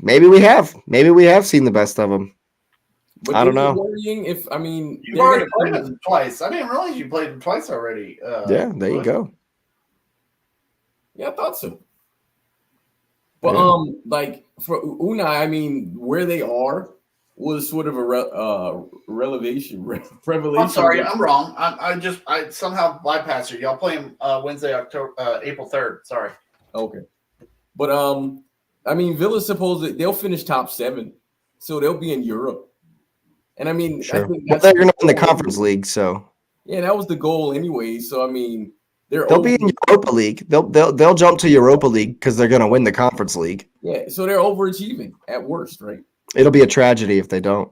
Maybe we have seen the best of them. But I don't know. Worrying you've already played them twice. I didn't realize you played them twice already. Yeah, there you go. Yeah, I thought so. But for Unai, I mean, where they are was sort of a revelation. I'm sorry, I'm wrong. I somehow bypassed you. Y'all play them Wednesday, April 3rd. Sorry. Okay, but I mean, Villa's supposed they'll finish top 7, so they'll be in Europe. And I mean, Sure. I think Well, that's they're going to win the Conference League, so yeah, that was the goal anyway. So I mean, they'll be in Europa League. They'll jump to Europa League because they're going to win the Conference League. yeah, so they're overachieving at worst, right? It'll be a tragedy if they don't.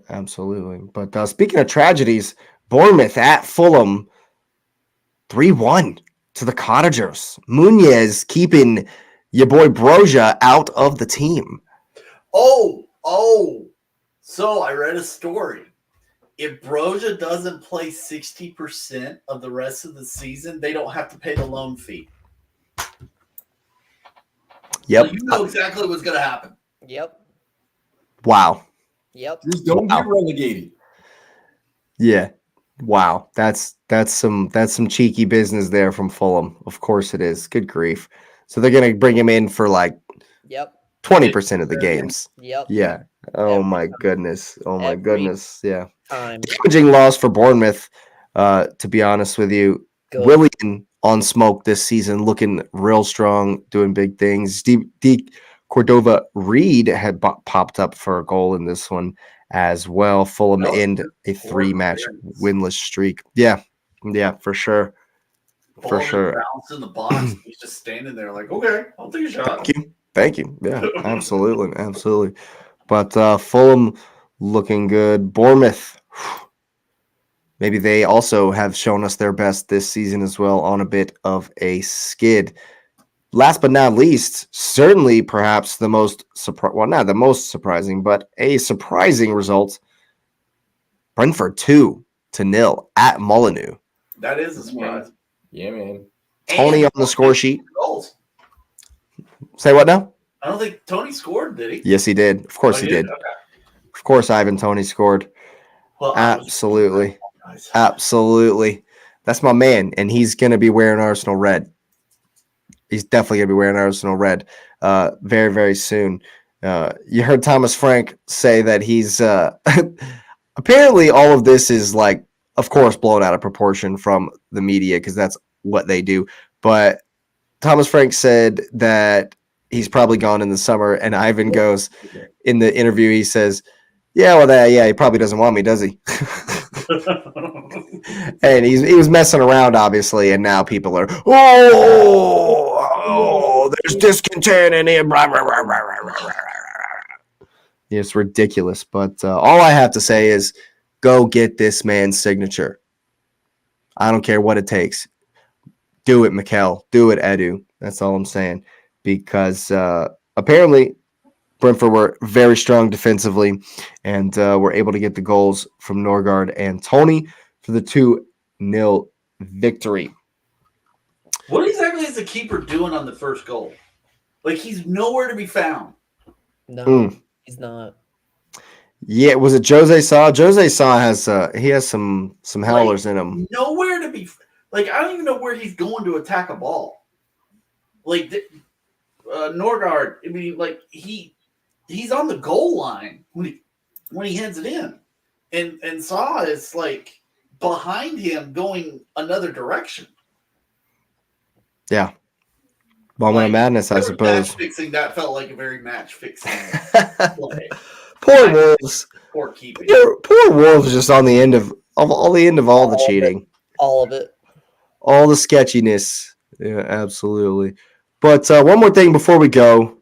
Absolutely. But speaking of tragedies, Bournemouth at Fulham, 3-1 to the Cottagers. Munez keeping your boy Broja out of the team. So I read a story. If Broja doesn't play 60% of the rest of the season, they don't have to pay the loan fee. Yep. So you know exactly what's going to happen. Yep. Wow. Yep. Just don't get relegated. Yeah. Wow. That's some cheeky business there from Fulham. Of course it is. Good grief. So they're going to bring him in for like Yep. 20% of the games. Yep. Yeah. Oh Every my time. goodness. Oh my Every goodness. Yeah. Time. Damaging loss for Bournemouth, to be honest with you. Good. Willian on smoke this season, looking real strong, doing big things. Cordova Reed had popped up for a goal in this one as well. Fulham end a 3-match winless streak. Yeah, for sure. For sure. Bounced in the box. He's just standing there like, okay, I'll take a shot. Thank you. Yeah, absolutely. But Fulham looking good. Bournemouth, maybe they also have shown us their best this season as well, on a bit of a skid. Last but not least, certainly perhaps the most not the most surprising, but a surprising result. Brentford 2-0 at Molineux. That is a surprise. Yeah, man. Tony on the score sheet. Goals. Say what now? I don't think Tony scored, did he? Yes, he did. Of course he did. Okay. Of course, Ivan Tony scored. Well, Absolutely. That's my man, and he's going to be wearing Arsenal red. He's definitely going to be wearing Arsenal red very, very soon. You heard Thomas Frank say that he's apparently all of this is like, of course, blown out of proportion from the media because that's what they do. But Thomas Frank said that he's probably gone in the summer, and Ivan goes in the interview, he says, he probably doesn't want me, does he? And he was messing around, obviously, and now people are, there's discontent in here. It's ridiculous, but all I have to say is go get this man's signature. I don't care what it takes. Do it, Mikel. Do it, Edu. That's all I'm saying. Because apparently Brentford were very strong defensively and were able to get the goals from Norgard and Tony for the 2-0 victory. What exactly is the keeper doing on the first goal? Like, he's nowhere to be found. No, he's not. Yeah, was it Jose Sa? Jose Sa has some howlers in him. Nowhere to be. Like, I don't even know where he's going to attack a ball. Like, Norgard, I mean, like, he's on the goal line when he heads it in. And Sa is, like, behind him going another direction. Yeah. Moment of madness, I suppose. Match-fixing, that felt like a very match-fixing play. Poor Wolves. Poor keeping. Poor Wolves just on the end of all the cheating. All of it. All the sketchiness. Yeah, absolutely. But one more thing before we go.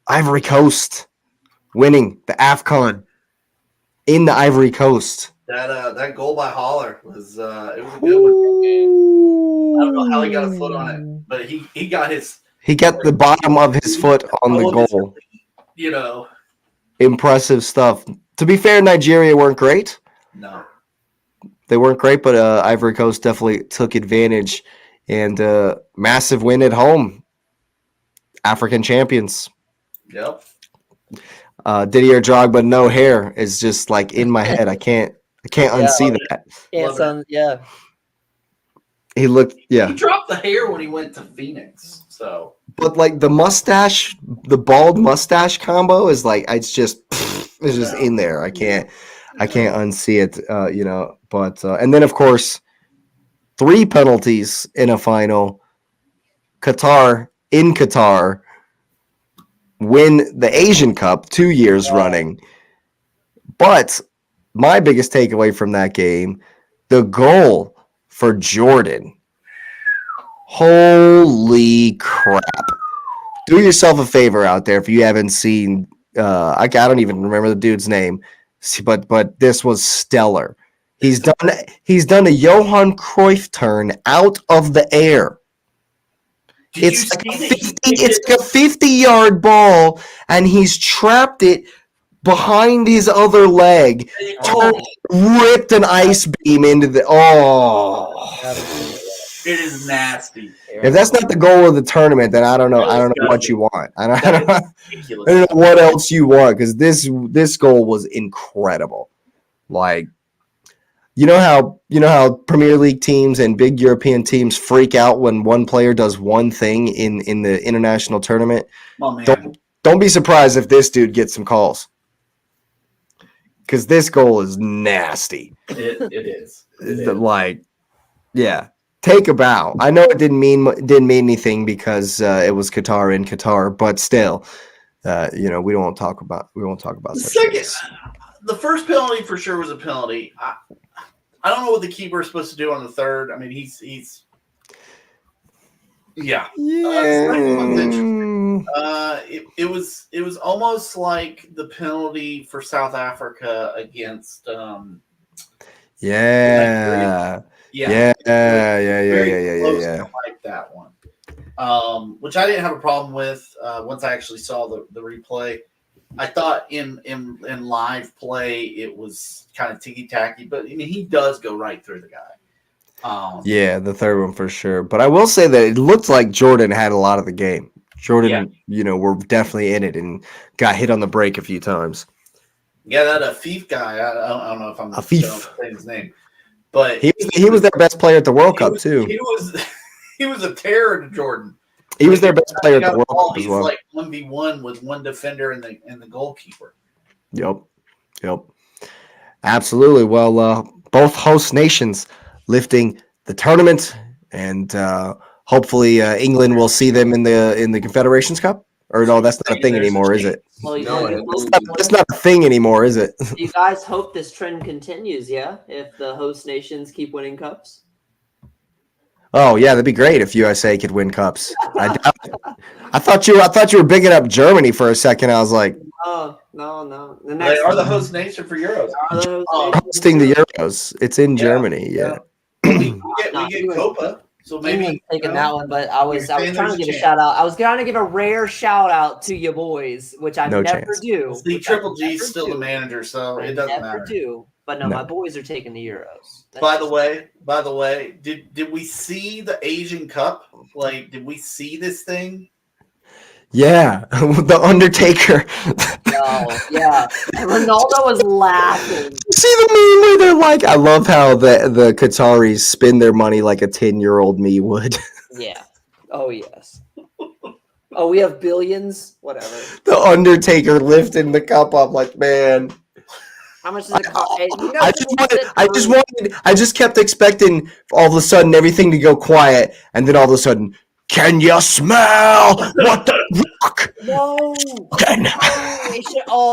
Ivory Coast winning the AFCON in the Ivory Coast. That goal by Haller was it was a good one. I don't know how he got a foot on it, but he got his. He got the bottom of his foot on the goal. You know, impressive stuff. To be fair, Nigeria weren't great. No, they weren't great, but Ivory Coast definitely took advantage, and massive win at home. African champions. Yep. Didier Drogba, no hair, is just like in my head. I can't unsee that. Yeah. He looked, He dropped the hair when he went to Phoenix. So, but like the mustache, the bald mustache combo is like it's just in there. I can't unsee it. But and then of course, 3 penalties in a final. Qatar win the Asian Cup 2 years running. But my biggest takeaway from that game, the goal for Jordan. Holy crap. Do yourself a favor out there if you haven't seen I don't even remember the dude's name, but this was stellar. He's done a Johan Cruyff turn out of the air. It's like a 50-yard ball, and he's trapped it behind his other leg, ripped an ice beam into the It is nasty. If that's not the goal of the tournament, then I don't know what you want. I don't know what else you want, because this goal was incredible. Like, you know how Premier League teams and big European teams freak out when one player does one thing in the international tournament? Oh, man. Don't be surprised if this dude gets some calls, because this goal is nasty. It is. Like, yeah. Take a bow. I know it didn't mean anything because it was Qatar in Qatar, but still, we won't talk about such things. The first penalty for sure was a penalty. I don't know what the keeper is supposed to do on the third. I mean, he's yeah. It was almost like the penalty for South Africa against Yeah. Yeah. I like that one. Which I didn't have a problem with once I actually saw the replay. I thought in live play it was kind of ticky-tacky, but I mean, he does go right through the guy. The third one for sure. But I will say that it looked like Jordan had a lot of the game. Jordan, were definitely in it and got hit on the break a few times. Yeah, that Afif guy. I don't know if I'm saying his name. But he was their best player at the World Cup too. He was a terror to Jordan. He was their best player at the World Cup as well. He's like 1v1 with one defender and the goalkeeper. Yep. Absolutely. Well, both host nations lifting the tournament, and hopefully England will see them in the Confederations Cup. Or no, that's not a thing anymore, is it? Well, that's not a thing anymore, is it? You guys hope this trend continues, yeah? If the host nations keep winning cups? Oh yeah, that'd be great if USA could win cups. I thought you were bigging up Germany for a second. I was like, oh no. They are the host nation for Euros. Hosting the Euros. It's in Germany. Yeah. We get Copa. So maybe taking that one, but I was trying to give a shout out. I was going to give a rare shout out to you boys, which I never do. The Triple G is still the manager, so it doesn't matter. But no, my boys are taking the Euros. By the way, did we see the Asian Cup? Like, did we see this thing? Yeah, the Undertaker. Yeah. And Ronaldo was laughing. See the meme where they're like, I love how the Qataris spend their money like a 10-year-old me would. Yeah. Oh, yes. Oh, we have billions? Whatever. The Undertaker lifting the cup up like, man. How much does it cost? I just kept expecting all of a sudden everything to go quiet, and then all of a sudden, can you smell what the rock? No.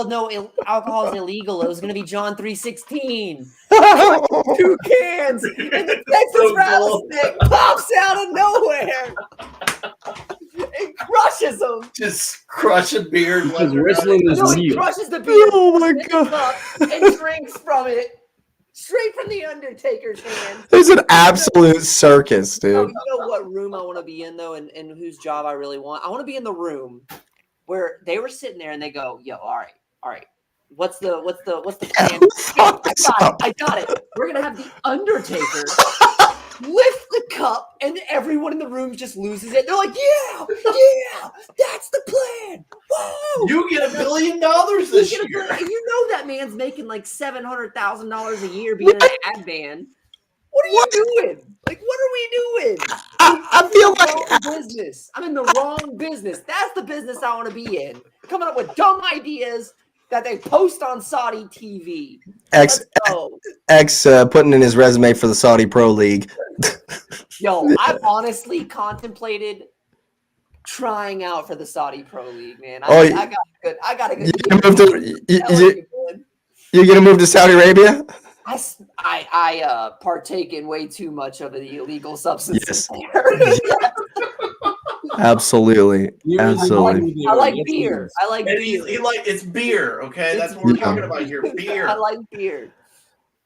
No, alcohol is illegal. It was going to be John 3:16. 2 cans, and the Texas rattlesnake pops out of nowhere. It crushes them. Just crushing beer. Whistling is real. He crushes the beer. Oh my god! And drinks from it. Straight from the Undertaker's hand. It's an absolute circus, dude. You know what room I want to be in, though, and whose job I really want? I want to be in the room where they were sitting there and they go, yo, all right. What's the plan? I got it. We're going to have the Undertaker lift the cup, and everyone in the room just loses it. They're like, yeah, that's the plan. Whoa! You get $1 billion this year. You know that man's making like $700,000 a year being an ad band. What are you doing? Like, what are we doing? I feel like business. I'm in the wrong business. That's the business I want to be in. Coming up with dumb ideas that they post on Saudi TV. X putting in his resume for the Saudi Pro League. Yo, I've honestly contemplated trying out for the Saudi Pro League, man. I got a good. You're gonna move to Saudi Arabia? I partake in way too much of the illegal substances Yes. there. Absolutely. Absolutely. I like beer. I like And beer. he like it's beer, okay? That's what we're talking about here. Beer. I like beer.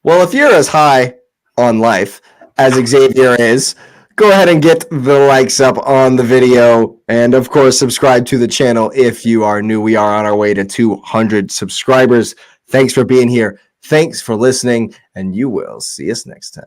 Well, if you're as high on life as Xavier is, go ahead and get the likes up on the video. And of course, subscribe to the channel if you are new. We are on our way to 200 subscribers. Thanks for being here. Thanks for listening. And you will see us next time.